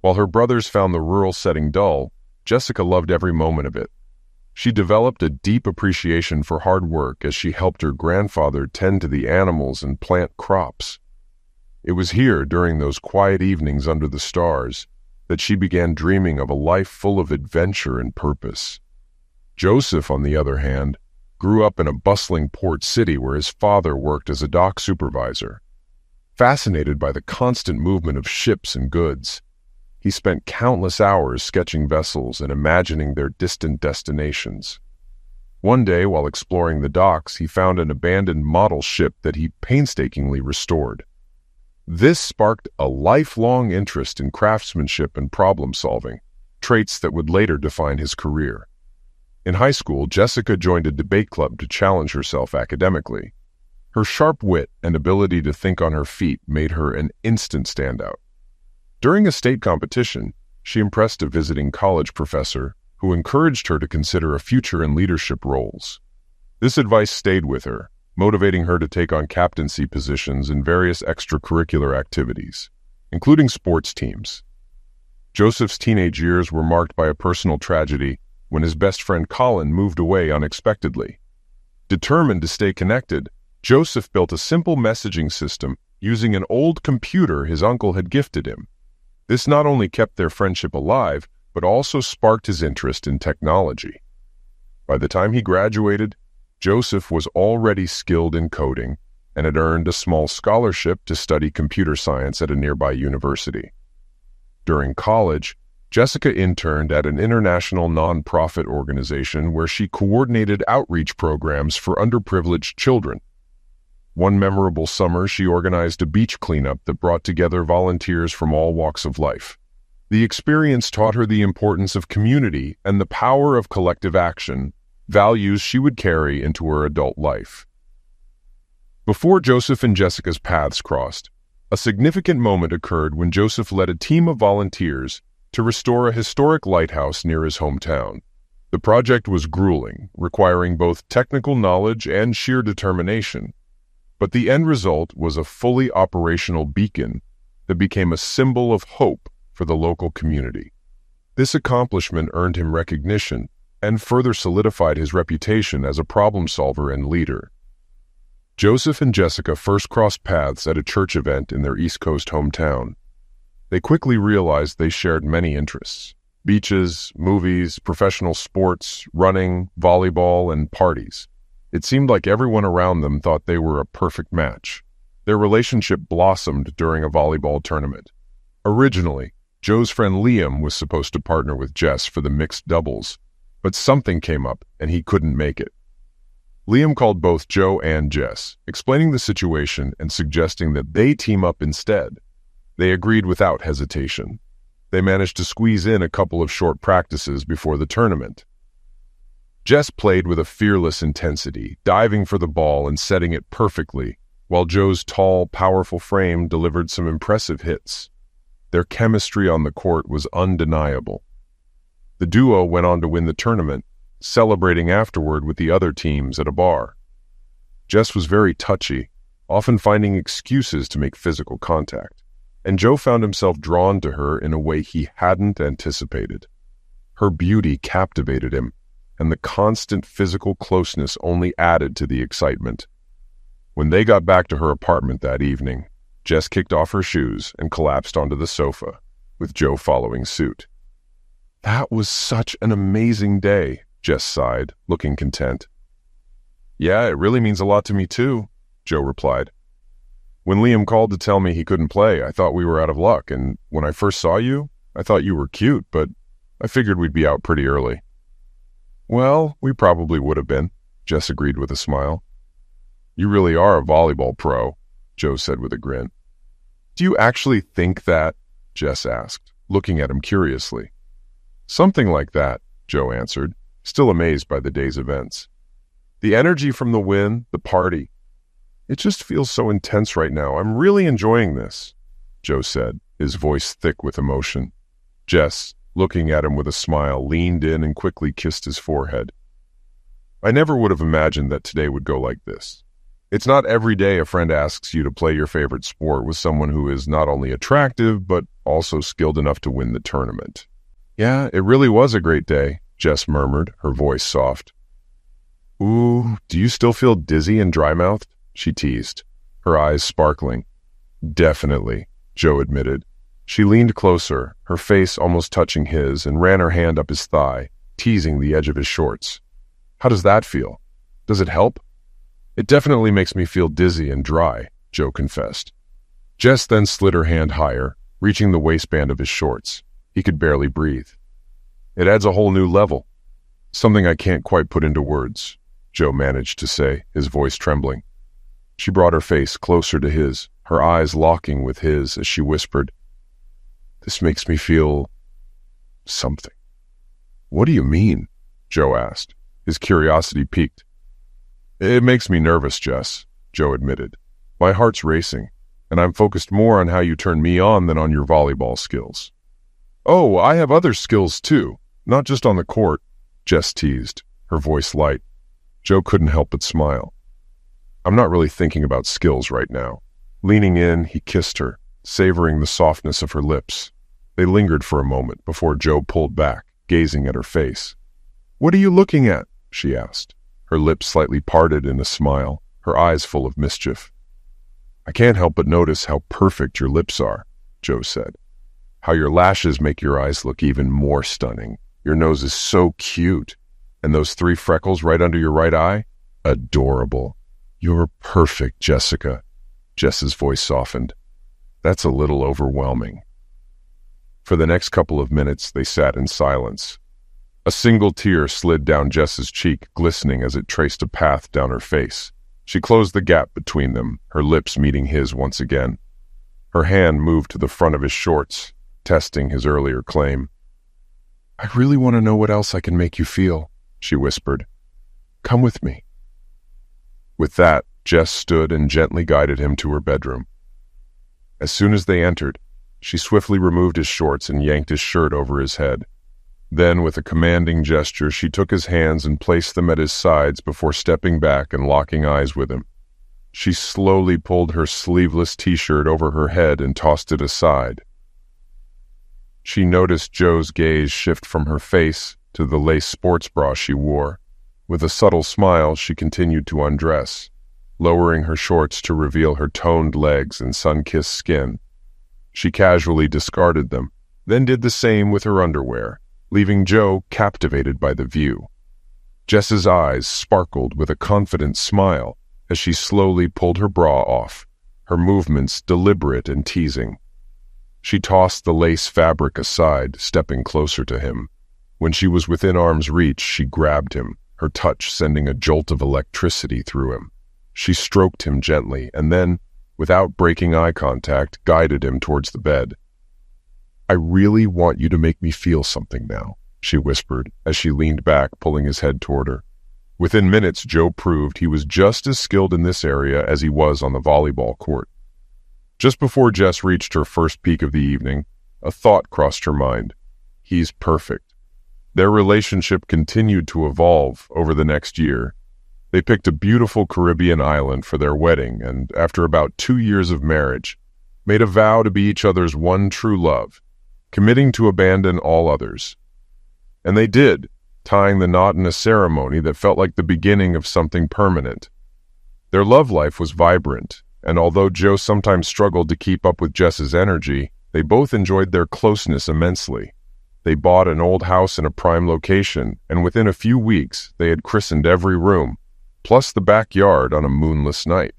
While her brothers found the rural setting dull, Jessica loved every moment of it. She developed a deep appreciation for hard work as she helped her grandfather tend to the animals and plant crops. It was here, during those quiet evenings under the stars, that she began dreaming of a life full of adventure and purpose. Joseph, on the other hand, grew up in a bustling port city where his father worked as a dock supervisor. Fascinated by the constant movement of ships and goods, he spent countless hours sketching vessels and imagining their distant destinations. One day, while exploring the docks, he found an abandoned model ship that he painstakingly restored. This sparked a lifelong interest in craftsmanship and problem-solving, traits that would later define his career. In high school, Jessica joined a debate club to challenge herself academically. Her sharp wit and ability to think on her feet made her an instant standout. During a state competition, she impressed a visiting college professor who encouraged her to consider a future in leadership roles. This advice stayed with her, motivating her to take on captaincy positions in various extracurricular activities, including sports teams. Joseph's teenage years were marked by a personal tragedy when his best friend Colin moved away unexpectedly. Determined to stay connected, Joseph built a simple messaging system using an old computer his uncle had gifted him. This not only kept their friendship alive, but also sparked his interest in technology. By the time he graduated, Joseph was already skilled in coding and had earned a small scholarship to study computer science at a nearby university. During college, Jessica interned at an international nonprofit organization where she coordinated outreach programs for underprivileged children. One memorable summer, she organized a beach cleanup that brought together volunteers from all walks of life. The experience taught her the importance of community and the power of collective action, values she would carry into her adult life. Before Joseph and Jessica's paths crossed, a significant moment occurred when Joseph led a team of volunteers to restore a historic lighthouse near his hometown. The project was grueling, requiring both technical knowledge and sheer determination. But the end result was a fully operational beacon that became a symbol of hope for the local community. This accomplishment earned him recognition and further solidified his reputation as a problem solver and leader. Joseph and Jessica first crossed paths at a church event in their East Coast hometown. They quickly realized they shared many interests: beaches, movies, professional sports, running, volleyball, and parties. It seemed like everyone around them thought they were a perfect match. Their relationship blossomed during a volleyball tournament. Originally, Joe's friend Liam was supposed to partner with Jess for the mixed doubles, but something came up and he couldn't make it. Liam called both Joe and Jess, explaining the situation and suggesting that they team up instead. They agreed without hesitation. They managed to squeeze in a couple of short practices before the tournament. Jess played with a fearless intensity, diving for the ball and setting it perfectly, while Joe's tall, powerful frame delivered some impressive hits. Their chemistry on the court was undeniable. The duo went on to win the tournament, celebrating afterward with the other teams at a bar. Jess was very touchy, often finding excuses to make physical contact, and Joe found himself drawn to her in a way he hadn't anticipated. Her beauty captivated him, and the constant physical closeness only added to the excitement. When they got back to her apartment that evening, Jess kicked off her shoes and collapsed onto the sofa, with Joe following suit. "That was such an amazing day," Jess sighed, looking content. "Yeah, it really means a lot to me too," Joe replied. "When Liam called to tell me he couldn't play, I thought we were out of luck, and when I first saw you, I thought you were cute, but I figured we'd be out pretty early." "Well, we probably would have been," Jess agreed with a smile. "You really are a volleyball pro," Joe said with a grin. "Do you actually think that?" Jess asked, looking at him curiously. "Something like that," Joe answered, still amazed by the day's events. The energy from the win, the party. It just feels so intense right now. I'm really enjoying this, Joe said, his voice thick with emotion. Jess, looking at him with a smile, leaned in and quickly kissed his forehead. I never would have imagined that today would go like this. It's not every day a friend asks you to play your favorite sport with someone who is not only attractive, but also skilled enough to win the tournament. Yeah, it really was a great day, Jess murmured, her voice soft. Ooh, do you still feel dizzy and dry-mouthed? She teased, her eyes sparkling. Definitely, Joe admitted. She leaned closer, her face almost touching his, and ran her hand up his thigh, teasing the edge of his shorts. How does that feel? Does it help? It definitely makes me feel dizzy and dry, Joe confessed. Jess then slid her hand higher, reaching the waistband of his shorts. He could barely breathe. It adds a whole new level. Something I can't quite put into words, Joe managed to say, his voice trembling. She brought her face closer to his, her eyes locking with his as she whispered, This makes me feel something. What do you mean? Joe asked, his curiosity piqued. It makes me nervous, Jess, Joe admitted. My heart's racing, and I'm focused more on how you turn me on than on your volleyball skills. Oh, I have other skills too, not just on the court, Jess teased, her voice light. Joe couldn't help but smile. I'm not really thinking about skills right now. Leaning in, he kissed her, savoring the softness of her lips. They lingered for a moment before Joe pulled back, gazing at her face. What are you looking at? She asked, her lips slightly parted in a smile, her eyes full of mischief. I can't help but notice how perfect your lips are, Joe said. How your lashes make your eyes look even more stunning. Your nose is so cute. And those 3 freckles right under your right eye? Adorable. You're perfect, Jessica. Jess's voice softened. That's a little overwhelming. For the next couple of minutes, they sat in silence. A single tear slid down Jess's cheek, glistening as it traced a path down her face. She closed the gap between them, her lips meeting his once again. Her hand moved to the front of his shorts, testing his earlier claim. I really want to know what else I can make you feel, she whispered. Come with me. With that, Jess stood and gently guided him to her bedroom. As soon as they entered, she swiftly removed his shorts and yanked his shirt over his head. Then, with a commanding gesture, she took his hands and placed them at his sides before stepping back and locking eyes with him. She slowly pulled her sleeveless t-shirt over her head and tossed it aside. She noticed Joe's gaze shift from her face to the lace sports bra she wore. With a subtle smile, she continued to undress, lowering her shorts to reveal her toned legs and sun-kissed skin. She casually discarded them, then did the same with her underwear, leaving Joe captivated by the view. Jess's eyes sparkled with a confident smile as she slowly pulled her bra off, her movements deliberate and teasing. She tossed the lace fabric aside, stepping closer to him. When she was within arm's reach, she grabbed him, her touch sending a jolt of electricity through him. She stroked him gently and then, without breaking eye contact, guided him towards the bed. I really want you to make me feel something now, she whispered as she leaned back, pulling his head toward her. Within minutes, Joe proved he was just as skilled in this area as he was on the volleyball court. Just before Jess reached her first peak of the evening, a thought crossed her mind. He's perfect. Their relationship continued to evolve over the next year. They picked a beautiful Caribbean island for their wedding and, after about 2 years of marriage, made a vow to be each other's one true love, committing to abandon all others. And they did, tying the knot in a ceremony that felt like the beginning of something permanent. Their love life was vibrant, and although Joe sometimes struggled to keep up with Jess's energy, they both enjoyed their closeness immensely. They bought an old house in a prime location, and within a few weeks they had christened every room, plus the backyard on a moonless night.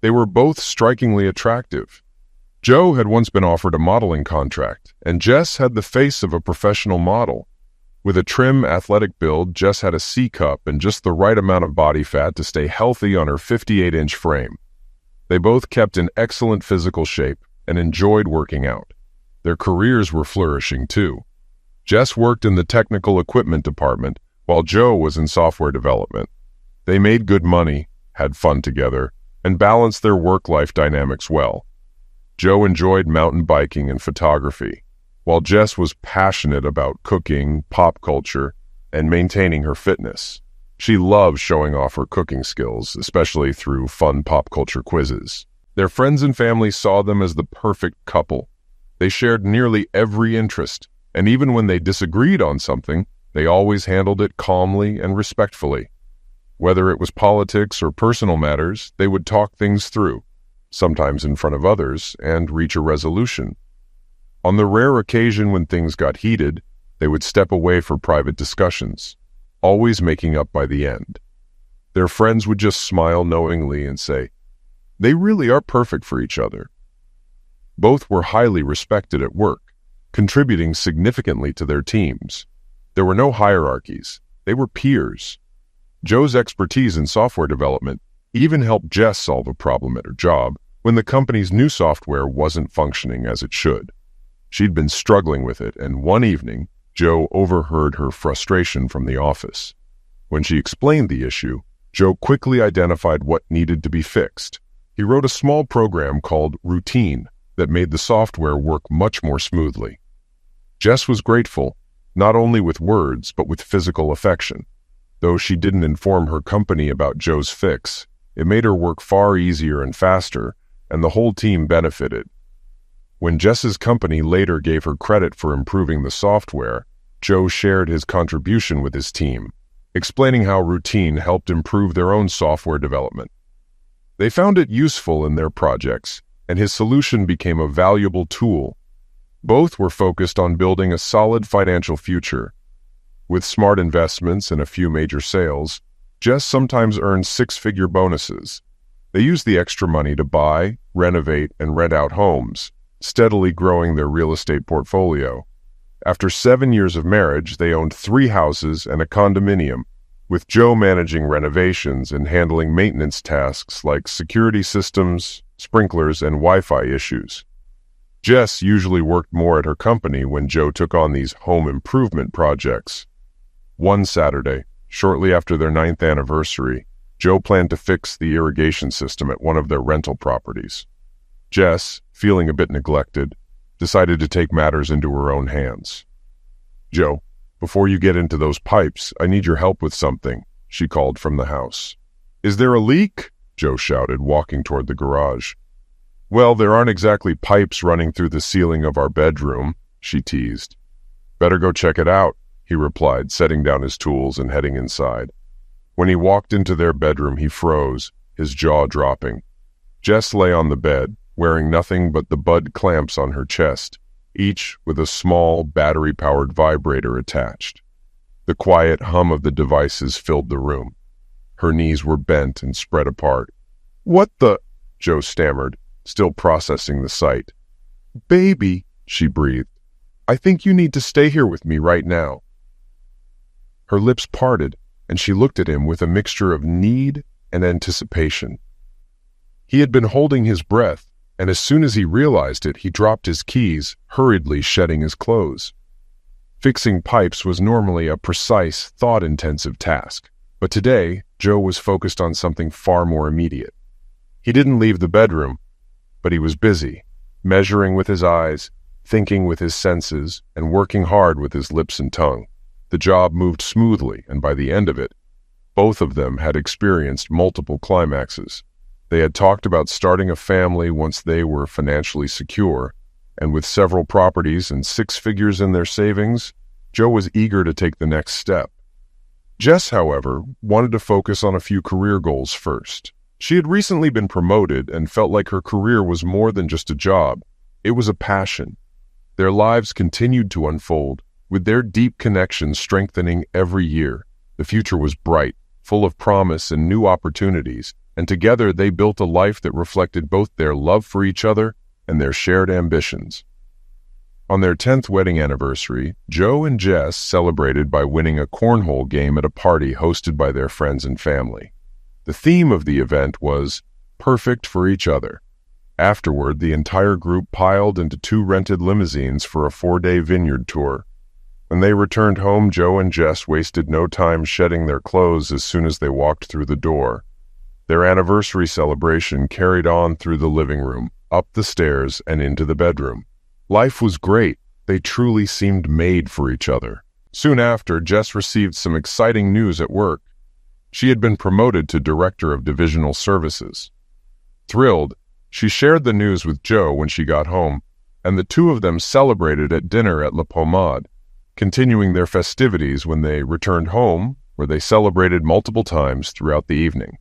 They were both strikingly attractive. Joe had once been offered a modeling contract, and Jess had the face of a professional model. With a trim, athletic build, Jess had a C-cup and just the right amount of body fat to stay healthy on her 58-inch frame. They both kept in excellent physical shape and enjoyed working out. Their careers were flourishing, too. Jess worked in the technical equipment department, while Joe was in software development. They made good money, had fun together, and balanced their work-life dynamics well. Joe enjoyed mountain biking and photography, while Jess was passionate about cooking, pop culture, and maintaining her fitness. She loved showing off her cooking skills, especially through fun pop culture quizzes. Their friends and family saw them as the perfect couple. They shared nearly every interest, and even when they disagreed on something, they always handled it calmly and respectfully. Whether it was politics or personal matters, they would talk things through, sometimes in front of others, and reach a resolution. On the rare occasion when things got heated, they would step away for private discussions, always making up by the end. Their friends would just smile knowingly and say, "They really are perfect for each other." Both were highly respected at work, contributing significantly to their teams. There were no hierarchies. They were peers. Joe's expertise in software development even helped Jess solve a problem at her job when the company's new software wasn't functioning as it should. She'd been struggling with it, and one evening, Joe overheard her frustration from the office. When she explained the issue, Joe quickly identified what needed to be fixed. He wrote a small program called Routine that made the software work much more smoothly. Jess was grateful, not only with words, but with physical affection. Though she didn't inform her company about Joe's fix, it made her work far easier and faster, and the whole team benefited. When Jess's company later gave her credit for improving the software, Joe shared his contribution with his team, explaining how Routine helped improve their own software development. They found it useful in their projects, and his solution became a valuable tool. Both were focused on building a solid financial future. With smart investments and a few major sales, Jess sometimes earned six-figure bonuses. They used the extra money to buy, renovate, and rent out homes, steadily growing their real estate portfolio. After 7 years of marriage, they owned 3 houses and a condominium, with Joe managing renovations and handling maintenance tasks like security systems, sprinklers, and Wi-Fi issues. Jess usually worked more at her company when Joe took on these home improvement projects. One Saturday, shortly after their 9th anniversary, Joe planned to fix the irrigation system at one of their rental properties. Jess, feeling a bit neglected, decided to take matters into her own hands. "Joe, before you get into those pipes, I need your help with something," she called from the house. "Is there a leak?" Joe shouted, walking toward the garage. "Well, there aren't exactly pipes running through the ceiling of our bedroom," she teased. "Better go check it out," he replied, setting down his tools and heading inside. When he walked into their bedroom, he froze, his jaw dropping. Jess lay on the bed, wearing nothing but the Bud clamps on her chest, each with a small, battery-powered vibrator attached. The quiet hum of the devices filled the room. Her knees were bent and spread apart. "What the—" Joe stammered, still processing the sight. "Baby," she breathed, "I think you need to stay here with me right now." Her lips parted, and she looked at him with a mixture of need and anticipation. He had been holding his breath, and as soon as he realized it, he dropped his keys, hurriedly shedding his clothes. Fixing pipes was normally a precise, thought-intensive task, but today, Joe was focused on something far more immediate. He didn't leave the bedroom, but he was busy, measuring with his eyes, thinking with his senses, and working hard with his lips and tongue. The job moved smoothly, and by the end of it, both of them had experienced multiple climaxes. They had talked about starting a family once they were financially secure, and with several properties and 6 figures in their savings, Joe was eager to take the next step. Jess, however, wanted to focus on a few career goals first. She had recently been promoted and felt like her career was more than just a job. It was a passion. Their lives continued to unfold, with their deep connection strengthening every year. The future was bright, full of promise and new opportunities, and together they built a life that reflected both their love for each other and their shared ambitions. On their 10th wedding anniversary, Joe and Jess celebrated by winning a cornhole game at a party hosted by their friends and family. The theme of the event was "Perfect for Each Other." Afterward, the entire group piled into 2 rented limousines for a 4-day vineyard tour. When they returned home, Joe and Jess wasted no time shedding their clothes as soon as they walked through the door. Their anniversary celebration carried on through the living room, up the stairs, and into the bedroom. Life was great. They truly seemed made for each other. Soon after, Jess received some exciting news at work. She had been promoted to Director of Divisional Services. Thrilled, she shared the news with Joe when she got home, and the two of them celebrated at dinner at La Pommade, continuing their festivities when they returned home, where they celebrated multiple times throughout the evening.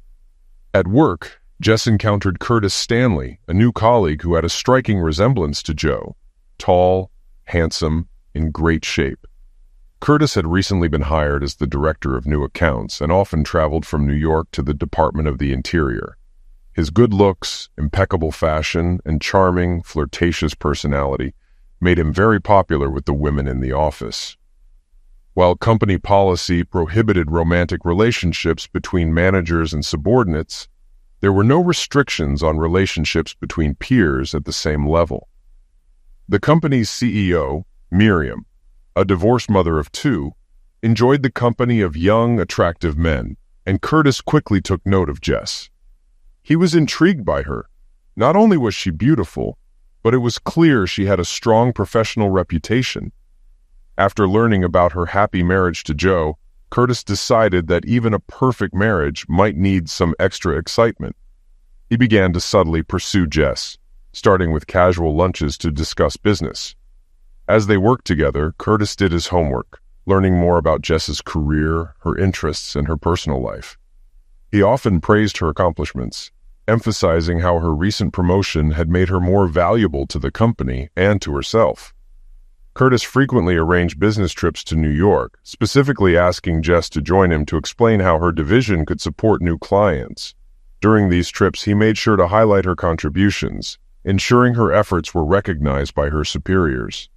At work, Jess encountered Curtis Stanley, a new colleague who had a striking resemblance to Joe. Tall, handsome, in great shape. Curtis had recently been hired as the Director of New Accounts and often traveled from New York to the Department of the Interior. His good looks, impeccable fashion, and charming, flirtatious personality made him very popular with the women in the office. While company policy prohibited romantic relationships between managers and subordinates, there were no restrictions on relationships between peers at the same level. The company's CEO, Miriam, a divorced mother of two, enjoyed the company of young, attractive men, and Curtis quickly took note of Jess. He was intrigued by her. Not only was she beautiful, but it was clear she had a strong professional reputation. After learning about her happy marriage to Joe, Curtis decided that even a perfect marriage might need some extra excitement. He began to subtly pursue Jess, starting with casual lunches to discuss business. As they worked together, Curtis did his homework, learning more about Jess's career, her interests, and her personal life. He often praised her accomplishments, emphasizing how her recent promotion had made her more valuable to the company and to herself. Curtis frequently arranged business trips to New York, specifically asking Jess to join him to explain how her division could support new clients. During these trips, he made sure to highlight her contributions, ensuring her efforts were recognized by her superiors.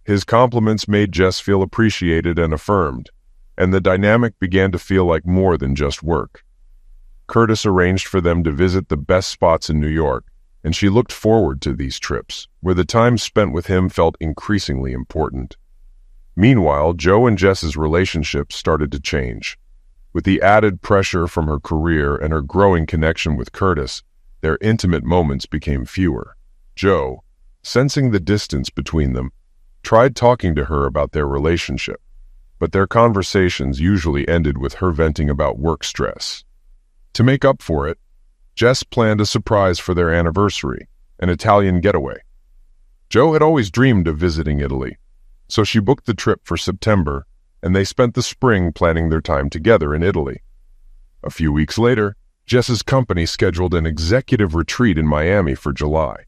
His compliments made Jess feel appreciated and affirmed, and the dynamic began to feel like more than just work. Curtis arranged for them to visit the best spots in New York, and she looked forward to these trips, where the time spent with him felt increasingly important. Meanwhile, Joe and Jess's relationship started to change. With the added pressure from her career and her growing connection with Curtis, their intimate moments became fewer. Joe, sensing the distance between them, tried talking to her about their relationship, but their conversations usually ended with her venting about work stress. To make up for it, Jess planned a surprise for their anniversary, an Italian getaway. Joe had always dreamed of visiting Italy, so she booked the trip for September, and they spent the spring planning their time together in Italy. A few weeks later, Jess's company scheduled an executive retreat in Miami for July.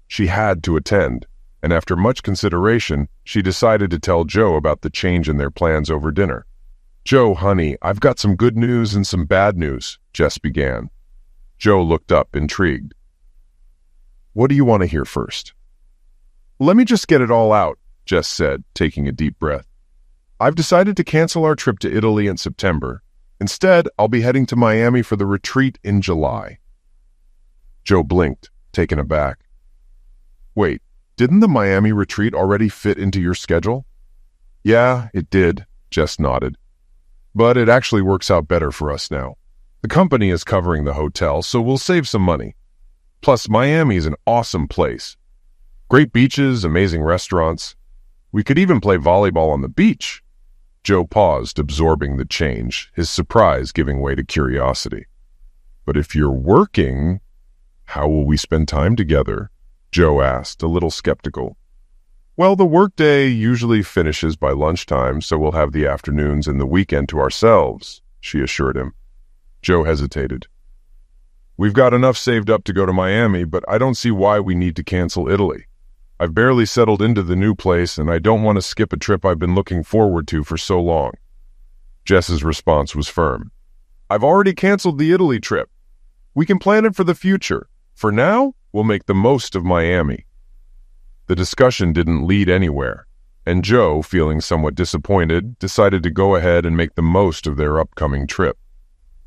She had to attend, and after much consideration, she decided to tell Joe about the change in their plans over dinner. "Joe, honey, I've got some good news and some bad news," Jess began. Joe looked up, intrigued. "What do you want to hear first?" "Let me just get it all out," Jess said, taking a deep breath. "I've decided to cancel our trip to Italy in September. Instead, I'll be heading to Miami for the retreat in July." Joe blinked, taken aback. "Wait, didn't the Miami retreat already fit into your schedule?" "Yeah, it did," Jess nodded. "But it actually works out better for us now. The company is covering the hotel, so we'll save some money. Plus, Miami is an awesome place. Great beaches, amazing restaurants. We could even play volleyball on the beach." Joe paused, absorbing the change, his surprise giving way to curiosity. "But if you're working, how will we spend time together?" Joe asked, a little skeptical. "Well, the workday usually finishes by lunchtime, so we'll have the afternoons and the weekend to ourselves," she assured him. Joe hesitated. "We've got enough saved up to go to Miami, but I don't see why we need to cancel Italy. I've barely settled into the new place, and I don't want to skip a trip I've been looking forward to for so long." Jess's response was firm. "I've already canceled the Italy trip. We can plan it for the future. For now, we'll make the most of Miami." The discussion didn't lead anywhere, and Joe, feeling somewhat disappointed, decided to go ahead and make the most of their upcoming trip.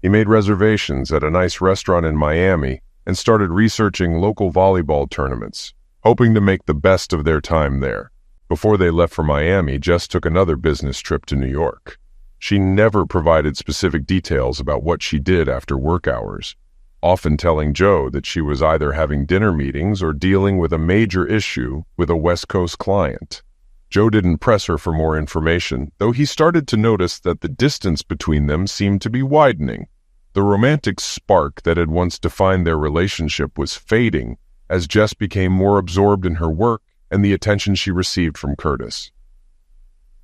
He made reservations at a nice restaurant in Miami and started researching local volleyball tournaments, hoping to make the best of their time there. Before they left for Miami, Jess took another business trip to New York. She never provided specific details about what she did after work hours, often telling Joe that she was either having dinner meetings or dealing with a major issue with a West Coast client. Joe didn't press her for more information, though he started to notice that the distance between them seemed to be widening. The romantic spark that had once defined their relationship was fading as Jess became more absorbed in her work and the attention she received from Curtis.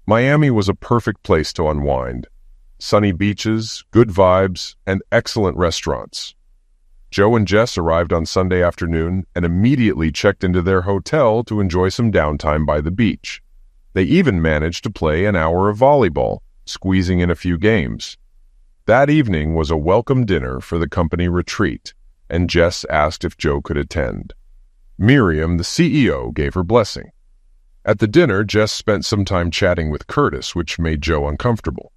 Miami was a perfect place to unwind. Sunny beaches, good vibes, and excellent restaurants. Joe and Jess arrived on Sunday afternoon and immediately checked into their hotel to enjoy some downtime by the beach. They even managed to play an hour of volleyball, squeezing in a few games. That evening was a welcome dinner for the company retreat, and Jess asked if Joe could attend. Miriam, the CEO, gave her blessing. At the dinner, Jess spent some time chatting with Curtis, which made Joe uncomfortable.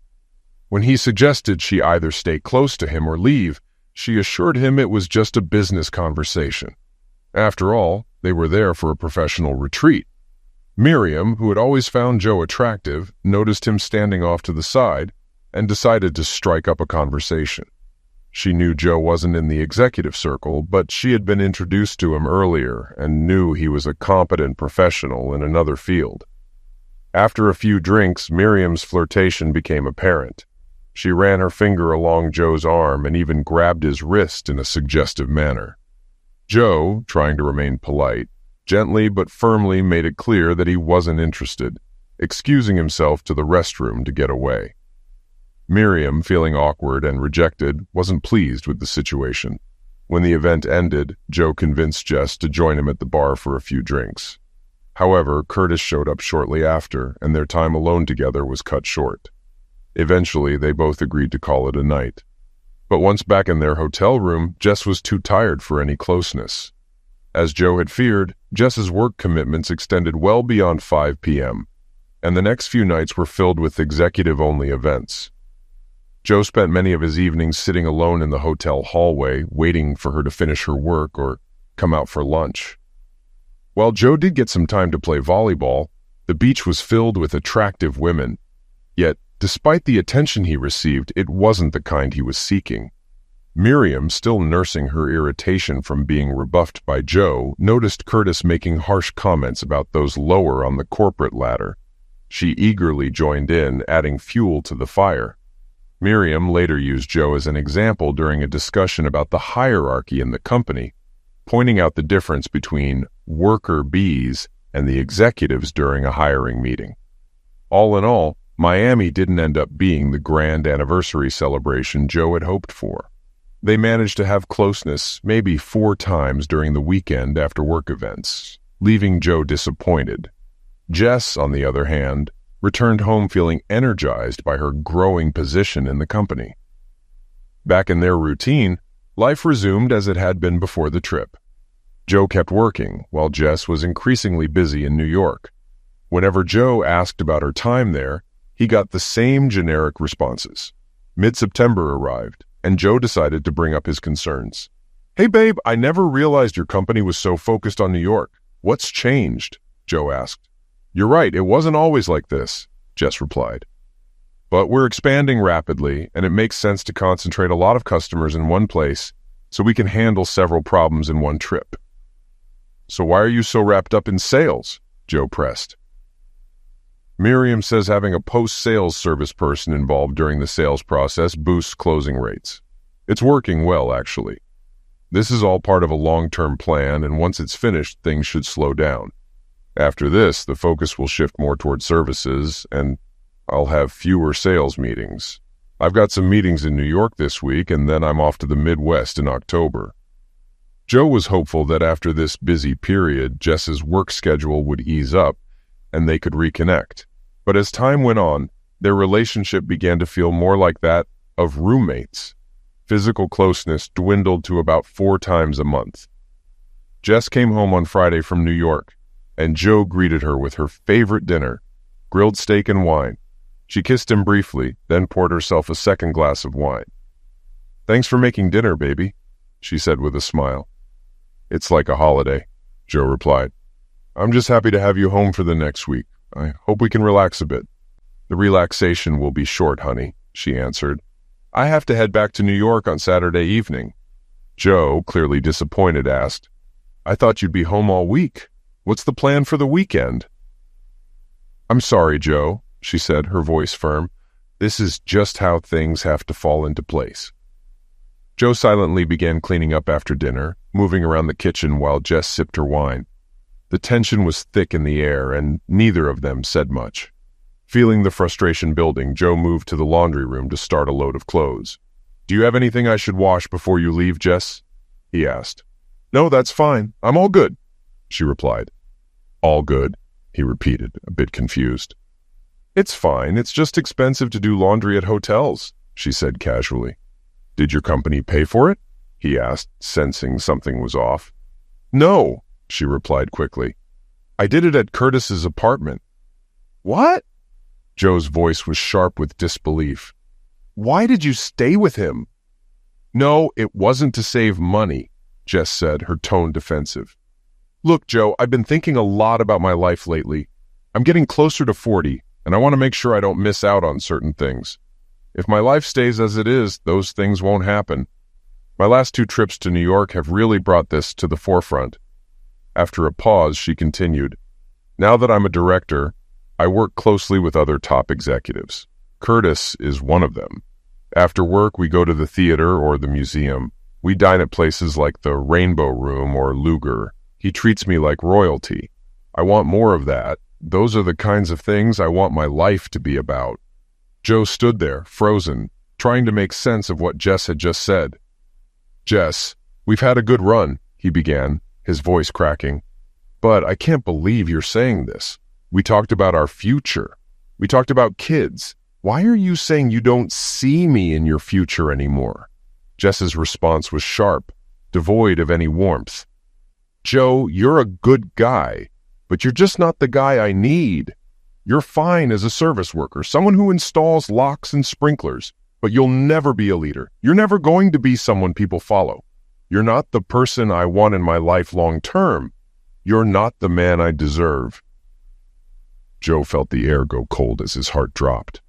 When he suggested she either stay close to him or leave, she assured him it was just a business conversation. After all, they were there for a professional retreat. Miriam, who had always found Joe attractive, noticed him standing off to the side and decided to strike up a conversation. She knew Joe wasn't in the executive circle, but she had been introduced to him earlier and knew he was a competent professional in another field. After a few drinks, Miriam's flirtation became apparent. She ran her finger along Joe's arm and even grabbed his wrist in a suggestive manner. Joe, trying to remain polite, gently but firmly made it clear that he wasn't interested, excusing himself to the restroom to get away. Miriam, feeling awkward and rejected, wasn't pleased with the situation. When the event ended, Joe convinced Jess to join him at the bar for a few drinks. However, Curtis showed up shortly after, and their time alone together was cut short. Eventually, they both agreed to call it a night. But once back in their hotel room, Jess was too tired for any closeness. As Joe had feared, Jess's work commitments extended well beyond 5 p.m., and the next few nights were filled with executive-only events. Joe spent many of his evenings sitting alone in the hotel hallway, waiting for her to finish her work or come out for lunch. While Joe did get some time to play volleyball, the beach was filled with attractive women. Yet, despite the attention he received, it wasn't the kind he was seeking. Miriam, still nursing her irritation from being rebuffed by Joe, noticed Curtis making harsh comments about those lower on the corporate ladder. She eagerly joined in, adding fuel to the fire. Miriam later used Joe as an example during a discussion about the hierarchy in the company, pointing out the difference between worker bees and the executives during a hiring meeting. All in all, Miami didn't end up being the grand anniversary celebration Joe had hoped for. They managed to have closeness maybe 4 times during the weekend after work events, leaving Joe disappointed. Jess, on the other hand, returned home feeling energized by her growing position in the company. Back in their routine, life resumed as it had been before the trip. Joe kept working, while Jess was increasingly busy in New York. Whenever Joe asked about her time there, he got the same generic responses. Mid-September arrived, and Joe decided to bring up his concerns. "Hey babe, I never realized your company was so focused on New York. What's changed?" Joe asked. "You're right, it wasn't always like this," Jess replied. "But we're expanding rapidly, and it makes sense to concentrate a lot of customers in one place so we can handle several problems in one trip." "So why are you so wrapped up in sales?" Joe pressed. "Miriam says having a post-sales service person involved during the sales process boosts closing rates. It's working well, actually. This is all part of a long-term plan, and once it's finished, things should slow down. After this, the focus will shift more toward services, and I'll have fewer sales meetings. I've got some meetings in New York this week, and then I'm off to the Midwest in October." Joe was hopeful that after this busy period, Jess's work schedule would ease up, and they could reconnect. But as time went on, their relationship began to feel more like that of roommates. Physical closeness dwindled to about 4 times a month. Jess came home on Friday from New York, and Joe greeted her with her favorite dinner, grilled steak and wine. She kissed him briefly, then poured herself a second glass of wine. "Thanks for making dinner, baby," she said with a smile. "It's like a holiday," Joe replied. "I'm just happy to have you home for the next week. I hope we can relax a bit." "The relaxation will be short, honey," she answered. "I have to head back to New York on Saturday evening." Joe, clearly disappointed, asked, "I thought you'd be home all week. What's the plan for the weekend?" "I'm sorry, Joe," she said, her voice firm. "This is just how things have to fall into place." Joe silently began cleaning up after dinner, moving around the kitchen while Jess sipped her wine. The tension was thick in the air, and neither of them said much. Feeling the frustration building, Joe moved to the laundry room to start a load of clothes. "Do you have anything I should wash before you leave, Jess?" he asked. "No, that's fine. I'm all good," she replied. "All good," he repeated, a bit confused. "It's fine. It's just expensive to do laundry at hotels," she said casually. "Did your company pay for it?" he asked, sensing something was off. "No," she replied quickly. "I did it at Curtis's apartment." "What?" Joe's voice was sharp with disbelief. "Why did you stay with him?" "No, it wasn't to save money," Jess said, her tone defensive. "Look, Joe, I've been thinking a lot about my life lately. I'm getting closer to 40, and I want to make sure I don't miss out on certain things. If my life stays as it is, those things won't happen. My last 2 trips to New York have really brought this to the forefront." After a pause, she continued, "Now that I'm a director, I work closely with other top executives. Curtis is one of them. After work, we go to the theater or the museum. We dine at places like the Rainbow Room or Luger. He treats me like royalty. I want more of that. Those are the kinds of things I want my life to be about." Joe stood there, frozen, trying to make sense of what Jess had just said. "Jess, we've had a good run," he began, his voice cracking. "But I can't believe you're saying this. We talked about our future. We talked about kids. Why are you saying you don't see me in your future anymore?" Jess's response was sharp, devoid of any warmth. "Joe, you're a good guy, but you're just not the guy I need. You're fine as a service worker, someone who installs locks and sprinklers, but you'll never be a leader. You're never going to be someone people follow. You're not the person I want in my life long term. You're not the man I deserve." Joe felt the air go cold as his heart dropped.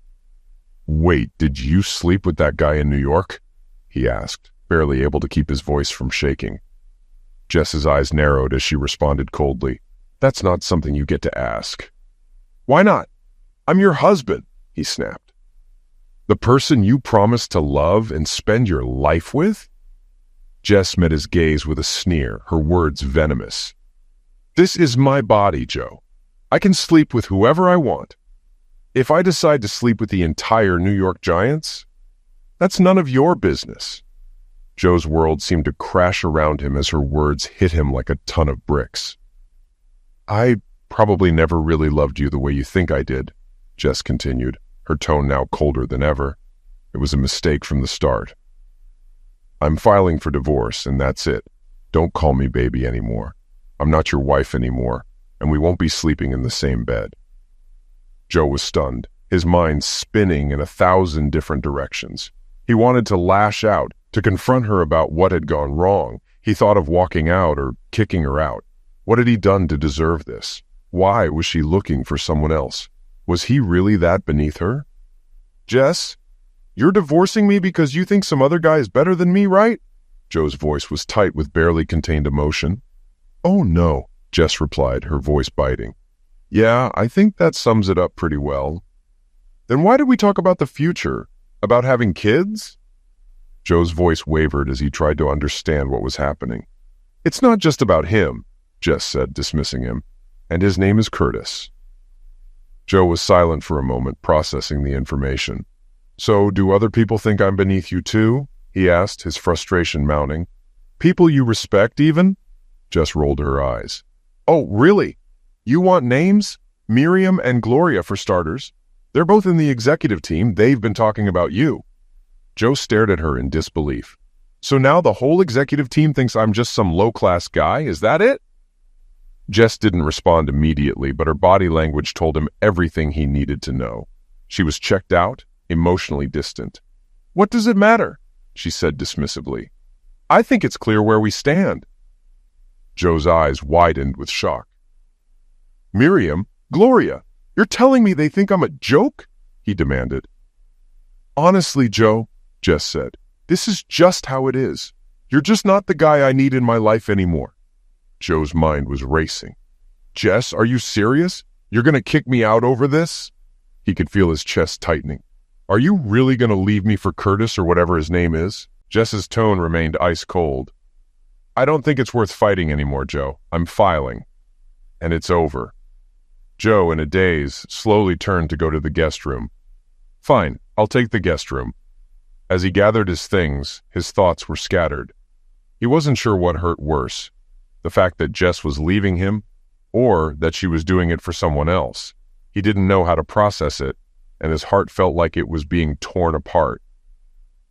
"Wait, did you sleep with that guy in New York?" he asked, barely able to keep his voice from shaking. Jess's eyes narrowed as she responded coldly, "That's not something you get to ask." "Why not? I'm your husband," he snapped. "The person you promised to love and spend your life with?" Jess met his gaze with a sneer, her words venomous. "This is my body, Joe. I can sleep with whoever I want. If I decide to sleep with the entire New York Giants, that's none of your business." Joe's world seemed to crash around him as her words hit him like a ton of bricks. "I probably never really loved you the way you think I did," Jess continued, her tone now colder than ever. "It was a mistake from the start. I'm filing for divorce, and that's it. Don't call me baby anymore. I'm not your wife anymore, and we won't be sleeping in the same bed." Joe was stunned, his mind spinning in 1,000 different directions. He wanted to lash out, to confront her about what had gone wrong. He thought of walking out or kicking her out. What had he done to deserve this? Why was she looking for someone else? Was he really that beneath her? "Jess, you're divorcing me because you think some other guy is better than me, right?" Joe's voice was tight with barely contained emotion. "Oh, no," Jess replied, her voice biting. "Yeah, I think that sums it up pretty well." "Then why did we talk about the future? About having kids?" Joe's voice wavered as he tried to understand what was happening. "It's not just about him," Jess said, dismissing him. "And his name is Curtis." Joe was silent for a moment, processing the information. "So, do other people think I'm beneath you too?" he asked, his frustration mounting. "People you respect, even?" Jess rolled her eyes. "Oh, really? You want names? Miriam and Gloria, for starters. They're both in the executive team. They've been talking about you." Joe stared at her in disbelief. "So now the whole executive team thinks I'm just some low-class guy? Is that it?" Jess didn't respond immediately, but her body language told him everything he needed to know. She was checked out, emotionally distant. "What does it matter?" she said dismissively. "I think it's clear where we stand." Joe's eyes widened with shock. "Miriam? Gloria? You're telling me they think I'm a joke? He demanded. Honestly, Joe, Jess said, this is just how it is. You're just not the guy I need in my life anymore. Joe's mind was racing. Jess, are you serious? You're going to kick me out over this? He could feel his chest tightening. Are you really going to leave me for Curtis or whatever his name is? Jess's tone remained ice cold. I don't think it's worth fighting anymore, Joe. I'm filing. And it's over. Joe, in a daze, slowly turned to go to the guest room. Fine, I'll take the guest room. As he gathered his things, his thoughts were scattered. He wasn't sure what hurt worse, the fact that Jess was leaving him, or that she was doing it for someone else. He didn't know how to process it, and his heart felt like it was being torn apart.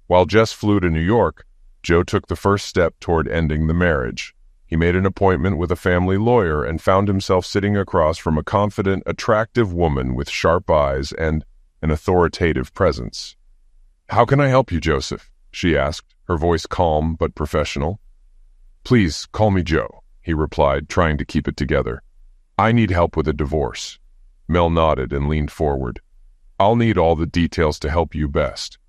While Jess flew to New York, Joe took the first step toward ending the marriage. He made an appointment with a family lawyer and found himself sitting across from a confident, attractive woman with sharp eyes and an authoritative presence. How can I help you, Joseph? She asked, her voice calm but professional. Please, call me Joe, he replied, trying to keep it together. I need help with a divorce. Mel nodded and leaned forward. I'll need all the details to help you best.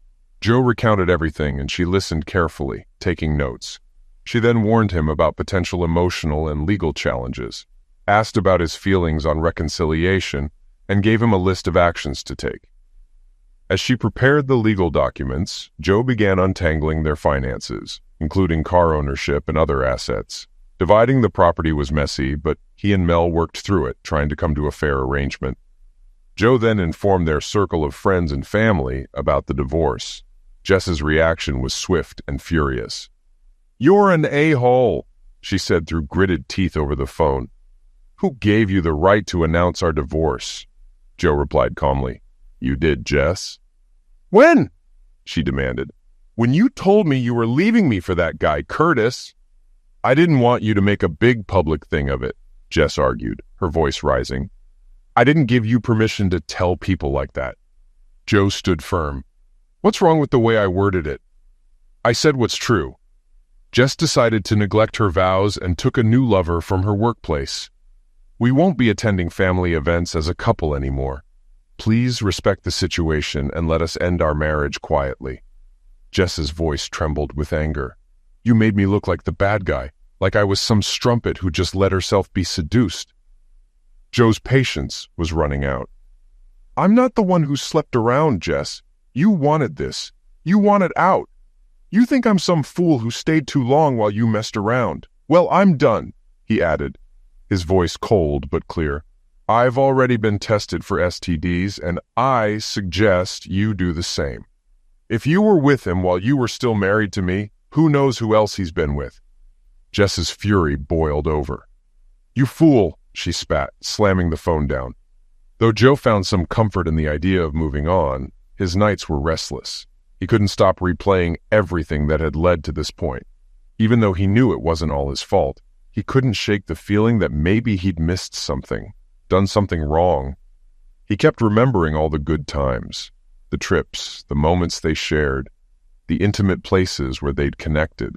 Joe recounted everything and she listened carefully, taking notes. She then warned him about potential emotional and legal challenges, asked about his feelings on reconciliation, and gave him a list of actions to take. As she prepared the legal documents, Joe began untangling their finances, including car ownership and other assets. Dividing the property was messy, but he and Mel worked through it, trying to come to a fair arrangement. Joe then informed their circle of friends and family about the divorce. Jess's reaction was swift and furious. You're an a-hole, she said through gritted teeth over the phone. Who gave you the right to announce our divorce? Joe replied calmly. You did, Jess. When? She demanded. When you told me you were leaving me for that guy, Curtis. I didn't want you to make a big public thing of it, Jess argued, her voice rising. I didn't give you permission to tell people like that. Joe stood firm. What's wrong with the way I worded it? I said what's true. Jess decided to neglect her vows and took a new lover from her workplace. We won't be attending family events as a couple anymore. Please respect the situation and let us end our marriage quietly. Jess's voice trembled with anger. You made me look like the bad guy, like I was some strumpet who just let herself be seduced. Joe's patience was running out. I'm not the one who slept around, Jess. You wanted this. You wanted out. You think I'm some fool who stayed too long while you messed around. Well, I'm done, he added, his voice cold but clear. I've already been tested for STDs, and I suggest you do the same. If you were with him while you were still married to me, who knows who else he's been with? Jess's fury boiled over. You fool, she spat, slamming the phone down. Though Joe found some comfort in the idea of moving on, his nights were restless. He couldn't stop replaying everything that had led to this point. Even though he knew it wasn't all his fault, he couldn't shake the feeling that maybe he'd missed something, done something wrong. He kept remembering all the good times, the trips, the moments they shared, the intimate places where they'd connected.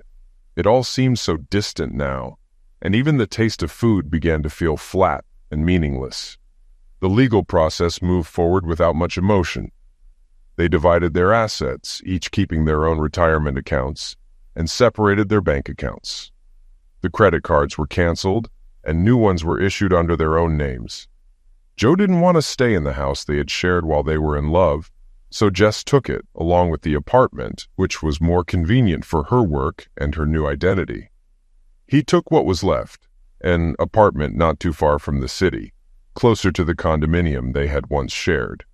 It all seemed so distant now, and even the taste of food began to feel flat and meaningless. The legal process moved forward without much emotion. They divided their assets, each keeping their own retirement accounts, and separated their bank accounts. The credit cards were canceled, and new ones were issued under their own names. Joe didn't want to stay in the house they had shared while they were in love, so Jess took it, along with the apartment, which was more convenient for her work and her new identity. He took what was left, an apartment not too far from the city, closer to the condominium they had once shared.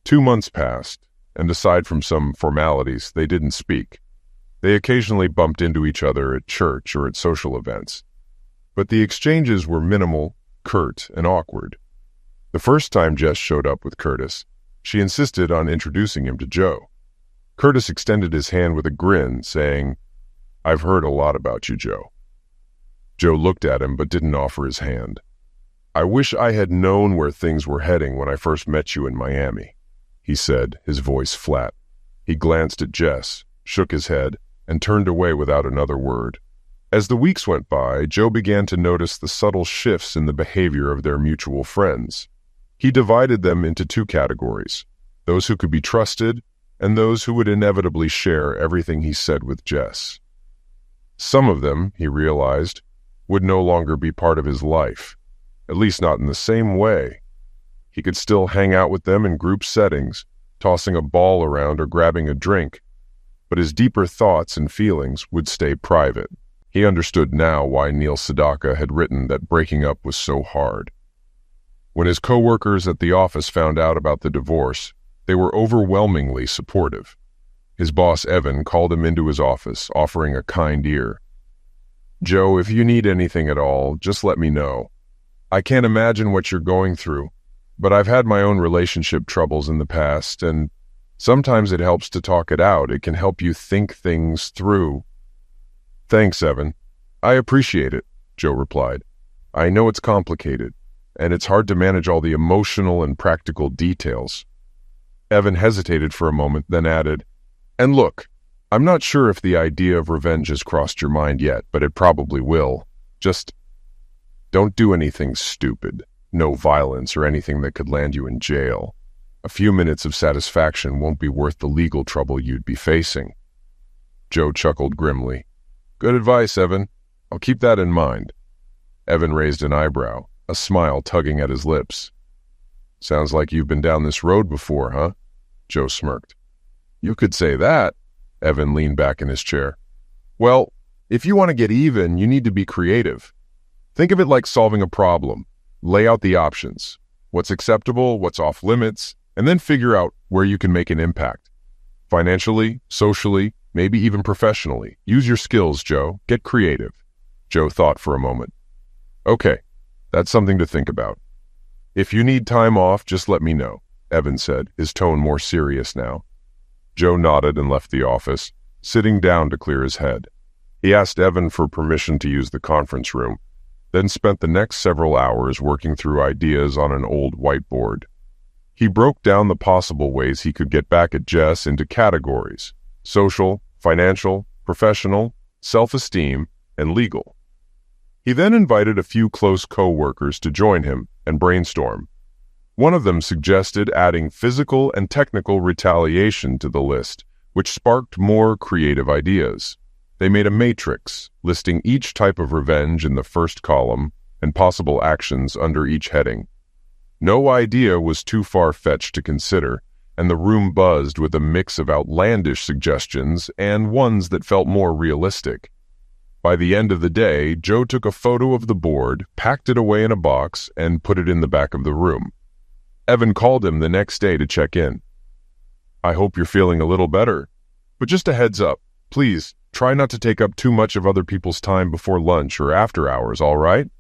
2 months passed, and aside from some formalities, they didn't speak. They occasionally bumped into each other at church or at social events. But the exchanges were minimal, curt, and awkward. The first time Jess showed up with Curtis, she insisted on introducing him to Joe. Curtis extended his hand with a grin, saying, I've heard a lot about you, Joe. Joe looked at him but didn't offer his hand. I wish I had known where things were heading when I first met you in Miami, he said, his voice flat. He glanced at Jess, shook his head, and turned away without another word. As the weeks went by, Joe began to notice the subtle shifts in the behavior of their mutual friends. He divided them into two categories: those who could be trusted and those who would inevitably share everything he said with Jess. Some of them, he realized, would no longer be part of his life, at least not in the same way. He could still hang out with them in group settings, tossing a ball around or grabbing a drink, but his deeper thoughts and feelings would stay private. He understood now why Neil Sedaka had written that breaking up was so hard. When his coworkers at the office found out about the divorce, they were overwhelmingly supportive. His boss, Evan, called him into his office, offering a kind ear. "Joe, if you need anything at all, just let me know. I can't imagine what you're going through, but I've had my own relationship troubles in the past, and sometimes it helps to talk it out. It can help you think things through." "Thanks, Evan. I appreciate it," Joe replied. "I know it's complicated, and it's hard to manage all the emotional and practical details." Evan hesitated for a moment, then added, "And look, I'm not sure if the idea of revenge has crossed your mind yet, but it probably will. Just don't do anything stupid. No violence or anything that could land you in jail. A few minutes of satisfaction won't be worth the legal trouble you'd be facing." Joe chuckled grimly. "Good advice, Evan. I'll keep that in mind." Evan raised an eyebrow, a smile tugging at his lips. "Sounds like you've been down this road before, huh?" Joe smirked. "You could say that." Evan leaned back in his chair. "Well, if you want to get even, you need to be creative. Think of it like solving a problem. Lay out the options, what's acceptable, what's off limits, and then figure out where you can make an impact. Financially, socially, maybe even professionally. Use your skills, Joe. Get creative." Joe thought for a moment. "Okay, that's something to think about. If you need time off, just let me know," Evan said, his tone more serious now. Joe nodded and left the office, sitting down to clear his head. He asked Evan for permission to use the conference room, then spent the next several hours working through ideas on an old whiteboard. He broke down the possible ways he could get back at Jess into categories: social, financial, professional, self-esteem, and legal. He then invited a few close co-workers to join him and brainstorm. One of them suggested adding physical and technical retaliation to the list, which sparked more creative ideas. They made a matrix, listing each type of revenge in the first column and possible actions under each heading. No idea was too far-fetched to consider, and the room buzzed with a mix of outlandish suggestions and ones that felt more realistic. By the end of the day, Joe took a photo of the board, packed it away in a box, and put it in the back of the room. Evan called him the next day to check in. "I hope you're feeling a little better. But just a heads up, please try not to take up too much of other people's time before lunch or after hours, all right?"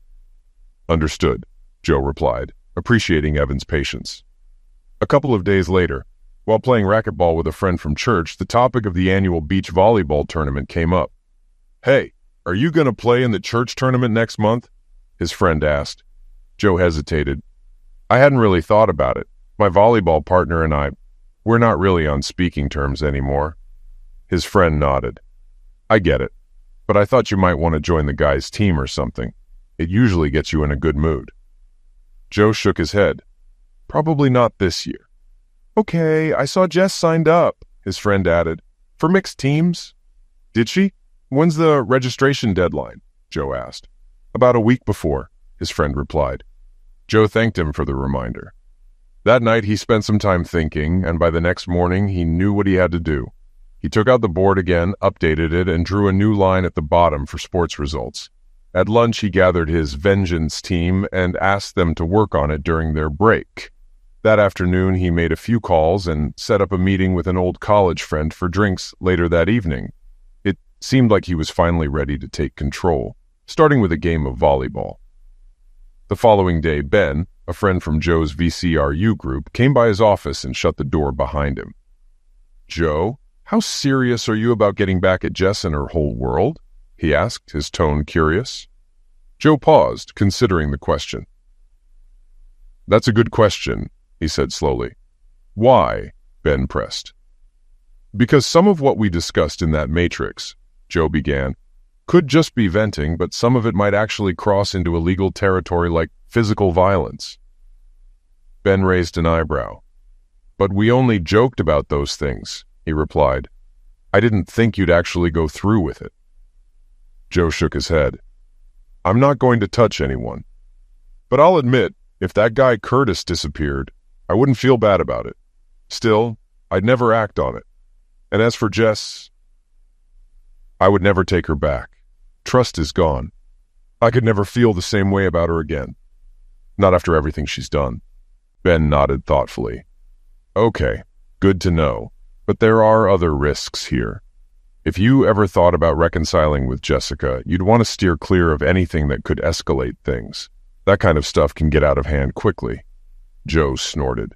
"Understood," Joe replied, appreciating Evan's patience. A couple of days later, while playing racquetball with a friend from church, the topic of the annual beach volleyball tournament came up. "Hey, are you going to play in the church tournament next month?" his friend asked. Joe hesitated. "I hadn't really thought about it. My volleyball partner and we're not really on speaking terms anymore." His friend nodded. "I get it, but I thought you might want to join the guys' team or something. It usually gets you in a good mood." Joe shook his head. "Probably not this year." "Okay, I saw Jess signed up," his friend added. "For mixed teams?" "Did she? When's the registration deadline?" Joe asked. "About a week before," his friend replied. Joe thanked him for the reminder. That night he spent some time thinking, and by the next morning he knew what he had to do. He took out the board again, updated it, and drew a new line at the bottom for sports results. At lunch he gathered his Vengeance team and asked them to work on it during their break. That afternoon he made a few calls and set up a meeting with an old college friend for drinks later that evening. It seemed like he was finally ready to take control, starting with a game of volleyball. The following day, Ben, a friend from Joe's VCRU group, came by his office and shut the door behind him. "Joe, how serious are you about getting back at Jess and her whole world?" he asked, his tone curious. Joe paused, considering the question. "That's a good question," he said slowly. "Why?" Ben pressed. "Because some of what we discussed in that matrix," Joe began, "could just be venting, but some of it might actually cross into illegal territory like physical violence." Ben raised an eyebrow. "But we only joked about those things," he replied. "I didn't think you'd actually go through with it." Joe shook his head. "I'm not going to touch anyone. But I'll admit, if that guy Curtis disappeared, I wouldn't feel bad about it. Still, I'd never act on it. And as for Jess, I would never take her back. Trust is gone. I could never feel the same way about her again. Not after everything she's done." Ben nodded thoughtfully. "Okay, good to know. But there are other risks here. If you ever thought about reconciling with Jessica, you'd want to steer clear of anything that could escalate things. That kind of stuff can get out of hand quickly." Joe snorted.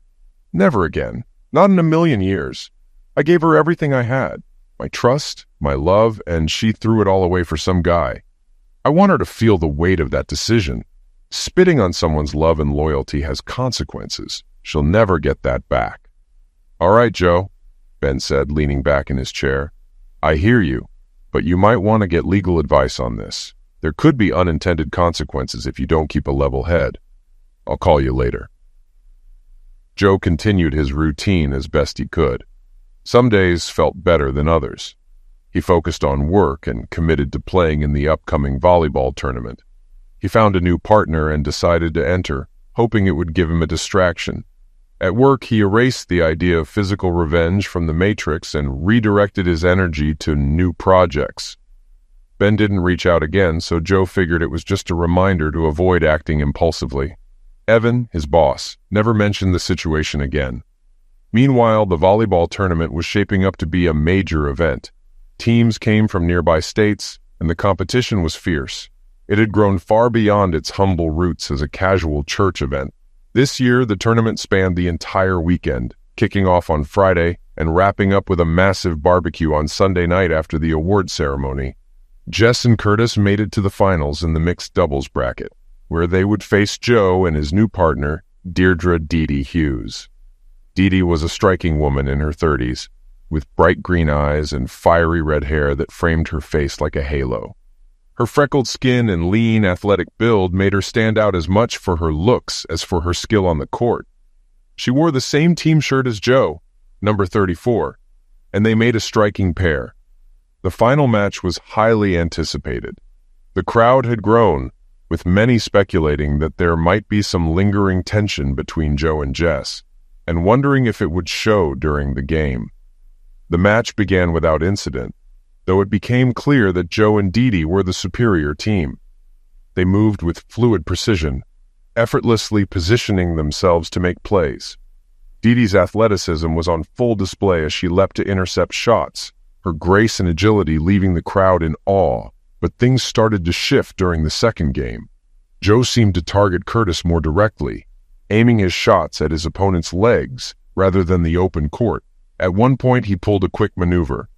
"Never again. Not in a million years. I gave her everything I had. My trust, my love, and she threw it all away for some guy. I want her to feel the weight of that decision. Spitting on someone's love and loyalty has consequences. She'll never get that back." "All right, Joe," Ben said, leaning back in his chair. "I hear you, but you might want to get legal advice on this. There could be unintended consequences if you don't keep a level head. I'll call you later." Joe continued his routine as best he could. Some days felt better than others. He focused on work and committed to playing in the upcoming volleyball tournament. He found a new partner and decided to enter, hoping it would give him a distraction. At work, he erased the idea of physical revenge from the Matrix and redirected his energy to new projects. Ben didn't reach out again, so Joe figured it was just a reminder to avoid acting impulsively. Evan, his boss, never mentioned the situation again. Meanwhile, the volleyball tournament was shaping up to be a major event. Teams came from nearby states, and the competition was fierce. It had grown far beyond its humble roots as a casual church event. This year, the tournament spanned the entire weekend, kicking off on Friday and wrapping up with a massive barbecue on Sunday night after the award ceremony. Jess and Curtis made it to the finals in the mixed doubles bracket, where they would face Joe and his new partner, Deirdre "Dee Hughes. Dee was a striking woman in her 30s, with bright green eyes and fiery red hair that framed her face like a halo. Her freckled skin and lean, athletic build made her stand out as much for her looks as for her skill on the court. She wore the same team shirt as Joe, number 34, and they made a striking pair. The final match was highly anticipated. The crowd had grown, with many speculating that there might be some lingering tension between Joe and Jess, and wondering if it would show during the game. The match began without incident, though it became clear that Joe and Dee were the superior team. They moved with fluid precision, effortlessly positioning themselves to make plays. Dee's athleticism was on full display as she leapt to intercept shots, her grace and agility leaving the crowd in awe. But things started to shift during the second game. Joe seemed to target Curtis more directly, aiming his shots at his opponent's legs rather than the open court. At one point, he pulled a quick maneuver,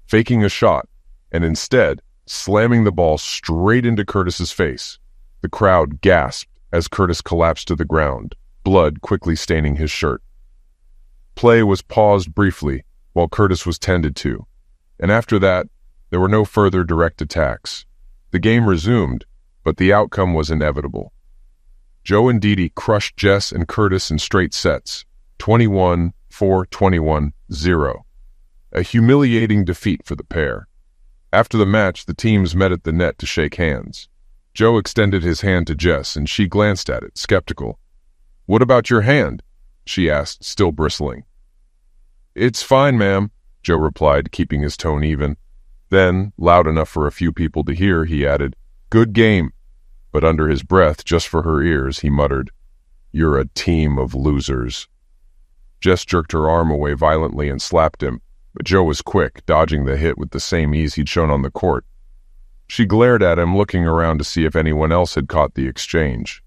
faking a shot, and instead slamming the ball straight into Curtis's face. The crowd gasped as Curtis collapsed to the ground, blood quickly staining his shirt. Play was paused briefly while Curtis was tended to, and after that, there were no further direct attacks. The game resumed, but the outcome was inevitable. Joe and Dee crushed Jess and Curtis in straight sets, 21-4, 21-0. A humiliating defeat for the pair. After the match, the teams met at the net to shake hands. Joe extended his hand to Jess, and she glanced at it, skeptical. "What about your hand?" she asked, still bristling. "It's fine, ma'am," Joe replied, keeping his tone even. Then, loud enough for a few people to hear, he added, "Good game." But under his breath, just for her ears, he muttered, "You're a team of losers." Jess jerked her arm away violently and slapped him, but Joe was quick, dodging the hit with the same ease he'd shown on the court. She glared at him, looking around to see if anyone else had caught the exchange.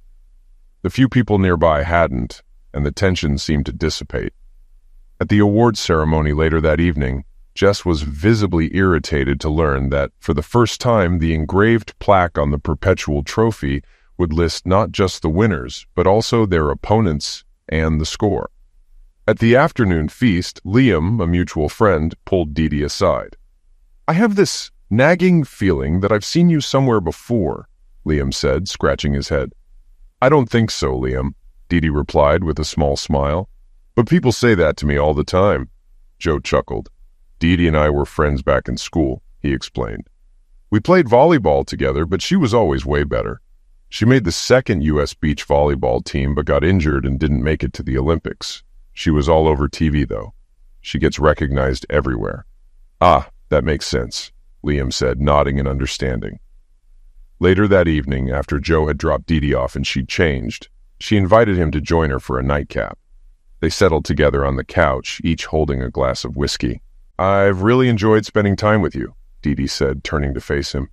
The few people nearby hadn't, and the tension seemed to dissipate. At the awards ceremony later that evening, Jess was visibly irritated to learn that, for the first time, the engraved plaque on the perpetual trophy would list not just the winners, but also their opponents and the score. At the afternoon feast, Liam, a mutual friend, pulled Dee aside. "I have this nagging feeling that I've seen you somewhere before," Liam said, scratching his head. "I don't think so, Liam. Dee Dee replied with a small smile. But people say that to me all the time. Joe chuckled. Dee Dee and I were friends back in school, he explained. We played volleyball together, but she was always way better. She made the second U.S. beach volleyball team but got injured and didn't make it to the Olympics. She was all over TV, though. She gets recognized everywhere. Ah, that makes sense, Liam said, nodding in understanding. Later that evening, after Joe had dropped Dee Dee off and she'd changed, she invited him to join her for a nightcap. They settled together on the couch, each holding a glass of whiskey. I've really enjoyed spending time with you, Dee Dee said, turning to face him.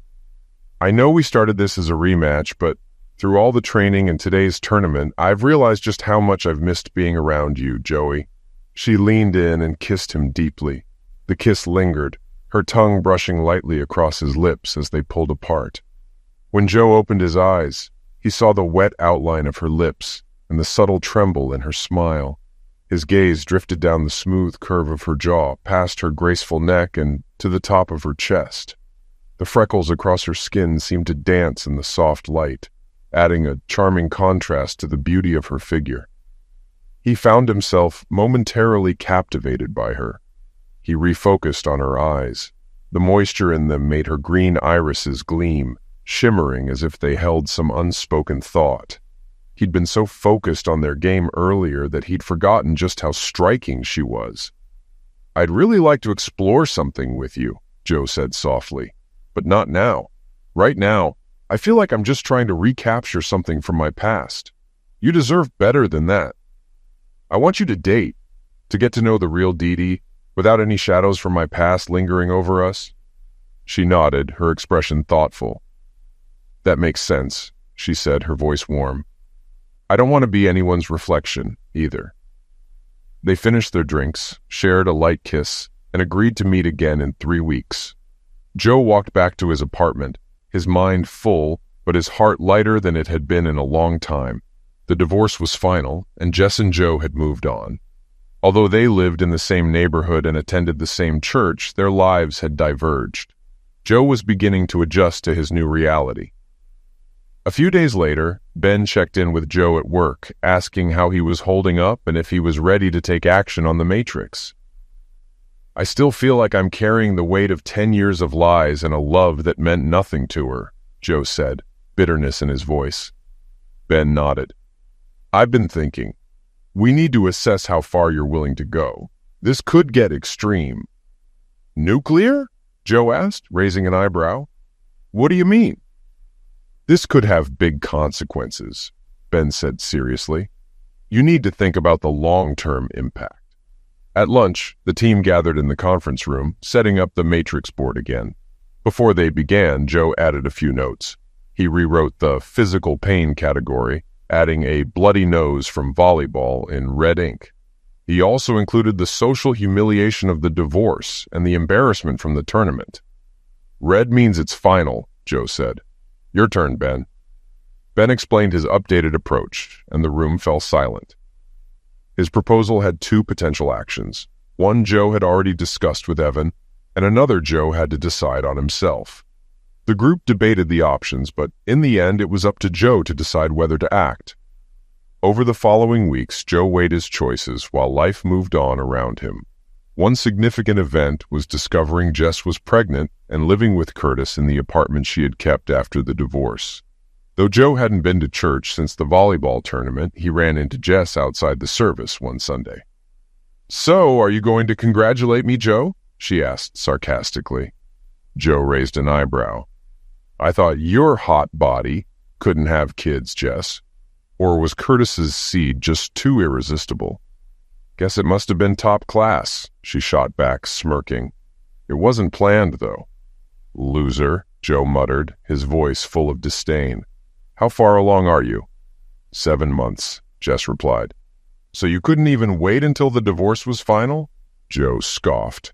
I know we started this as a rematch, but through all the training and today's tournament, I've realized just how much I've missed being around you, Joey. She leaned in and kissed him deeply. The kiss lingered, her tongue brushing lightly across his lips as they pulled apart. When Joe opened his eyes, he saw the wet outline of her lips and the subtle tremble in her smile. His gaze drifted down the smooth curve of her jaw, past her graceful neck and to the top of her chest. The freckles across her skin seemed to dance in the soft light, adding a charming contrast to the beauty of her figure. He found himself momentarily captivated by her. He refocused on her eyes. The moisture in them made her green irises gleam, shimmering as if they held some unspoken thought. He'd been so focused on their game earlier that he'd forgotten just how striking she was. I'd really like to explore something with you, Joe said softly, but not now. Right now, I feel like I'm just trying to recapture something from my past. You deserve better than that. I want you to date, to get to know the real Dee Dee, without any shadows from my past lingering over us. She nodded, her expression thoughtful. That makes sense, she said, her voice warm. I don't want to be anyone's reflection, either. They finished their drinks, shared a light kiss, and agreed to meet again in 3 weeks. Joe walked back to his apartment, his mind full, but his heart lighter than it had been in a long time. The divorce was final, and Jess and Joe had moved on. Although they lived in the same neighborhood and attended the same church, their lives had diverged. Joe was beginning to adjust to his new reality. A few days later, Ben checked in with Joe at work, asking how he was holding up and if he was ready to take action on the Matrix. I still feel like I'm carrying the weight of 10 years of lies and a love that meant nothing to her, Joe said, bitterness in his voice. Ben nodded. I've been thinking. We need to assess how far you're willing to go. This could get extreme. Nuclear? Joe asked, raising an eyebrow. What do you mean? This could have big consequences, Ben said seriously. You need to think about the long-term impact. At lunch, the team gathered in the conference room, setting up the matrix board again. Before they began, Joe added a few notes. He rewrote the physical pain category, adding a bloody nose from volleyball in red ink. He also included the social humiliation of the divorce and the embarrassment from the tournament. Red means it's final, Joe said. Your turn, Ben. Ben explained his updated approach, and the room fell silent. His proposal had 2 potential actions. One Joe had already discussed with Evan, and another Joe had to decide on himself. The group debated the options, but in the end it was up to Joe to decide whether to act. Over the following weeks, Joe weighed his choices while life moved on around him. One significant event was discovering Jess was pregnant and living with Curtis in the apartment she had kept after the divorce. Though Joe hadn't been to church since the volleyball tournament, he ran into Jess outside the service one Sunday. So, are you going to congratulate me, Joe? She asked sarcastically. Joe raised an eyebrow. I thought your hot body couldn't have kids, Jess. Or was Curtis's seed just too irresistible? Guess it must have been top class, she shot back, smirking. It wasn't planned, though. Loser, Joe muttered, his voice full of disdain. How far along are you? 7 months, Jess replied. So you couldn't even wait until the divorce was final? Joe scoffed.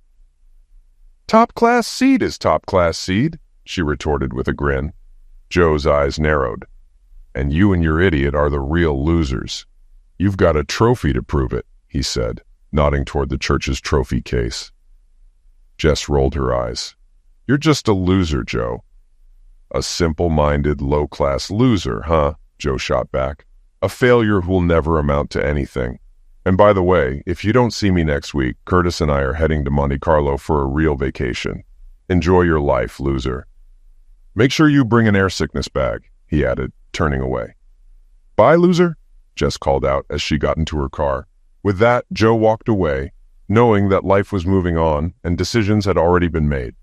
Top-class seed is top-class seed, she retorted with a grin. Joe's eyes narrowed. And you and your idiot are the real losers. You've got a trophy to prove it, he said, nodding toward the church's trophy case. Jess rolled her eyes. You're just a loser, Joe. A simple-minded, low-class loser, huh? Joe shot back. A failure who will never amount to anything. And by the way, if you don't see me next week, Curtis and I are heading to Monte Carlo for a real vacation. Enjoy your life, loser. Make sure you bring an air sickness bag, he added, turning away. Bye, loser, Jess called out as she got into her car. With that, Joe walked away, knowing that life was moving on and decisions had already been made.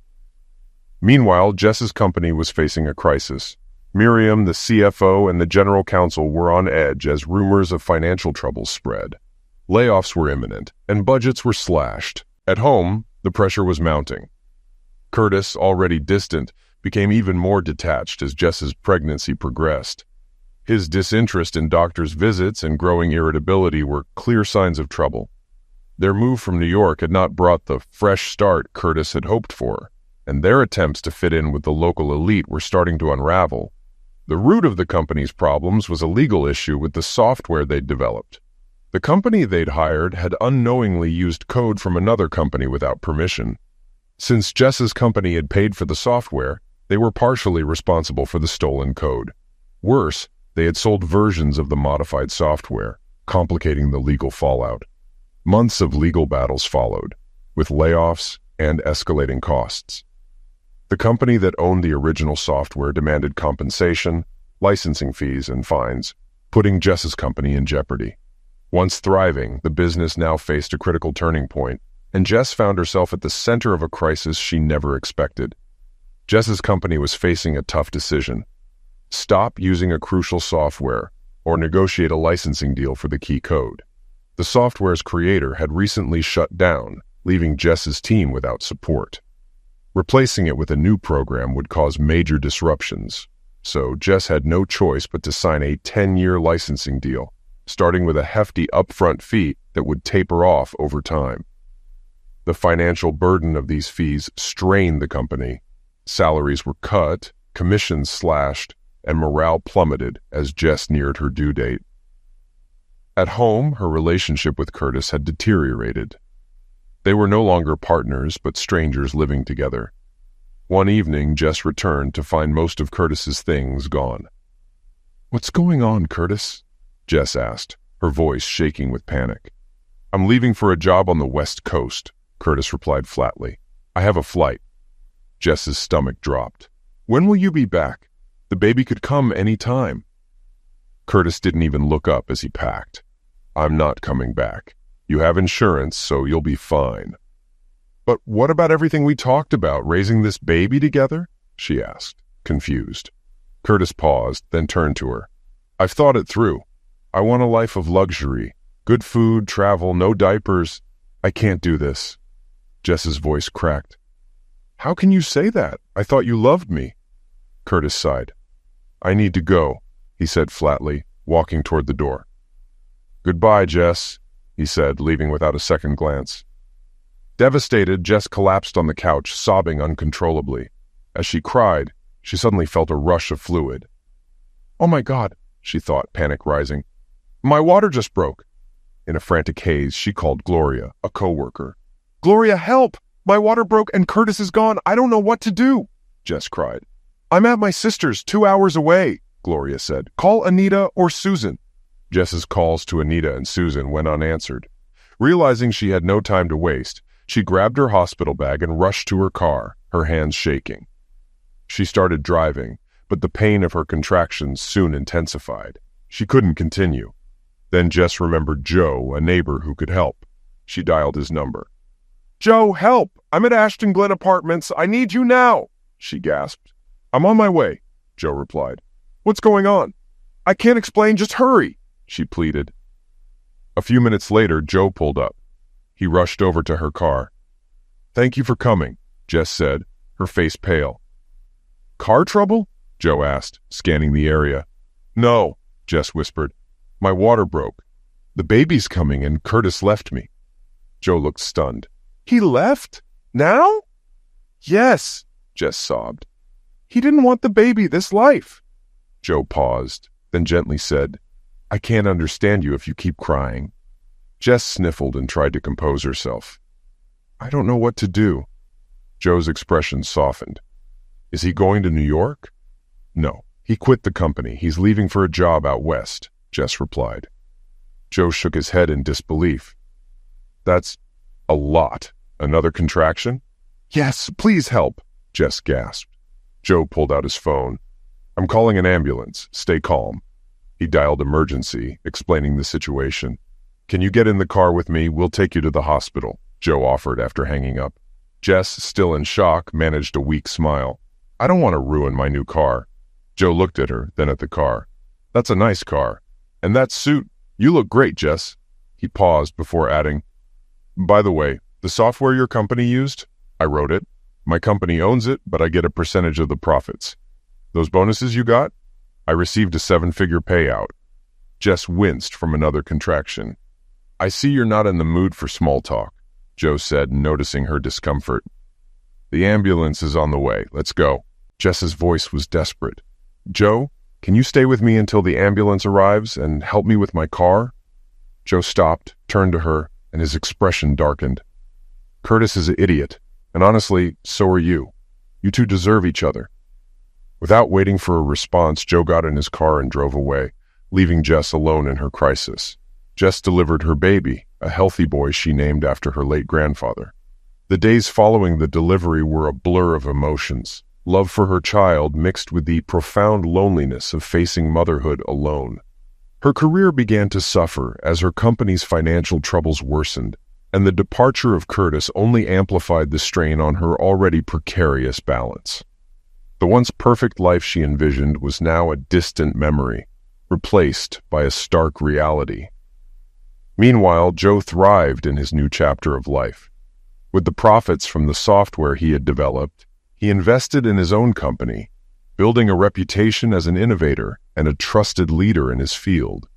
Meanwhile, Jess's company was facing a crisis. Miriam, the CFO, and the general counsel were on edge as rumors of financial troubles spread. Layoffs were imminent, and budgets were slashed. At home, the pressure was mounting. Curtis, already distant, became even more detached as Jess's pregnancy progressed. His disinterest in doctors' visits and growing irritability were clear signs of trouble. Their move from New York had not brought the fresh start Curtis had hoped for, and their attempts to fit in with the local elite were starting to unravel. The root of the company's problems was a legal issue with the software they'd developed. The company they'd hired had unknowingly used code from another company without permission. Since Jess's company had paid for the software, they were partially responsible for the stolen code. Worse, they had sold versions of the modified software, complicating the legal fallout. Months of legal battles followed, with layoffs and escalating costs. The company that owned the original software demanded compensation, licensing fees, and fines, putting Jess's company in jeopardy. Once thriving, the business now faced a critical turning point, and Jess found herself at the center of a crisis she never expected. Jess's company was facing a tough decision: stop using a crucial software or negotiate a licensing deal for the key code. The software's creator had recently shut down, leaving Jess's team without support. Replacing it with a new program would cause major disruptions, so Jess had no choice but to sign a 10-year licensing deal, starting with a hefty upfront fee that would taper off over time. The financial burden of these fees strained the company. Salaries were cut, commissions slashed, and morale plummeted as Jess neared her due date. At home, her relationship with Curtis had deteriorated. They were no longer partners, but strangers living together. One evening, Jess returned to find most of Curtis's things gone. "What's going on, Curtis?" Jess asked, her voice shaking with panic. "I'm leaving for a job on the West Coast," Curtis replied flatly. "I have a flight." Jess's stomach dropped. "When will you be back? The baby could come any time." Curtis didn't even look up as he packed. "I'm not coming back. You have insurance, so you'll be fine." "But what about everything we talked about, raising this baby together?" she asked, confused. Curtis paused, then turned to her. "I've thought it through. I want a life of luxury. Good food, travel, no diapers. I can't do this." Jess's voice cracked. "How can you say that? I thought you loved me." Curtis sighed. "I need to go," he said flatly, walking toward the door. "Goodbye, Jess," he said, leaving without a second glance. Devastated, Jess collapsed on the couch, sobbing uncontrollably. As she cried, she suddenly felt a rush of fluid. "Oh my God," she thought, panic rising. "My water just broke." In a frantic haze, she called Gloria, a coworker. "Gloria, help! My water broke and Curtis is gone. I don't know what to do," Jess cried. "I'm at my sister's 2 hours away," Gloria said. "Call Anita or Susan." Jess's calls to Anita and Susan went unanswered. Realizing she had no time to waste, she grabbed her hospital bag and rushed to her car, her hands shaking. She started driving, but the pain of her contractions soon intensified. She couldn't continue. Then Jess remembered Joe, a neighbor who could help. She dialed his number. "Joe, help! I'm at Ashton Glen Apartments. I need you now!" she gasped. "I'm on my way," Joe replied. "What's going on?" "I can't explain, just hurry," she pleaded. A few minutes later, Joe pulled up. He rushed over to her car. "Thank you for coming," Jess said, her face pale. "Car trouble?" Joe asked, scanning the area. "No," Jess whispered. "My water broke. The baby's coming and Curtis left me." Joe looked stunned. "He left? Now?" "Yes," Jess sobbed. "He didn't want the baby this life." Joe paused, then gently said, "I can't understand you if you keep crying." Jess sniffled and tried to compose herself. "I don't know what to do." Joe's expression softened. "Is he going to New York?" "No, he quit the company. He's leaving for a job out west. Jess replied. Joe shook his head in disbelief. That's a lot. Another contraction? Yes, please help, Jess gasped. Joe pulled out his phone. I'm calling an ambulance. Stay calm. He dialed emergency, explaining the situation. Can you get in the car with me? We'll take you to the hospital, Joe offered after hanging up. Jess, still in shock, managed a weak smile. I don't want to ruin my new car. Joe looked at her, then at the car. That's a nice car. And that suit, you look great, Jess. He paused before adding, by the way, the software your company used? I wrote it. My company owns it, but I get a percentage of the profits. Those bonuses you got? I received a 7-figure payout. Jess winced from another contraction. I see you're not in the mood for small talk, Joe said, noticing her discomfort. The ambulance is on the way. Let's go. Jess's voice was desperate. Joe, can you stay with me until the ambulance arrives and help me with my car? Joe stopped, turned to her, and his expression darkened. Curtis is an idiot, and honestly, so are you. You two deserve each other. Without waiting for a response, Joe got in his car and drove away, leaving Jess alone in her crisis. Jess delivered her baby, a healthy boy she named after her late grandfather. The days following the delivery were a blur of emotions, love for her child mixed with the profound loneliness of facing motherhood alone. Her career began to suffer as her company's financial troubles worsened, and the departure of Curtis only amplified the strain on her already precarious balance. The once perfect life she envisioned was now a distant memory, replaced by a stark reality. Meanwhile, Joe thrived in his new chapter of life. With the profits from the software he had developed, he invested in his own company, building a reputation as an innovator and a trusted leader in his field.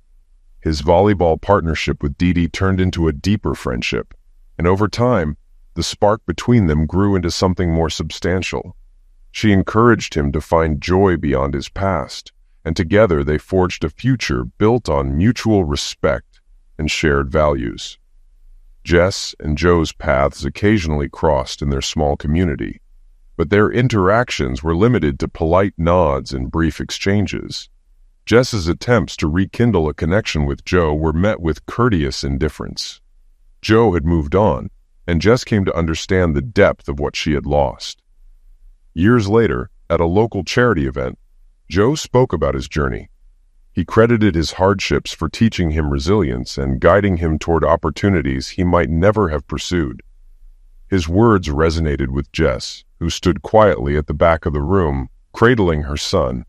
His volleyball partnership with Dee Dee turned into a deeper friendship, and over time, the spark between them grew into something more substantial. She encouraged him to find joy beyond his past, and together they forged a future built on mutual respect and shared values. Jess and Joe's paths occasionally crossed in their small community, but their interactions were limited to polite nods and brief exchanges. Jess's attempts to rekindle a connection with Joe were met with courteous indifference. Joe had moved on, and Jess came to understand the depth of what she had lost. Years later, at a local charity event, Joe spoke about his journey. He credited his hardships for teaching him resilience and guiding him toward opportunities he might never have pursued. His words resonated with Jess, who stood quietly at the back of the room, cradling her son.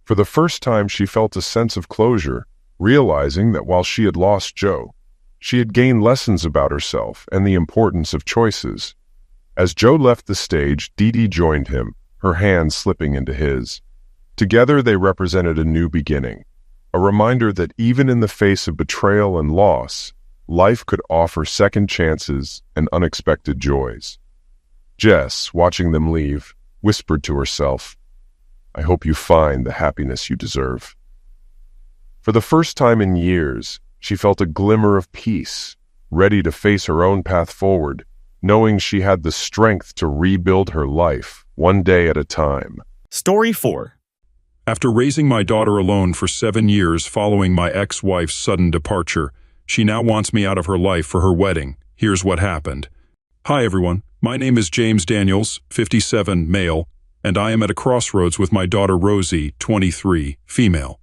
For the first time, she felt a sense of closure, realizing that while she had lost Joe, she had gained lessons about herself and the importance of choices. As Joe left the stage, Dee Dee joined him, her hand slipping into his. Together they represented a new beginning, a reminder that even in the face of betrayal and loss, life could offer second chances and unexpected joys. Jess, watching them leave, whispered to herself, I hope you find the happiness you deserve. For the first time in years, she felt a glimmer of peace, ready to face her own path forward, knowing she had the strength to rebuild her life, one day at a time. Story 4. After raising my daughter alone for 7 years following my ex-wife's sudden departure, she now wants me out of her life for her wedding. Here's what happened. Hi everyone, my name is James Daniels, 57, male, and I am at a crossroads with my daughter Rosie, 23, female.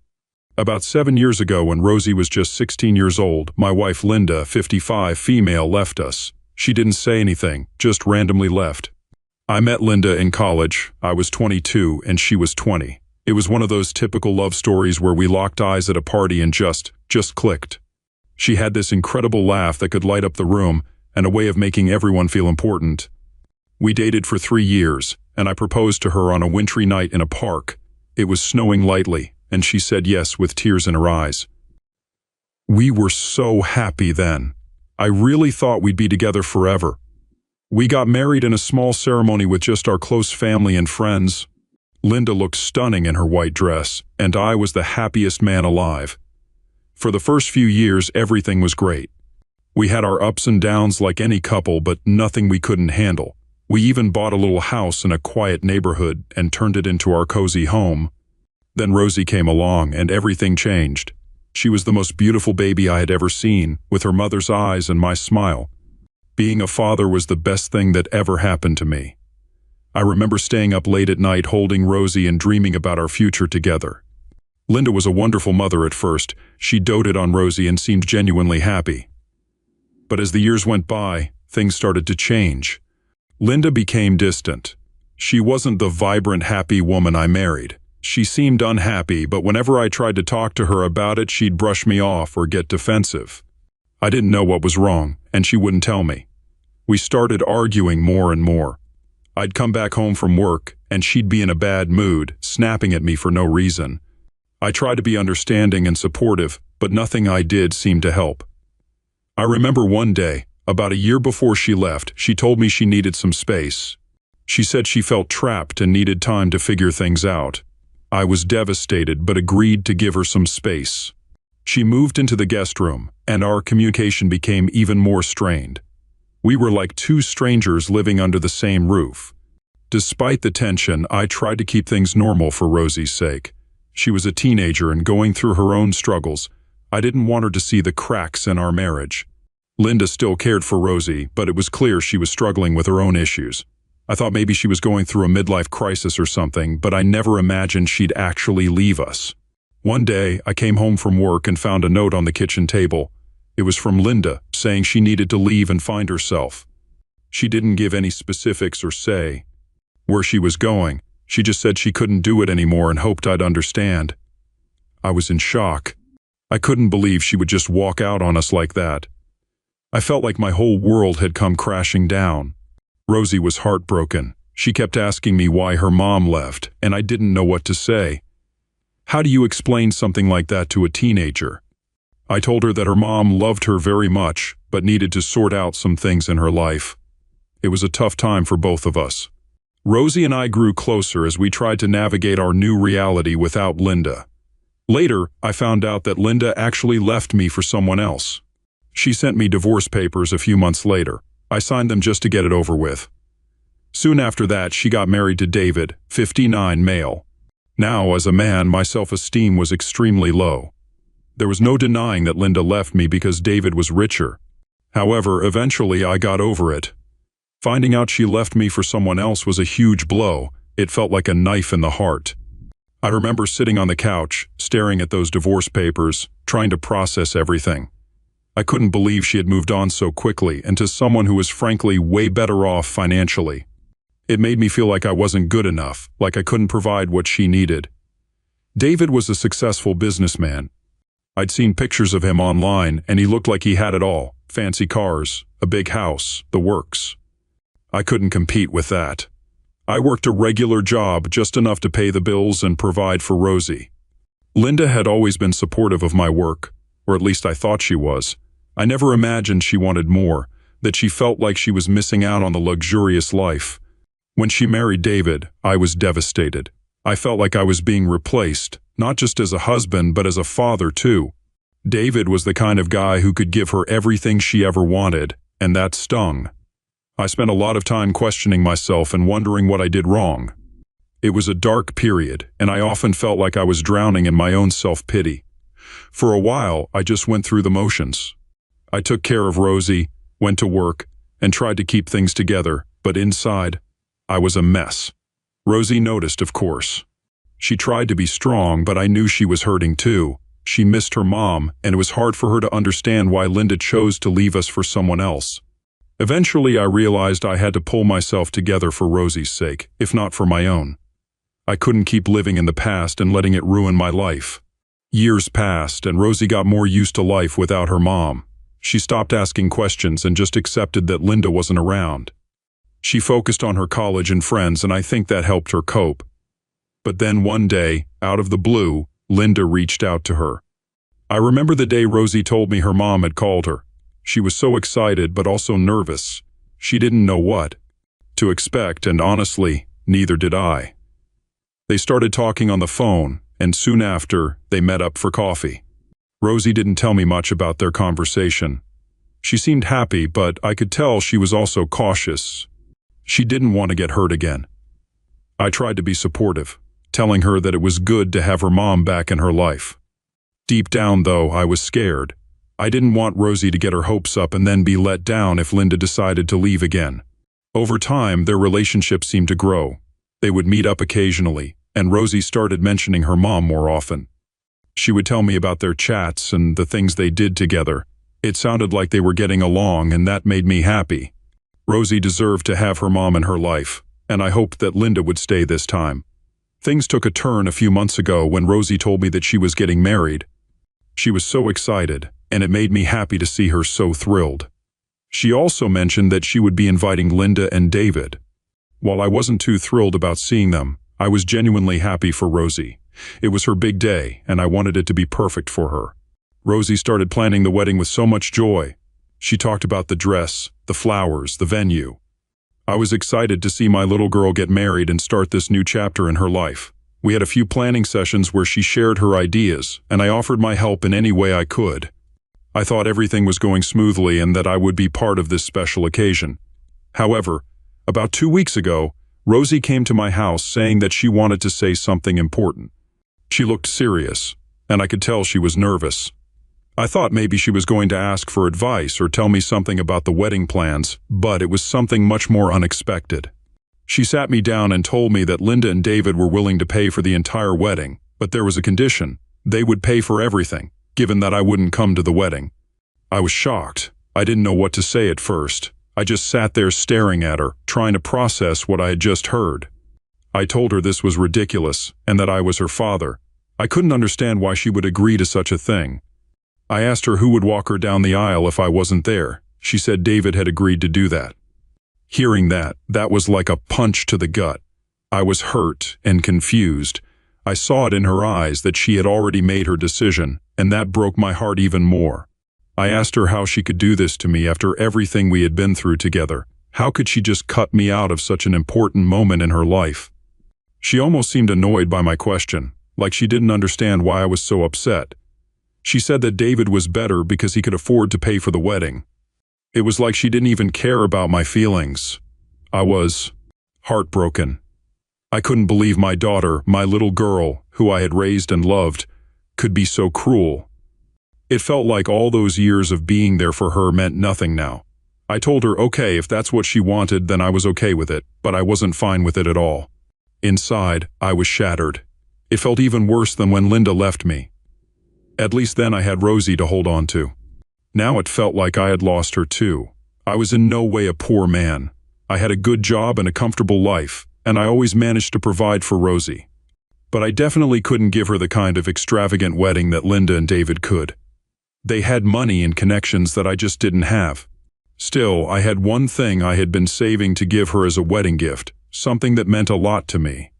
About 7 years ago, when Rosie was just 16 years old, my wife Linda, 55, female, left us. She didn't say anything, just randomly left. I met Linda in college. I was 22 and she was 20. It was one of those typical love stories where we locked eyes at a party and just clicked. She had this incredible laugh that could light up the room and a way of making everyone feel important. We dated for 3 years, and I proposed to her on a wintry night in a park. It was snowing lightly, and she said yes with tears in her eyes. We were so happy then. I really thought we'd be together forever. We got married in a small ceremony with just our close family and friends. Linda looked stunning in her white dress, and I was the happiest man alive. For the first few years, everything was great. We had our ups and downs like any couple, but nothing we couldn't handle. We even bought a little house in a quiet neighborhood and turned it into our cozy home. Then Rosie came along and everything changed. She was the most beautiful baby I had ever seen, with her mother's eyes and my smile. Being a father was the best thing that ever happened to me. I remember staying up late at night holding Rosie and dreaming about our future together. Linda was a wonderful mother at first. She doted on Rosie and seemed genuinely happy. But as the years went by, things started to change. Linda became distant. She wasn't the vibrant, happy woman I married. She seemed unhappy, but whenever I tried to talk to her about it, she'd brush me off or get defensive. I didn't know what was wrong, and she wouldn't tell me. We started arguing more and more. I'd come back home from work, and she'd be in a bad mood, snapping at me for no reason. I tried to be understanding and supportive, but nothing I did seemed to help. I remember one day, about a year before she left, she told me she needed some space. She said she felt trapped and needed time to figure things out. I was devastated, but agreed to give her some space. She moved into the guest room, and our communication became even more strained. We were like two strangers living under the same roof. Despite the tension, I tried to keep things normal for Rosie's sake. She was a teenager and going through her own struggles. I didn't want her to see the cracks in our marriage. Linda still cared for Rosie, but it was clear she was struggling with her own issues. I thought maybe she was going through a midlife crisis or something, but I never imagined she'd actually leave us. One day, I came home from work and found a note on the kitchen table. It was from Linda, saying she needed to leave and find herself. She didn't give any specifics or say where she was going. She just said she couldn't do it anymore and hoped I'd understand. I was in shock. I couldn't believe she would just walk out on us like that. I felt like my whole world had come crashing down. Rosie was heartbroken. She kept asking me why her mom left, and I didn't know what to say. How do you explain something like that to a teenager? I told her that her mom loved her very much, but needed to sort out some things in her life. It was a tough time for both of us. Rosie and I grew closer as we tried to navigate our new reality without Linda. Later, I found out that Linda actually left me for someone else. She sent me divorce papers a few months later. I signed them just to get it over with. Soon after that, she got married to David, 59, male. Now, as a man, my self-esteem was extremely low. There was no denying that Linda left me because David was richer. However, eventually I got over it. Finding out she left me for someone else was a huge blow. It felt like a knife in the heart. I remember sitting on the couch, staring at those divorce papers, trying to process everything. I couldn't believe she had moved on so quickly and to someone who was frankly way better off financially. It made me feel like I wasn't good enough, like I couldn't provide what she needed. David was a successful businessman. I'd seen pictures of him online, and he looked like he had it all: fancy cars, a big house, the works. I couldn't compete with that. I worked a regular job, just enough to pay the bills and provide for Rosie. Linda had always been supportive of my work, or at least I thought she was. I never imagined she wanted more, that she felt like she was missing out on the luxurious life. When she married David, I was devastated. I felt like I was being replaced, not just as a husband, but as a father too. David was the kind of guy who could give her everything she ever wanted, and that stung. I spent a lot of time questioning myself and wondering what I did wrong. It was a dark period, and I often felt like I was drowning in my own self-pity. For a while, I just went through the motions. I took care of Rosie, went to work, and tried to keep things together, but inside, I was a mess. Rosie noticed, of course. She tried to be strong, but I knew she was hurting too. She missed her mom, and it was hard for her to understand why Linda chose to leave us for someone else. Eventually, I realized I had to pull myself together for Rosie's sake, if not for my own. I couldn't keep living in the past and letting it ruin my life. Years passed, and Rosie got more used to life without her mom. She stopped asking questions and just accepted that Linda wasn't around. She focused on her college and friends, and I think that helped her cope. But then one day, out of the blue, Linda reached out to her. I remember the day Rosie told me her mom had called her. She was so excited but also nervous. She didn't know what to expect, and honestly, neither did I. They started talking on the phone, and soon after, they met up for coffee. Rosie didn't tell me much about their conversation. She seemed happy, but I could tell she was also cautious. She didn't want to get hurt again. I tried to be supportive, telling her that it was good to have her mom back in her life. Deep down, though, I was scared. I didn't want Rosie to get her hopes up and then be let down if Linda decided to leave again. Over time, their relationship seemed to grow. They would meet up occasionally, and Rosie started mentioning her mom more often. She would tell me about their chats and the things they did together. It sounded like they were getting along, and that made me happy. Rosie deserved to have her mom in her life, and I hoped that Linda would stay this time. Things took a turn a few months ago when Rosie told me that she was getting married. She was so excited, and it made me happy to see her so thrilled. She also mentioned that she would be inviting Linda and David. While I wasn't too thrilled about seeing them, I was genuinely happy for Rosie. It was her big day, and I wanted it to be perfect for her. Rosie started planning the wedding with so much joy. She talked about the dress, the flowers, the venue. I was excited to see my little girl get married and start this new chapter in her life. We had a few planning sessions where she shared her ideas, and I offered my help in any way I could. I thought everything was going smoothly and that I would be part of this special occasion. However, about 2 weeks ago, Rosie came to my house saying that she wanted to say something important. She looked serious, and I could tell she was nervous. I thought maybe she was going to ask for advice or tell me something about the wedding plans, but it was something much more unexpected. She sat me down and told me that Linda and David were willing to pay for the entire wedding, but there was a condition. They would pay for everything, given that I wouldn't come to the wedding. I was shocked. I didn't know what to say at first. I just sat there staring at her, trying to process what I had just heard. I told her this was ridiculous and that I was her father. I couldn't understand why she would agree to such a thing. I asked her who would walk her down the aisle if I wasn't there. She said David had agreed to do that. Hearing that was like a punch to the gut. I was hurt and confused. I saw it in her eyes that she had already made her decision, and that broke my heart even more. I asked her how she could do this to me after everything we had been through together. How could she just cut me out of such an important moment in her life? She almost seemed annoyed by my question, like she didn't understand why I was so upset. She said that David was better because he could afford to pay for the wedding. It was like she didn't even care about my feelings. I was heartbroken. I couldn't believe my daughter, my little girl, who I had raised and loved, could be so cruel. It felt like all those years of being there for her meant nothing now. I told her, okay, if that's what she wanted, then I was okay with it, but I wasn't fine with it at all. Inside, I was shattered. It felt even worse than when Linda left me. At least then I had Rosie to hold on to. Now it felt like I had lost her too. I was in no way a poor man. I had a good job and a comfortable life, and I always managed to provide for Rosie. But I definitely couldn't give her the kind of extravagant wedding that Linda and David could. They had money and connections that I just didn't have. Still, I had one thing I had been saving to give her as a wedding gift, something that meant a lot to me.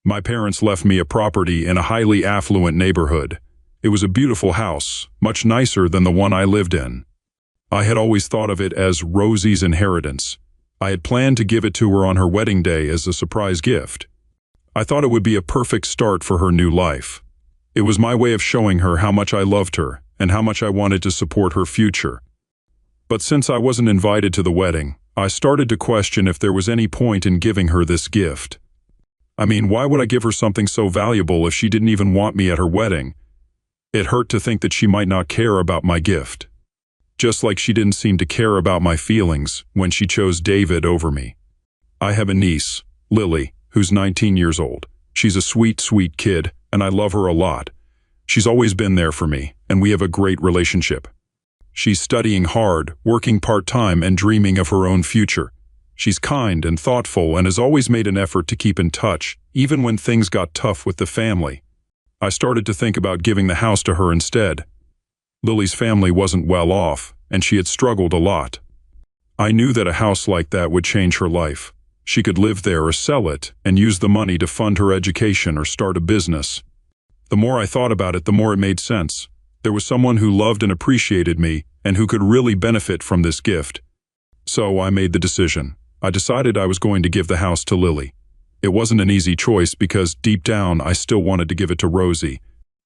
My parents left me a property in a highly affluent neighborhood. It was a beautiful house, much nicer than the one I lived in. I had always thought of it as Rosie's inheritance. I had planned to give it to her on her wedding day as a surprise gift. I thought it would be a perfect start for her new life. It was my way of showing her how much I loved her and how much I wanted to support her future. But since I wasn't invited to the wedding, I started to question if there was any point in giving her this gift. I mean, why would I give her something so valuable if she didn't even want me at her wedding? It hurt to think that she might not care about my gift. Just like she didn't seem to care about my feelings when she chose David over me. I have a niece, Lily, who's 19 years old. She's a sweet, sweet kid, and I love her a lot. She's always been there for me, and we have a great relationship. She's studying hard, working part-time, and dreaming of her own future. She's kind and thoughtful and has always made an effort to keep in touch, even when things got tough with the family. I started to think about giving the house to her instead. Lily's family wasn't well off, and she had struggled a lot. I knew that a house like that would change her life. She could live there or sell it and use the money to fund her education or start a business. The more I thought about it, the more it made sense. There was someone who loved and appreciated me and who could really benefit from this gift. So I made the decision. I decided I was going to give the house to Lily. It wasn't an easy choice because deep down I still wanted to give it to Rosie.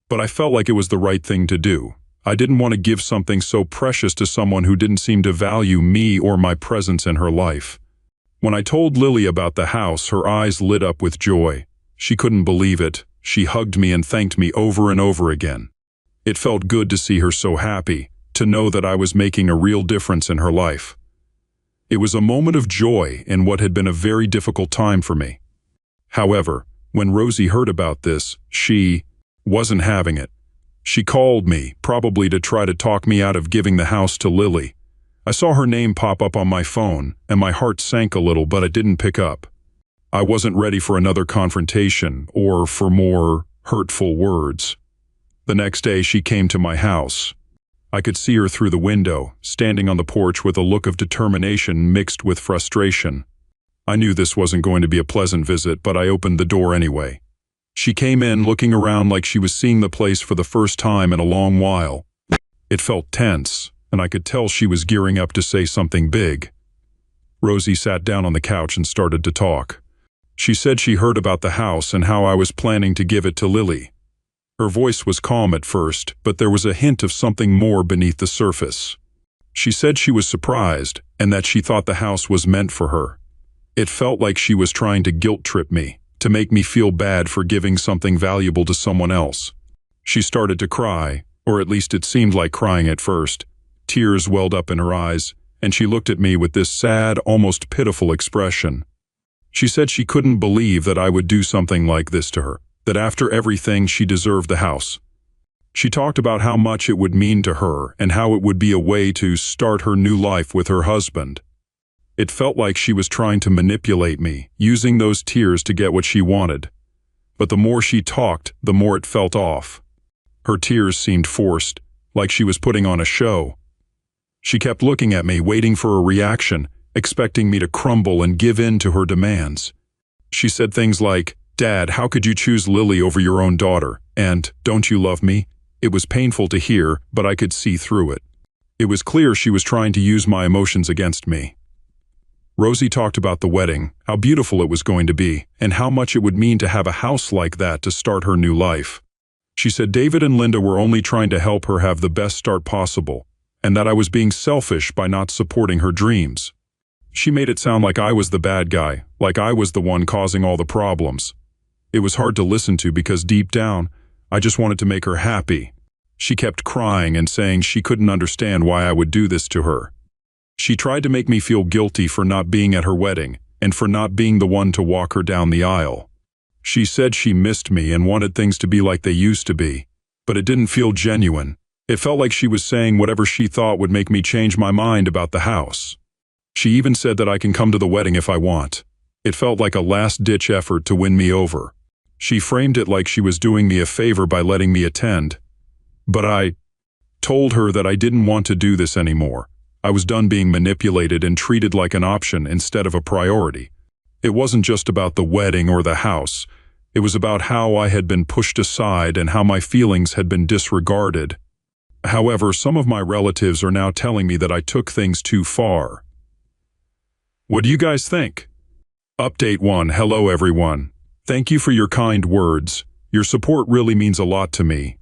But I felt like it was the right thing to do. I didn't want to give something so precious to someone who didn't seem to value me or my presence in her life. When I told Lily about the house, her eyes lit up with joy. She couldn't believe it. She hugged me and thanked me over and over again. It felt good to see her so happy, to know that I was making a real difference in her life. It was a moment of joy in what had been a very difficult time for me. However, when Rosie heard about this, she wasn't having it. She called me, probably to try to talk me out of giving the house to Lily. I saw her name pop up on my phone, and my heart sank a little, but I didn't pick up. I wasn't ready for another confrontation or for more hurtful words. The next day she came to my house. I could see her through the window, standing on the porch with a look of determination mixed with frustration. I knew this wasn't going to be a pleasant visit, but I opened the door anyway. She came in looking around like she was seeing the place for the first time in a long while. It felt tense, and I could tell she was gearing up to say something big. Rosie sat down on the couch and started to talk. She said she heard about the house and how I was planning to give it to Lily. Her voice was calm at first, but there was a hint of something more beneath the surface. She said she was surprised and that she thought the house was meant for her. It felt like she was trying to guilt-trip me, to make me feel bad for giving something valuable to someone else. She started to cry, or at least it seemed like crying at first. Tears welled up in her eyes, and she looked at me with this sad, almost pitiful expression. She said she couldn't believe that I would do something like this to her, that after everything she deserved the house. She talked about how much it would mean to her and how it would be a way to start her new life with her husband. It felt like she was trying to manipulate me, using those tears to get what she wanted. But the more she talked, the more it felt off. Her tears seemed forced, like she was putting on a show. She kept looking at me, waiting for a reaction, expecting me to crumble and give in to her demands. She said things like, "Dad, how could you choose Lily over your own daughter?" And, "Don't you love me?" It was painful to hear, but I could see through it. It was clear she was trying to use my emotions against me. Rosie talked about the wedding, how beautiful it was going to be, and how much it would mean to have a house like that to start her new life. She said David and Linda were only trying to help her have the best start possible, and that I was being selfish by not supporting her dreams. She made it sound like I was the bad guy, like I was the one causing all the problems. It was hard to listen to because deep down, I just wanted to make her happy. She kept crying and saying she couldn't understand why I would do this to her. She tried to make me feel guilty for not being at her wedding and for not being the one to walk her down the aisle. She said she missed me and wanted things to be like they used to be, but it didn't feel genuine. It felt like she was saying whatever she thought would make me change my mind about the house. She even said that I can come to the wedding if I want. It felt like a last-ditch effort to win me over. She framed it like she was doing me a favor by letting me attend. But I told her that I didn't want to do this anymore. I was done being manipulated and treated like an option instead of a priority. It wasn't just about the wedding or the house. It was about how I had been pushed aside and how my feelings had been disregarded. However, some of my relatives are now telling me that I took things too far. What do you guys think? Update 1. Hello everyone. Thank you for your kind words. Your support really means a lot to me.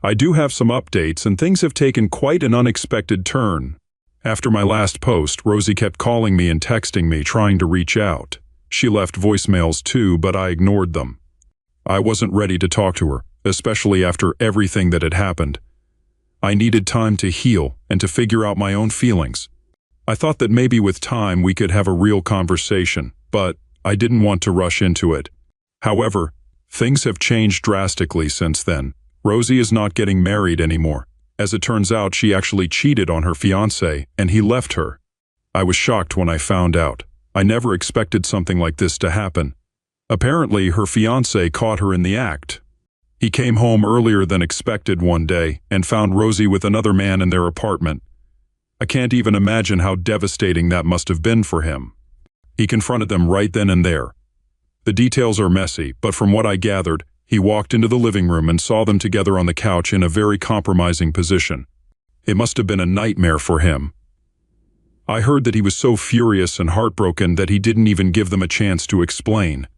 I do have some updates and things have taken quite an unexpected turn. After my last post, Rosie kept calling me and texting me, trying to reach out. She left voicemails too, but I ignored them. I wasn't ready to talk to her, especially after everything that had happened. I needed time to heal and to figure out my own feelings. I thought that maybe with time we could have a real conversation, but I didn't want to rush into it. However, things have changed drastically since then. Rosie is not getting married anymore. As it turns out, she actually cheated on her fiancé, and he left her. I was shocked when I found out. I never expected something like this to happen. Apparently, her fiancé caught her in the act. He came home earlier than expected one day and found Rosie with another man in their apartment. I can't even imagine how devastating that must have been for him. He confronted them right then and there. The details are messy, but from what I gathered, he walked into the living room and saw them together on the couch in a very compromising position. It must have been a nightmare for him. I heard that he was so furious and heartbroken that he didn't even give them a chance to explain.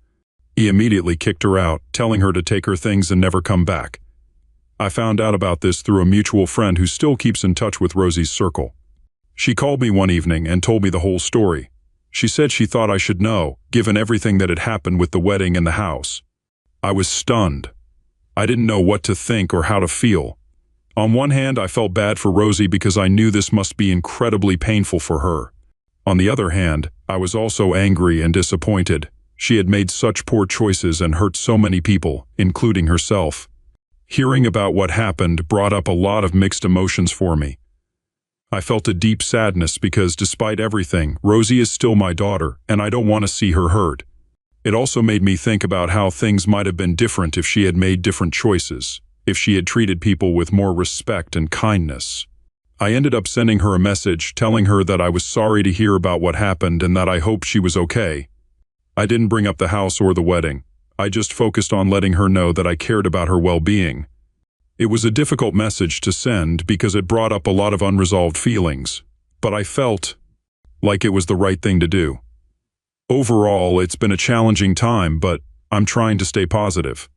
He immediately kicked her out, telling her to take her things and never come back. I found out about this through a mutual friend who still keeps in touch with Rosie's circle. She called me one evening and told me the whole story. She said she thought I should know, given everything that had happened with the wedding and the house. I was stunned. I didn't know what to think or how to feel. On one hand, I felt bad for Rosie because I knew this must be incredibly painful for her. On the other hand, I was also angry and disappointed. She had made such poor choices and hurt so many people, including herself. Hearing about what happened brought up a lot of mixed emotions for me. I felt a deep sadness because despite everything, Rosie is still my daughter, and I don't want to see her hurt. It also made me think about how things might have been different if she had made different choices, if she had treated people with more respect and kindness. I ended up sending her a message telling her that I was sorry to hear about what happened and that I hoped she was okay. I didn't bring up the house or the wedding. I just focused on letting her know that I cared about her well-being. It was a difficult message to send because it brought up a lot of unresolved feelings, but I felt like it was the right thing to do. Overall, it's been a challenging time, but I'm trying to stay positive.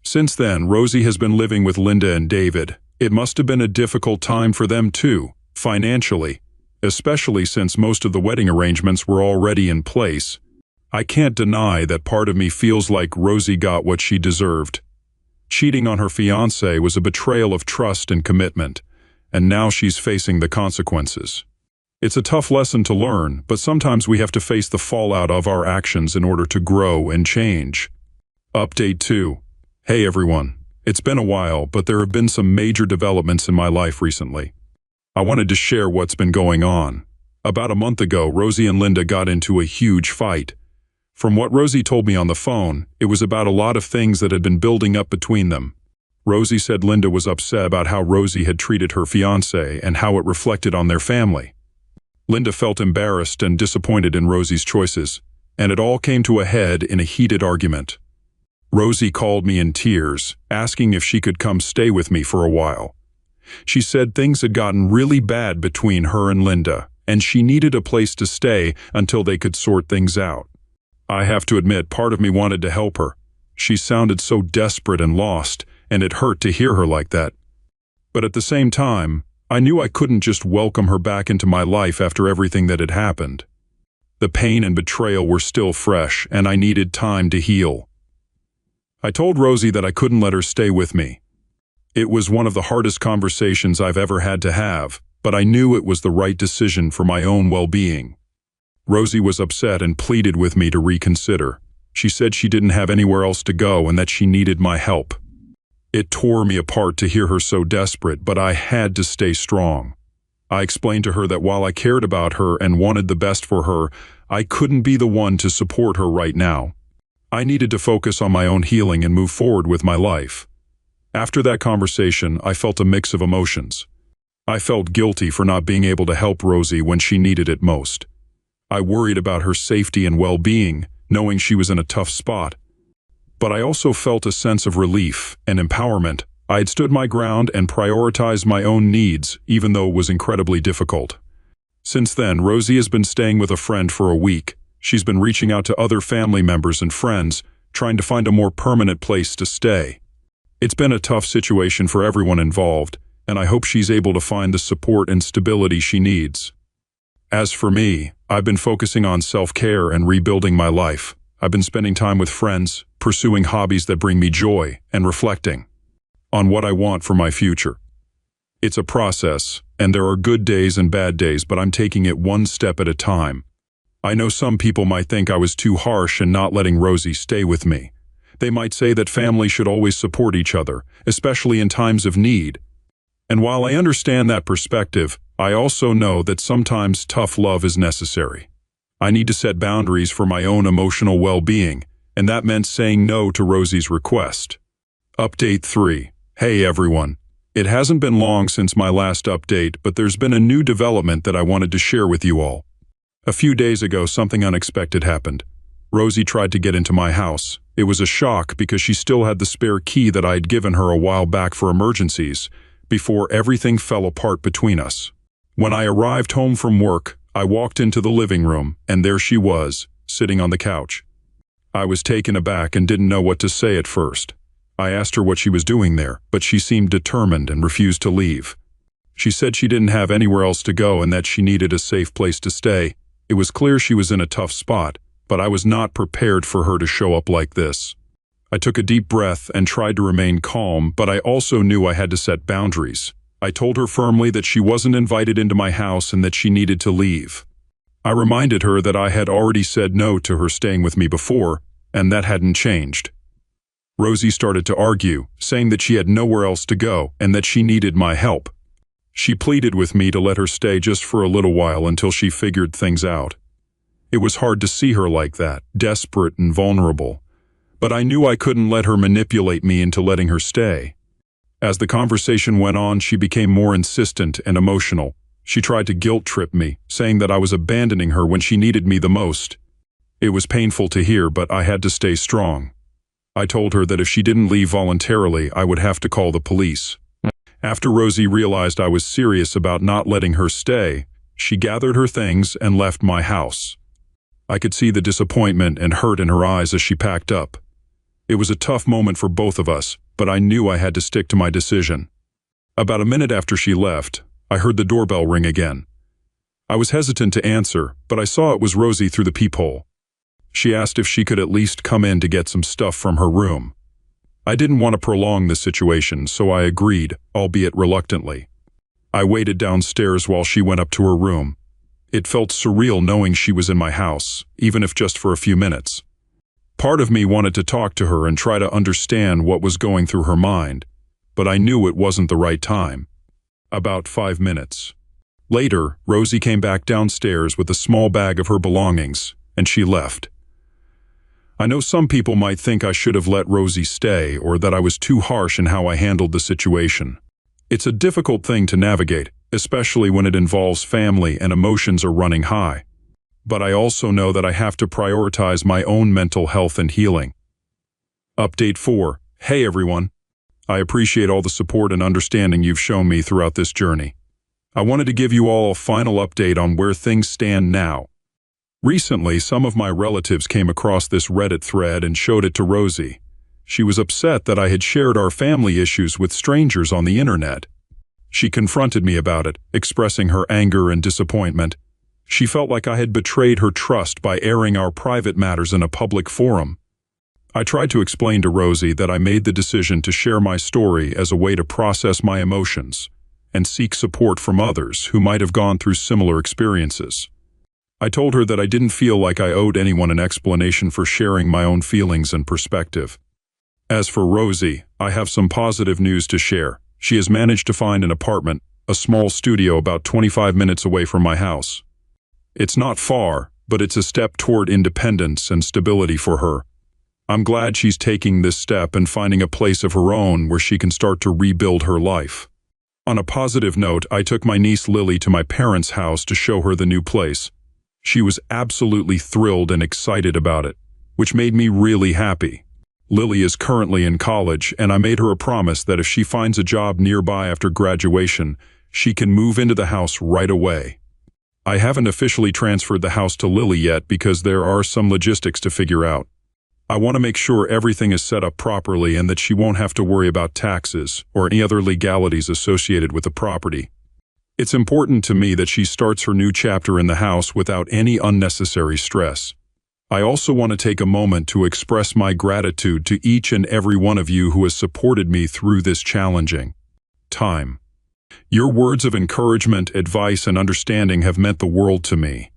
Since then, Rosie has been living with Linda and David. It must have been a difficult time for them too, financially, especially since most of the wedding arrangements were already in place. I can't deny that part of me feels like Rosie got what she deserved. Cheating on her fiancé was a betrayal of trust and commitment, and now she's facing the consequences. It's a tough lesson to learn, but sometimes we have to face the fallout of our actions in order to grow and change. Update 2. Hey everyone. It's been a while, but there have been some major developments in my life recently. I wanted to share what's been going on. About a month ago, Rosie and Linda got into a huge fight. From what Rosie told me on the phone, it was about a lot of things that had been building up between them. Rosie said Linda was upset about how Rosie had treated her fiancé and how it reflected on their family. Linda felt embarrassed and disappointed in Rosie's choices, and it all came to a head in a heated argument. Rosie called me in tears, asking if she could come stay with me for a while. She said things had gotten really bad between her and Linda, and she needed a place to stay until they could sort things out. I have to admit, part of me wanted to help her. She sounded so desperate and lost, and it hurt to hear her like that. But at the same time, I knew I couldn't just welcome her back into my life after everything that had happened. The pain and betrayal were still fresh, and I needed time to heal. I told Rosie that I couldn't let her stay with me. It was one of the hardest conversations I've ever had to have, but I knew it was the right decision for my own well-being. Rosie was upset and pleaded with me to reconsider. She said she didn't have anywhere else to go and that she needed my help. It tore me apart to hear her so desperate, but I had to stay strong. I explained to her that while I cared about her and wanted the best for her, I couldn't be the one to support her right now. I needed to focus on my own healing and move forward with my life. After that conversation, I felt a mix of emotions. I felt guilty for not being able to help Rosie when she needed it most. I worried about her safety and well-being, knowing she was in a tough spot. But I also felt a sense of relief and empowerment. I had stood my ground and prioritized my own needs, even though it was incredibly difficult. Since then, Rosie has been staying with a friend for a week. She's been reaching out to other family members and friends, trying to find a more permanent place to stay. It's been a tough situation for everyone involved, and I hope she's able to find the support and stability she needs. As for me, I've been focusing on self-care and rebuilding my life. I've been spending time with friends, pursuing hobbies that bring me joy, and reflecting on what I want for my future. It's a process, and there are good days and bad days, but I'm taking it one step at a time. I know some people might think I was too harsh in not letting Rosie stay with me. They might say that family should always support each other, especially in times of need. And while I understand that perspective, I also know that sometimes tough love is necessary. I need to set boundaries for my own emotional well-being, and that meant saying no to Rosie's request. Update 3. Hey everyone. It hasn't been long since my last update, but there's been a new development that I wanted to share with you all. A few days ago, something unexpected happened. Rosie tried to get into my house. It was a shock because she still had the spare key that I had given her a while back for emergencies, before everything fell apart between us. When I arrived home from work, I walked into the living room, and there she was, sitting on the couch. I was taken aback and didn't know what to say at first. I asked her what she was doing there, but she seemed determined and refused to leave. She said she didn't have anywhere else to go and that she needed a safe place to stay. It was clear she was in a tough spot, but I was not prepared for her to show up like this. I took a deep breath and tried to remain calm, but I also knew I had to set boundaries. I told her firmly that she wasn't invited into my house and that she needed to leave. I reminded her that I had already said no to her staying with me before, and that hadn't changed. Rosie started to argue, saying that she had nowhere else to go and that she needed my help. She pleaded with me to let her stay just for a little while until she figured things out. It was hard to see her like that, desperate and vulnerable, but I knew I couldn't let her manipulate me into letting her stay. As the conversation went on, she became more insistent and emotional. She tried to guilt-trip me, saying that I was abandoning her when she needed me the most. It was painful to hear, but I had to stay strong. I told her that if she didn't leave voluntarily, I would have to call the police. After Rosie realized I was serious about not letting her stay, she gathered her things and left my house. I could see the disappointment and hurt in her eyes as she packed up. It was a tough moment for both of us, but I knew I had to stick to my decision. About a minute after she left, I heard the doorbell ring again. I was hesitant to answer, but I saw it was Rosie through the peephole. She asked if she could at least come in to get some stuff from her room. I didn't want to prolong the situation, so I agreed, albeit reluctantly. I waited downstairs while she went up to her room. It felt surreal knowing she was in my house, even if just for a few minutes. Part of me wanted to talk to her and try to understand what was going through her mind, but I knew it wasn't the right time. About 5 minutes. Later, Rosie came back downstairs with a small bag of her belongings, and she left. I know some people might think I should have let Rosie stay or that I was too harsh in how I handled the situation. It's a difficult thing to navigate, especially when it involves family and emotions are running high. But I also know that I have to prioritize my own mental health and healing. Update 4. Hey everyone. I appreciate all the support and understanding you've shown me throughout this journey. I wanted to give you all a final update on where things stand now. Recently, some of my relatives came across this Reddit thread and showed it to Rosie. She was upset that I had shared our family issues with strangers on the internet. She confronted me about it, expressing her anger and disappointment. She felt like I had betrayed her trust by airing our private matters in a public forum. I tried to explain to Rosie that I made the decision to share my story as a way to process my emotions and seek support from others who might have gone through similar experiences. I told her that I didn't feel like I owed anyone an explanation for sharing my own feelings and perspective. As for Rosie, I have some positive news to share. She has managed to find an apartment, a small studio about 25 minutes away from my house. It's not far, but it's a step toward independence and stability for her. I'm glad she's taking this step and finding a place of her own where she can start to rebuild her life. On a positive note, I took my niece Lily to my parents' house to show her the new place. She was absolutely thrilled and excited about it, which made me really happy. Lily is currently in college, and I made her a promise that if she finds a job nearby after graduation, she can move into the house right away. I haven't officially transferred the house to Lily yet because there are some logistics to figure out. I want to make sure everything is set up properly and that she won't have to worry about taxes or any other legalities associated with the property. It's important to me that she starts her new chapter in the house without any unnecessary stress. I also want to take a moment to express my gratitude to each and every one of you who has supported me through this challenging time. Your words of encouragement, advice, and understanding have meant the world to me.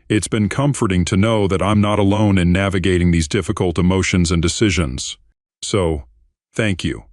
It's been comforting to know that I'm not alone in navigating these difficult emotions and decisions. So, thank you.